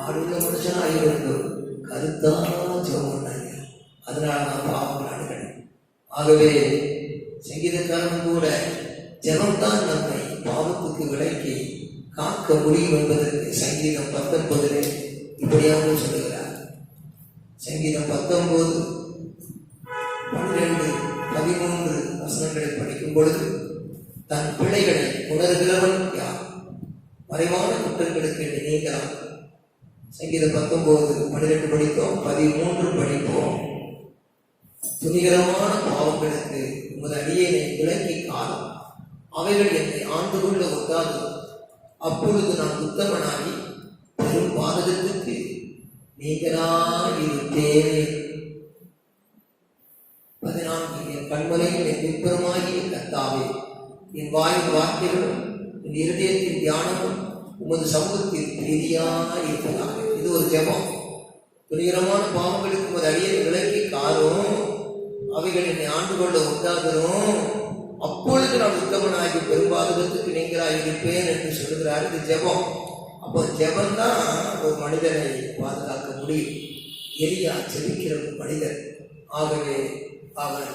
ஆளுள்ள மனுஷனா இருந்தோம், கருத்தா ஜெபம் பண்ணாங்க. அதனால நான் பாவங்கள் அணுகிறேன். ஆகவே சங்கீதக்காரன் கூட ஜெபம்தான் நம்மை பாவத்துக்கு விலக்கி காக்க முடியும் என்பதற்கு சங்கீதம் 19 இப்படியாக சொல்லுகிறார். சங்கீதம் 19, 12, 13 வசனங்களை படிக்கும் பொழுது, தன் பிழைகளை உணர்கிறவன் யார்? மறைவான குற்றங்களுக்கு நீங்கலாம். சங்கீதம் 19, 12 படித்தோம், 13 படிப்போம். துணிகரமான பாவங்களுக்கு உமது அடியேனை விலக்கி காணும், அவைகள் என்னை ஆண்டு கொள்ள ஒட்டாது. அப்பொழுது நான் உத்தமனாகி பெரும் பாதகத்துக்கு நீங்களாயிருப்பேன். 14, என் கண்மலையில் என் விற்பரமாகிய கர்த்தாவே, என் வாயின் வார்த்தைகளும் என் இருதயத்தின் தியானமும் உமது சமூகத்தில் பிரீதியாயிருப்பதாக. இது ஒரு ஜெபம். துணிகரமான பாவங்களுக்கு உமது அடியேனை விலக்கி காரும், அவைகள் என்னை ஆண்டு கொள்ள ஒட்டாதரும். அப்பொழுது நான் உத்தமனாகி பெரும்பாதத்துக்கு நீங்களாக இருப்பேன் என்று சொல்கிறார். இது ஜெபம். அப்போ ஜெபம்தான் ஒரு மனிதனை பாதுகாக்க முடியும். எலியா ஜெபிக்கிற ஒரு மனிதன். ஆகவே அவன்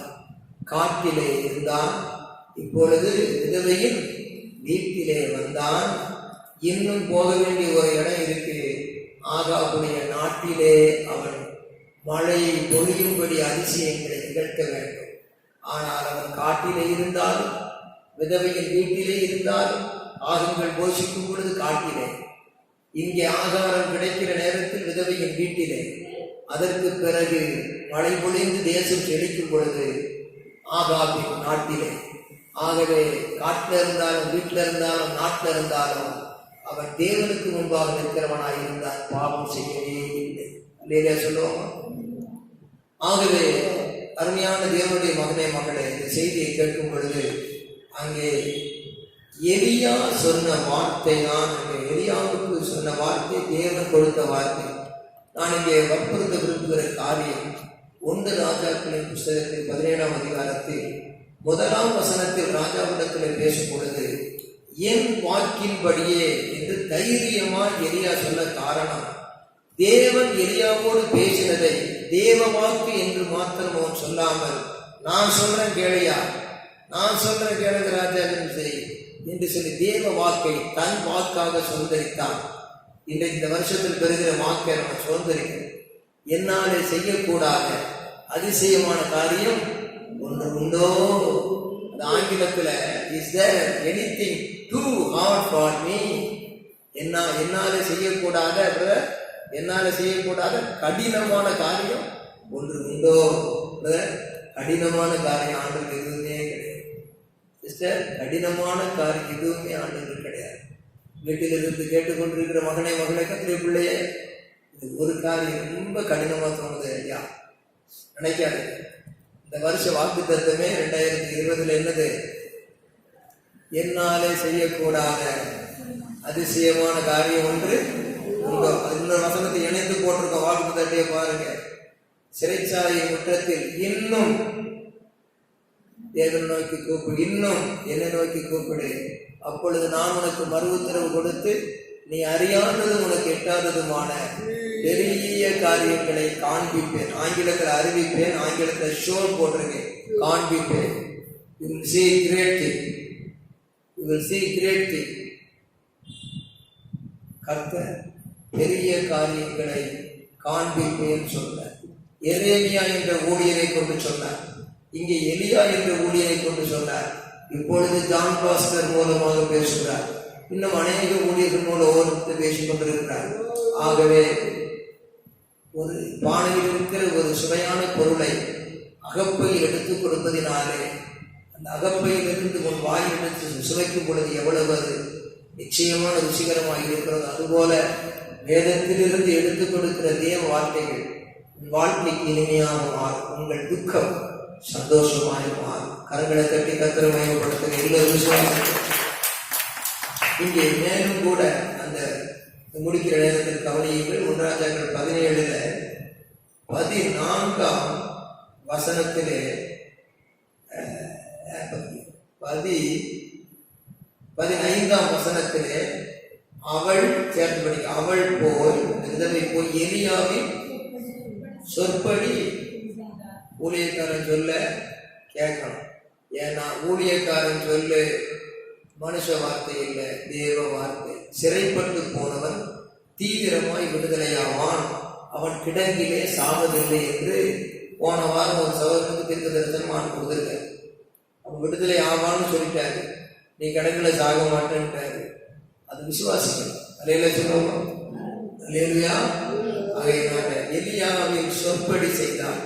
காட்டிலே இருந்தான். இப்பொழுது விதவையின் வீட்டிலே வந்தான். இன்னும் போக வேண்டிய ஒரு இடம் இருக்கு. ஆகாபுடைய நாட்டிலே அவன் மழையை பொழியும்படி அதிசயங்களை நிகழ்த்த வேண்டும். ஆனால் அவன் காட்டிலே இருந்தாலும் விதவையின் வீட்டிலே இருந்தாலும் ஆகங்கள் போஷிக்கும் பொழுது காட்டிலே, இங்கே ஆகாரம் கிடைக்கிற நேரத்தில் விதவையின் வீட்டிலே, அதற்கு பிறகு மழை பொழிந்து தேசம் செழிக்கும் பொழுது ஆகாபின் நாட்டிலே. ஆகவே காட்டில் இருந்தாலும் வீட்டில் இருந்தாலும் நாட்டில் இருந்தாலும் அவன் தேவனுக்கு முன்பாக நிற்கிறவனாய் இருந்தான். பாவம் செய்யவே இல்லை. இல்லையா சொல்லுவோம். ஆகவே அருமையான தேவனுடைய மகனே மகளே, இந்த செய்தியை கேட்கும் பொழுது அங்கே எலியா சொன்ன வார்த்தை தான், எலியாவுக்கு சொன்ன வார்த்தை தேவன் கொடுத்த வார்த்தை. நான் இங்கே வற்புறுத்த விரும்புகிற காரியம் 1 ராஜாக்களின் புஸ்தகத்தில் 17ஆம் அதிகாரத்தில் 1ஆம் வசனத்தில் ராஜாவிடத்தில் பேசும் பொழுது என் வாக்கின்படியே என்று தைரியமா எலியா சொன்ன காரணம், தேவன் எலியாவோடு பேசினதை தேவ வாக்கு என்று மாத்திரம் அவன் சொல்லாமல், நான் சொல்றேன் கேளையா, நான் சொல்றேன் கேளுங்க ராஜாவின் செய் என்று சொல்லி தேவ வாக்கை தன் வாக்காக சுதந்திரித்தான். இந்த வருஷத்தில் பெறுகிற வாக்கை நம்ம சுதந்திரிக்கிறோம். என்னாலே செய்யக்கூடாத அதிசயமான காரியம் ஒன்று உண்டோ? அது ஆங்கிலத்துல is there anything too hard for me? என்னாலே செய்யக்கூடாத கடினமான காரியம் ஒன்று உண்டோ? கடினமான காரியம் ஆண்டுக்கு எதுவுமே கிடையாது சிஸ்டர். கடினமான காரியம் எதுவுமே ஆண்டுக்கு கிடையாது. வீட்டில் இருந்து கேட்டுக்கொண்டிருக்கிற மகனே மகளே கத்திரை பிள்ளையே, இது ஒரு காரியம் ரொம்ப கடினமா தோணுது ஐயா, நினைக்காது. இந்த வருஷ வாக்கு தத்துவமே 2020 என்னது? என்னாலே செய்யக்கூடாத அதிசயமான காரியம் ஒன்று. இன்னொரு வசனத்தை இணைத்து போட்டிருக்க வாக்கு தட்டிய பாருங்க. சிறைச்சாலை முற்றத்தில் இன்னும் தேவன் நோக்கி கூப்பிடு, இன்னும் என்னை நோக்கி கூப்பிடு, அப்பொழுது நான் உனக்கு மறு உத்தரவு கொடுத்து நீ அறியாததும் உனக்கு எட்டாததுமான பெரிய காரியங்களை காண்பிப்பேன். ஆங்கிலத்தில் அறிவிப்பேன், ஆங்கிலத்தில் ஷோ போட்டிருக்கேன். காண்பிப்பேன். You will see great thing. You will see great thing. கர்த்தர் பெரிய காரியங்களை காண்பிப்பேன் சொன்னார். எரேமியா என்ற ஊழியரை கொண்டு சொன்னார். இங்கே எலியா என்ற ஊழியரை கொண்டு சொன்னார். இப்பொழுது ஜான் பாஸ்டர் மூலமாக பேசுகிறார். இன்னும் அநேக ஊழியர்கள் மூலம் ஒவ்வொருத்தர் பேசிக் கொண்டிருக்கிறார். ஆகவே ஒரு பானையில் இருக்கிற ஒரு சுவையான பொருளை அகப்பையில் எடுத்துக் கொடுப்பதினாலே அந்த அகப்பையில் இருந்து ஒரு வாயில் எடுத்து சுவைக்கும் பொழுது எவ்வளவு அது நிச்சயமான ருசிகரமாக இருக்கிறது. அதுபோல வேதத்திலிருந்து எடுத்துக் கொடுக்கிற தேவ வார்த்தைகள் உன் வாழ்க்கைக்கு இனிமையாக மாறும். உங்கள் துக்கம் சந்தோஷமாக மாறும். கரங்களை தட்டி கத்திர மயப்படுத்த எல்லோரும் விசுவாசம். இங்கே மேலும் கூட அந்த முடிக்கிற நேரத்தில் கவனியுங்கள். 1 ராஜாக்கள் 17 14ஆம் வசனத்திலே 15ஆம் வசனத்திலே அவள் சேர்ந்தபடி அவள் போய் எலியாவின் சொற்படி ஊழியக்காரன் சொல்ல கேட்கணும். ஏன்னா ஊழியக்காரன் சொல்லு மனுஷ வார்த்தை இல்லை, தேவ வார்த்தை. சிறைப்பட்டு போனவன் தீவிரமாய் விடுதலையாவான், அவன் கிடங்கிலே சாவதில்லை என்று போன வாரம் ஒரு சகோதரனுக்கு தீர்க்க தரிசனம் கொடுத்திருக்க. அவன் விடுதலை ஆவான்னு சொல்லிட்டாரு, நீ கிடங்குல சாக மாட்டேன்ட்டாரு. அது விசுவாசிக்கணும். அலையில சொல்லுவோம் அல்லேலூயா. ஆகையினால எலியாவின் சொற்படி செய்தான்.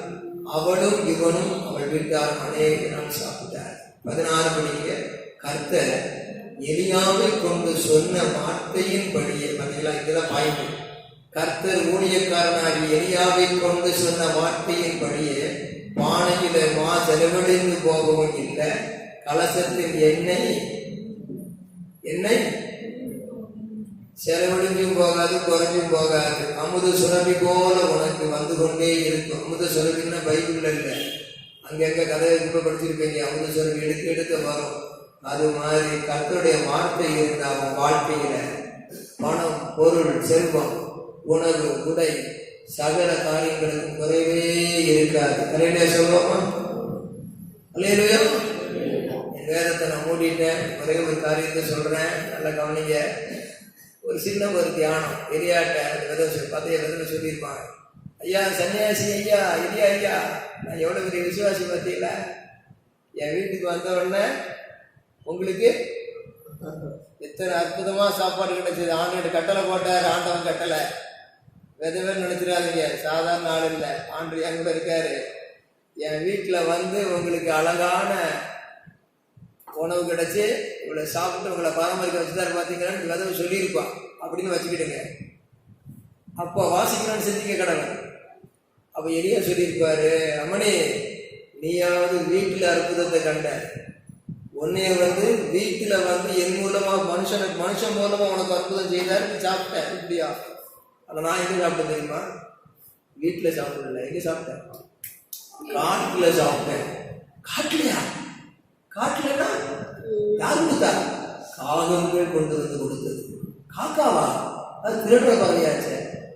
அவளும் இவனும் அவள் வீட்டாரும் அநேக நாள் சாப்பிட்டார். 16 படிக்க கர்த்தர் எலியாவை கொண்டு சொன்ன வார்த்தையின் படியே பார்த்தீங்களா, இதுதான் பாயிண்ட். கர்த்தர் ஊழியக்காரனாகி எலியாவை கொண்டு சொன்ன வார்த்தையின் படியே பானையில செலவழிந்து போகவும் இல்லை, கலசத்தில் எண்ணெய் செலவழிஞ்சும் போகாது, குறைஞ்சும் போகாது. அமுத சுரபி போல உனக்கு வந்து கொண்டே இருக்கும். அமுத சுரபின்னா பைபிள் இல்லை, அங்கங்க கதையை கூட படிச்சிருப்பீங்க, அமுதஸ்வரம் எடுக்க எடுக்க வரும். அது மாதிரி கர்த்தருடைய வார்த்தை இருந்த அவன் வாழ்க்கையில பணம், பொருள், செல்வம், உணவு, உடை, சகல காரியங்களுக்கும் குறைவே இருக்காது. கலையிலே சொல்லுவோமா? அல்லேலூயா. என் வேதத்தை நான் மூடிட்டேன். ஒரே ஒரு காரியத்தை சொல்றேன், நல்லா கவனிங்க. ஒரு சின்ன ஒரு தியானம் எரியாட்ட பத்தைய விதத்தில் சொல்லியிருப்பாங்க. ஐயா சன்னியாசி ஐயா, இல்லையா ஐயா, நான் எவ்வளோ பெரிய விசுவாசி பார்த்தீங்களா, என் வீட்டுக்கு வந்த உடனே உங்களுக்கு எத்தனை அற்புதமாக சாப்பாடு கிடைச்சது. ஆண்டு கட்டளை போட்டார், ஆண்டவன் கட்டளை. விதவே நினைச்சிடாதீங்க, சாதாரண ஆள் இல்லை. ஆண்டு என் கூட இருக்காரு. என் வீட்டில் வந்து உங்களுக்கு அழகான உணவு கிடைச்சி இவ்வளோ சாப்பிட்டு உங்களை பராமரிக்க வச்சுதான் பார்த்தீங்கன்னு விதவை சொல்லியிருப்பான் அப்படின்னு வச்சுக்கிடுங்க. அப்போ வாசிக்கணும்னு செஞ்சுக்க கடவுள். அப்போ எளியா சொல்லியிருப்பாரு, அம்மனி நீயாவது வீட்டில் அற்புதத்தை கண்ட, உன்னைய வந்து வீட்டில் வந்து என் மூலமா மனுஷன் மூலமா உனக்கு அற்புதம் செய்தார், நீ சாப்பிட்டேன். இப்படியா? அதை நான் எங்கே சாப்பிட்டேன் தெரியுமா? வீட்டில் சாப்பிடல. எங்கே சாப்பிட்டேன்? காட்டில் சாப்பிட்டேன். காட்டுலையா? காட்டுலன்னா யாரு கொடுத்தா? காகங்கள் கொண்டு வந்து கொடுத்தது. காக்காவா? அது திருடுற பறவையாச்சு.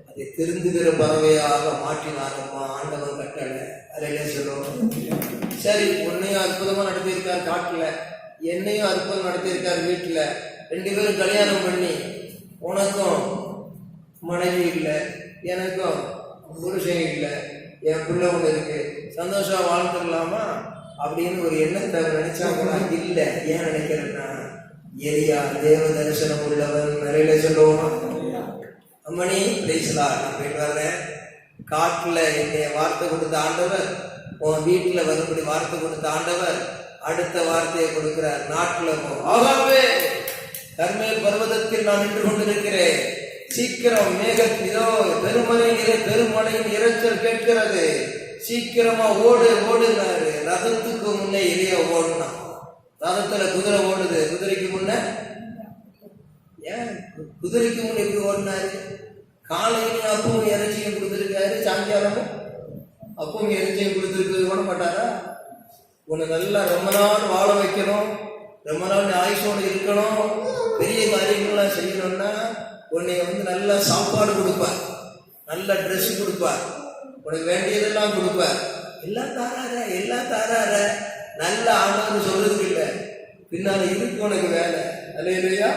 அதை திருந்துகிற பறவையாக மாற்றினாரம்மா ஆண்டவன் கட்டளை. அதிலே சொல்லுவோம். சரி, உன்னையும் அற்புதமா நடத்தியிருக்கார் காட்டுல, என்னையும் அற்புதம் நடத்தியிருக்கார் வீட்டுல. 2 பேரும் கல்யாணம் பண்ணி, உனக்கும் மனைவி இல்லை, எனக்கும் புருஷன் இல்லை, என் பிள்ளை ஒன்று இருக்கு, சந்தோஷமா வாழ்ந்துடலாமா அப்படின்னு ஒரு எண்ணத்தை நினைச்சா கூட இல்லை. ஏன் நினைக்கிறேன்னா, எலியா தேவ தரிசனம் உள்ளவன். நிறைய சொல்லுவோமா? அம்மணி பிளேஸ்லா நான் போயிட்டு வர்றேன். காட்டுல என்னைய வார்த்தை கொடுத்த ஆண்டவர், உன் வீட்டுல வரும்படி வார்த்தை கொடுத்த ஆண்டவர் அடுத்த வார்த்தையை கொடுக்கிறார். நாட்டுல ஆகாவே கர்மேல் பர்வதத்தில் நான் நின்று கொண்டிருக்கிறேன், சீக்கிரம் மேகத்திலோ பெருமழையின் இரைச்சல் கேட்கிறது, சீக்கிரமா ஓடுனாரு. ரதத்துக்கு முன்னே எலியா ஓடுனான். ரதத்துல குதிரை ஓடுது, குதிரைக்கு முன்ன ஏன் குதிரைக்கு முன்ன எப்படி ஓடினாரு? காலையிலையும் அப்பவும் இறைச்சியும் கொடுத்துருக்காரு, சாயங்காலமும் அப்பவும் இறைச்சியும் கொடுத்துருக்கு. ஓட மாட்டாரா? உன்னை நல்லா ரொம்ப நாள் வாழ வைக்கணும், ரொம்ப நாள் ஆயுஷோடு இருக்கணும், பெரிய காரியங்கள்லாம் செய்யணும்னா உன்னை வந்து நல்லா சாப்பாடு கொடுப்பார், நல்ல ட்ரெஸ் கொடுப்பார், உனக்கு வேண்டியதெல்லாம் கொடுப்பார். எல்லாம் தாரார நல்ல ஆண்டவன் சொல்றதுக்கு இல்லை, பின்னால இருக்கு உனக்கு வேலை. அல்லேலூயா.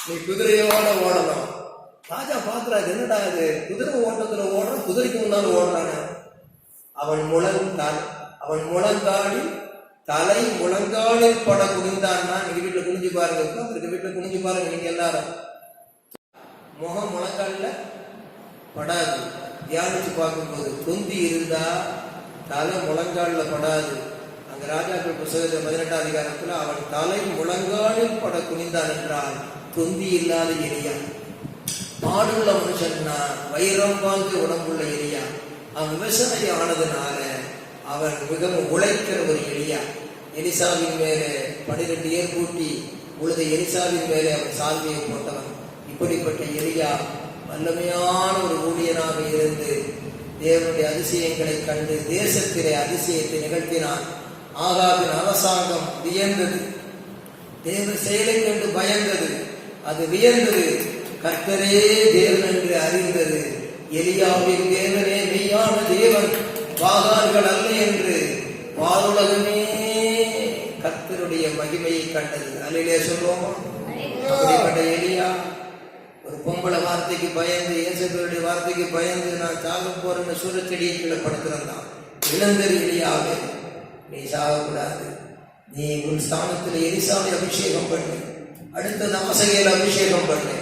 நீ குதிரையோட ஓடணும். ராஜா பாக்குறாரு, என்னடா அது குதிரை ஓட்டத்துல ஓடுறான், குதிரைக்கு முன்னால ஓடுறாங்க. அவன் முழங்காடி தலை முழங்காலில் பட குனிந்தான்னா, நீங்க வீட்டுல குனிஞ்சு பாருங்க, உட்காந்துருக்க வீட்டுல குனிஞ்சு பாருங்க. நீங்க எல்லாரும் முகம் முழங்காலில் படாது. தியானிச்சு பார்க்கும்போது தொந்தி இருந்தா தலை முழங்காலில் படாது. அங்க ராஜாக்கள் புத்தகத்தில் 18ஆம் அதிகாரத்துல அவன் தலை முழங்காலில் பட குனிந்தான் என்றால் தொந்தி இல்லாத எலியா. பாடுள்ள மனுஷன்னா வைரம் வாங்க உடம்புள்ள எலியா. அவன் விவசாயி ஆனதுனால அவன் மிகவும் உழைக்கிற ஒரு எலியா. எலிசாவின் மேலே 12 ஏர் பூட்டி உழுத எலிசாவின் மேலே அவன் சால்வையை போட்டவன். இப்படிப்பட்ட எலியா வல்லமையான ஒரு ஊழியனாக இருந்து தேவனுடைய அதிசயங்களை கண்டு தேசத்திலே அதிசயத்தை நிகழ்த்தினான். ஆகாவின் அரசாங்கம் வியந்தது, தேவ செயலை கண்டு பயந்தது, அது வியந்தது. கர்த்தரே தேவன் என்று அறிந்தது. எலியாவின் தேவனே மெய்யான தேவன், வாகார்கள் அல்ல என்று வாருலகமே கர்த்தருடைய மகிமையை கண்டது. அல்லேலூயா சொல்லுவோமா? அப்படிப்பட்ட எலியா ஒரு பொம்பளை வார்த்தைக்கு பயந்து, இயேசுடைய வார்த்தைக்கு பயந்து நான் சாக போறேன்னு சூரச்செடியை கீழே படுத்திருந்தான். இளந்தர் எலியாவே, நீ சாகக்கூடாது, நீ உன் ஸ்தானத்தில் எலிசாவை அபிஷேகம் பண்ணு, அடுத்தது அமசையில் அபிஷேகம் பண்ணு,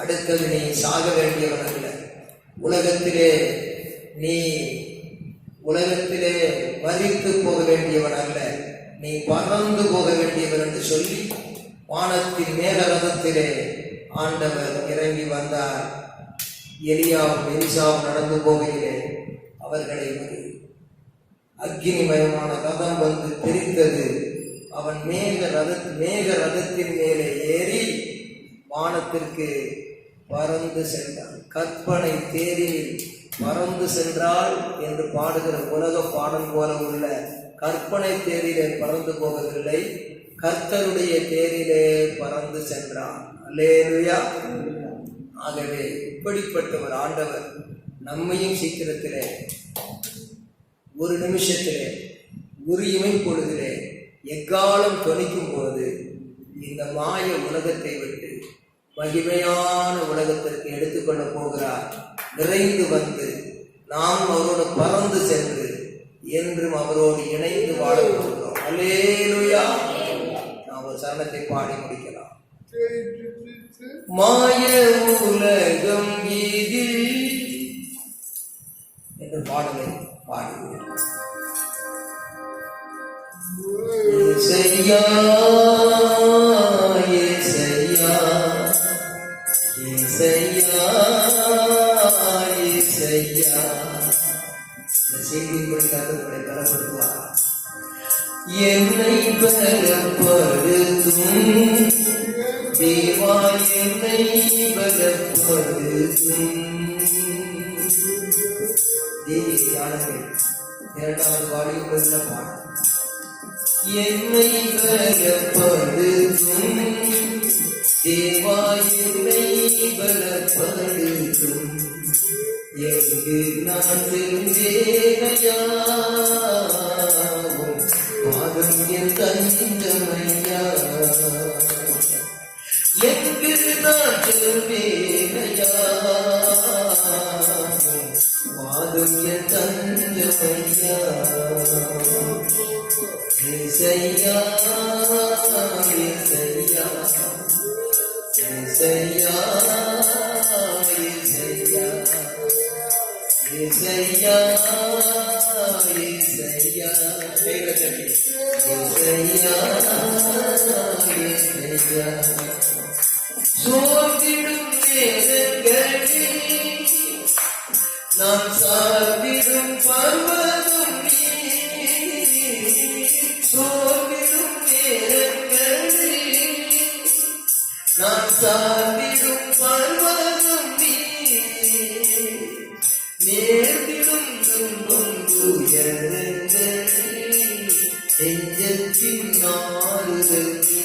அடுத்தது நீ சாக வேண்டியவன் அல்ல, உலகத்திலே மரித்து போக வேண்டியவன் அல்ல, நீ பறந்து போக வேண்டியவன் என்று சொல்லி வானத்தின் மேக ரதத்திலே ஆண்டவர் இறங்கி வந்தார். எலியாவும் எலிசாவும் நடந்து போகையிலே அவர்களை ஒரு அக்னிமயமான ரதம் வந்து தெரிந்தது. அவன் மேக ரதத்தின் மேலே ஏறி வானத்திற்கு பறந்து சென்றான். கற்பனை தேரில் பறந்து சென்றாள் என்று பாடுகிற உலக பாடல் போல உள்ள கற்பனை தேரிலே பறந்து போகவில்லை, கர்த்தருடைய தேரிலே பறந்து சென்றான். அல்லேலூயா. ஆகவே இப்படிப்பட்ட ஒரு ஆண்டவர் நம்மையும் சீக்கிரத்திலே, ஒரு நிமிஷத்திலே, ஒரு இமைப்பொழுதிலே, எக்காலம் தொனிக்கும் போது இந்த மாய உலகத்தை விட்டு மகிமையான உலகத்திற்கு எடுத்துக்கொள்ள போகிறார். விரைந்து வந்து நாம் அவரோடு பறந்து சென்று என்றும் அவரோடு இணைந்து வாழ போகிறோம். அல்லேலூயா. நாம் ஒரு சரணத்தை பாடி முடிக்கலாம். மாய உலகம் இது என்று பாடலை பாடுகிறோம். இசையா இசையா இசையா இசையா. இந்த செய்திகளுக்காக உங்களை பலப்படுத்துவார். என்னை பலப்படுத்தும் தேவா, என்னை பலப்படுத்தும். தேவியானவர்கள் இரண்டாவது வாழியில் உள்ள பாடம். என்னை பலப்படுத்தும் தேவா, என்னை பலப்படுத்தும். எங்கு நான் செல்வேனையாவும் பாதம் என் தஞ்சமையா. எங்கு நான் செல்வேனையாவும் பாதம் என் தஞ்சமையா. இசையா இசையா இசையா இசையா இசையா இசையா இசையா. சோர்ந்திடும் நேரங்களில் நான் சார்ந்திடும் பர்வதம் நீ. சோர்ந்திடும் நேரங்களில் நான் சார்ந்திடும் பர்வதம் நீ. நேர்ந்திடும் துன்பம் துயரங்களில் நெஞ்சத்தின் ஆறுதல் நீ.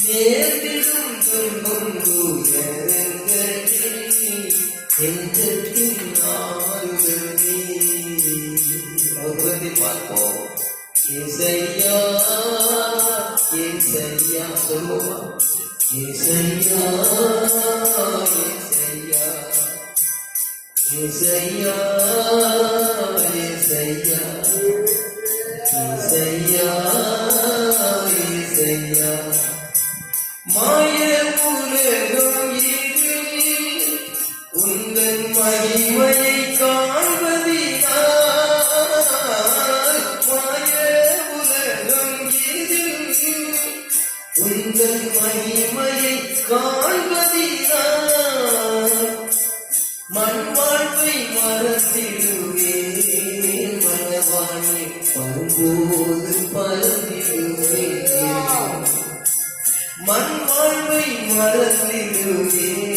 நேர்ந்திடும் துன்பம் துயரங்களில் நெஞ்சத்தின் ஆறுதல் நீ. பகவதி பார்ப்போம். இசையா இசையா சொல்லுவோம். இசையா இசையா இசையா இசையா இசையா இசையா. மாய உலகம் இது உந்தன் மகிமையை காண்பதினால். மாய உலகம் இது உந்தன் மகிமையை காண்பதினால். மண் வாழ்வை மறந்திடுவேன், மனவாணி வரும்போது பறந்திடுவேன். மண் வாழ்வை மறந்திடுவேன்,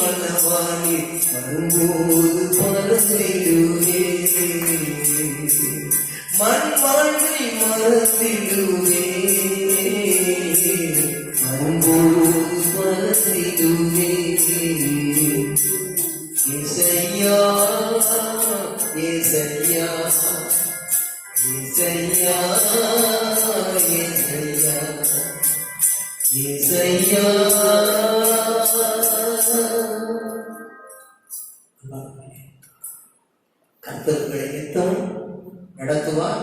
மனவாணி வரும்போது பறந்திடுவேன். மண் வாழ்வை மறந்திடுவேன், வரும்போது பறந்திடுவேன். இசையா இசையா இசையா இசையா இசையா. கர்த்தர்களை நித்தம் நடத்துவார்.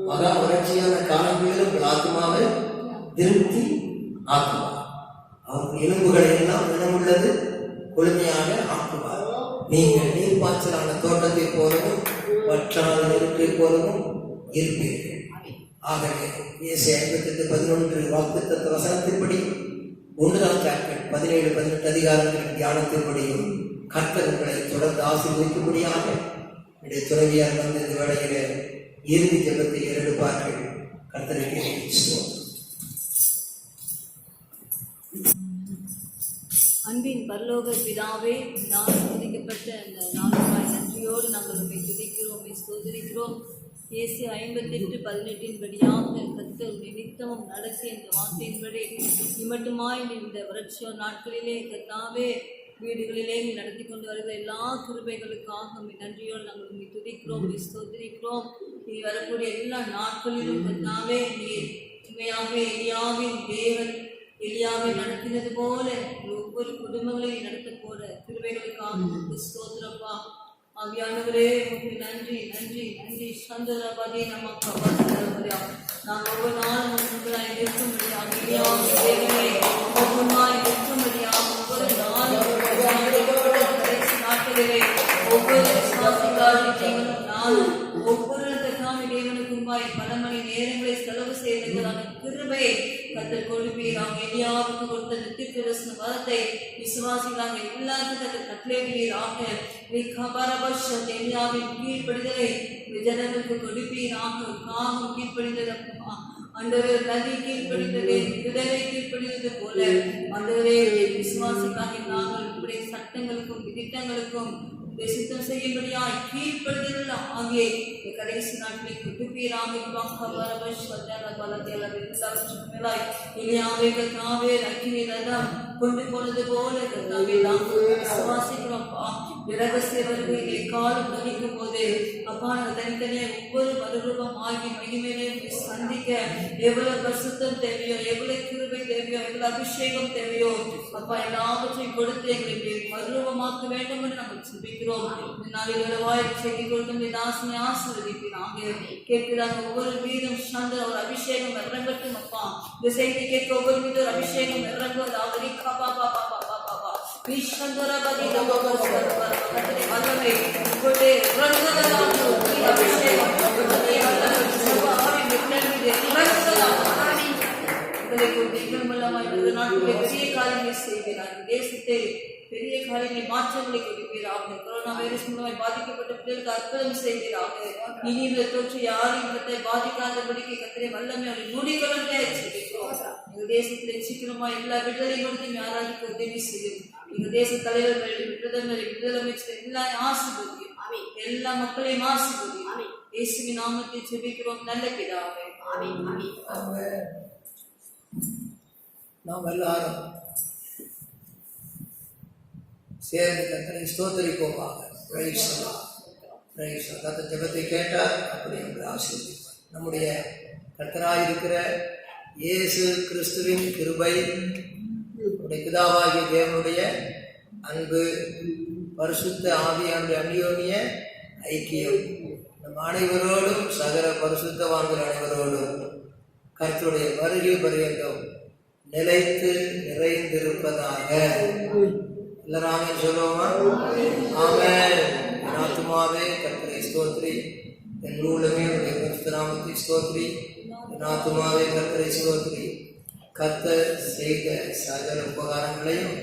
மகா வறட்சியான காலங்களிலும் உங்கள் ஆத்மாவை திருப்தி ஆக்குவார். அவர் எலும்புகளை எல்லாம் இனமுள்ளது கொழுமையாக ஆக்குவார். நீங்கள் நீர்ப்பாய்ச்சலான தோட்டத்தை போலவும் வற்றாத நெருப்பை போலவும் இருப்பீர்கள். ஆகவே ஏசாயா 58:11 வாக்குத்தத்த வசனத்தின்படி 1 சாப்டர் 17-18 அதிகாரங்களின் தியானத்தின்படியும் கர்த்தர் உங்களை தொடர்ந்து ஆசீர்வதிக்கும்படியாக என்னுடைய துணைவியார் வந்து இந்த வேளையிலே இறுதி ஜெபத்தை ஏறெடுப்பார்கள். கர்த்தருக்கு அன்பின் பரலோக பிதாவே, நான் துதிக்கப்பட்ட அந்த நாளுக்காய் நன்றியோடு நாங்கள் உண்மை துதிக்கிறோம், ஸ்தோத்திரிக்கிறோம். இயேசு 58:18 படியாக கர்த்தர் நிமித்தமும் நடத்தி இந்த வார்த்தையின்படி இம்மட்டுமாய் இந்த வறட்சியோ நாட்களிலே கர்த்தாவே வீடுகளிலே நீ நடத்தி கொண்டு வருகிற எல்லா கிருபைகளுக்காக நன்றியோடு நாங்கள் உண்மை துதிக்கிறோம், ஸ்தோத்திரிக்கிறோம். நீ வரக்கூடிய எல்லா நாட்களிலும் கர்த்தாவே நீ உண்மையாகவே எலியாவின் தேவன் எலியாவை நடத்தினது போல ஒவ்வொரு குடும்பங்களையும் நடத்த போற கிருபைகளுக்காக ஸ்தோத்திரப்பா. ஆவியானவரே உங்களுக்கு நன்றி நன்றி நன்றி. சந்தரபாதி நமக்கு நாங்கள் ஒவ்வொரு நாளும் உங்களாய் நிற்கும்படியாக எலியாவின் தேவனே ஒவ்வொன்றாய் நிற்கும்படியாக ஒவ்வொரு நாளும் கடைசி நாட்களிலே ஒவ்வொரு விசுவாசிகளாலும் நானும் ஒவ்வொரு தேவனுக்கும்பாய் பல மணி நேரங்களை செலவு செய்ததான கிருபையை கர்த்தர் கொடுப்பீராக. எலியாவுக்கு கொடுத்த நித்திய வரத்தை விசுவாசிகளாக எல்லாத்துக்கும் கட்டளையிடுவீராக. எலியாவின் கீழ்ப்படிதலை ஜனங்களுக்கு கொடுப்பீராக. காகம் கீழ்ப்படிதல் அண்டவர் நதி கீழ்ப்படித்தது, விதவை கீழ்ப்படித்தது போல அண்டவரே விசுவாசிக்காக நாங்கள் இப்படி சட்டங்களுக்கும் விதிட்டங்களுக்கும் சித்தம் செய்யும்படியாய் கீழ்ப்படுதல் ஆகிய கடைசி நாட்களை கொடுப்பீராக. கொண்டு போனது போல விசுவாசிக்கிறோம்ப்பா. இரகசிய வருகையிலே காலம் தணிக்கும் போது அப்பா நாங்கள் தனித்தனியாக ஒவ்வொரு மறுரூபம் ஆகி மகிமையிலே சந்திக்க எவ்வளவு பரிசுத்தம் தேவையோ, எவ்வளவு கிருபை தேவையோ, எவ்வளவு அபிஷேகம் தேவையோ அப்பா எல்லாவற்றையும் கொடுத்து எங்களுக்கு மறுரூபமாக்க வேண்டும் என்று நாங்கள் சிந்திக்கிறோம். செய்தி கொடுத்து தாசனை ஆசீர்வதிப்பீராக. கேட்கிறாங்க ஒவ்வொரு வீடும் சார்ந்த ஒரு அபிஷேகம் இறங்கட்டும் அப்பா. இந்த செய்தி கேட்க ஒவ்வொரு வீடு ஒரு அபிஷேகம் இறங்குவது அவரி காப்பா பாப்பா பாப்பா பாப்பா விஸ்வந்தரபதி வல்லமை உங்களுடைய அபிஷேகம் பெரிய காரியங்கள் செய்கிறார். தேசத்தை பெரிய காரியங்களை மாற்றங்களை கொடுப்பீராக. கொரோனா வைரஸ் மூலமாய் பாதிக்கப்பட்ட பிள்ளைகளுக்கு அற்புதம் செய்கிறாக. இனி இந்த தொற்று யாரையும் பாதிக்காதபடிக்கு கத்திரை வல்லமை அவரை மூடிக்கொள்ளே எங்கள் தேசத்திலே சீக்கிரமா எல்லா விடுதலை கொடுத்து ஆராதிக்க உதவி செய்யும். எங்கள் தேச தலைவர்கள், பிரதமரை, முதலமைச்சர் எல்லாம் ஆசீர்வதியும். எல்லா மக்களையும் ஆசீர்வதியும். இயேசுவின் நாமத்தை ஜெபிக்கிறோம் நல்ல பிதாவே. நாம் எல்லாரும் சேர்ந்து கர்த்தரை ஸ்தோத்திரிப்போமாக. கர்த்தர் ஜெபத்தை கேட்டார், அப்படி நம்மளை ஆசீர்வதிப்பார். நம்முடைய கர்த்தராயிருக்கிற இயேசு கிறிஸ்துவின் கிருபை, நம்முடைய பிதாவாகிய தேவனுடைய அன்பு, பரிசுத்த ஆவியானுடைய அந்யோன்ய ஐக்கியம் நம் அனைவரோடும் சகல பரிசுத்தவான்கள் அனைவரோடும் கர்த்தருடைய வருகை பரியந்தம் நிலைத்து நிறைந்திருப்பதாக. எல்லாரும் சொல்லுவோமா? ஆமென். என் ஆத்துமாவே கர்த்தரை ஸ்தோத்திரி, என் உள்ளமே உடைய பரிசுத்த நாமத்தை ஸ்தோத்திரி. என் ஆத்துமாவே கர்த்தரை ஸ்தோத்திரி. கர்த்தர் செய்த சகல உபகாரங்களையும்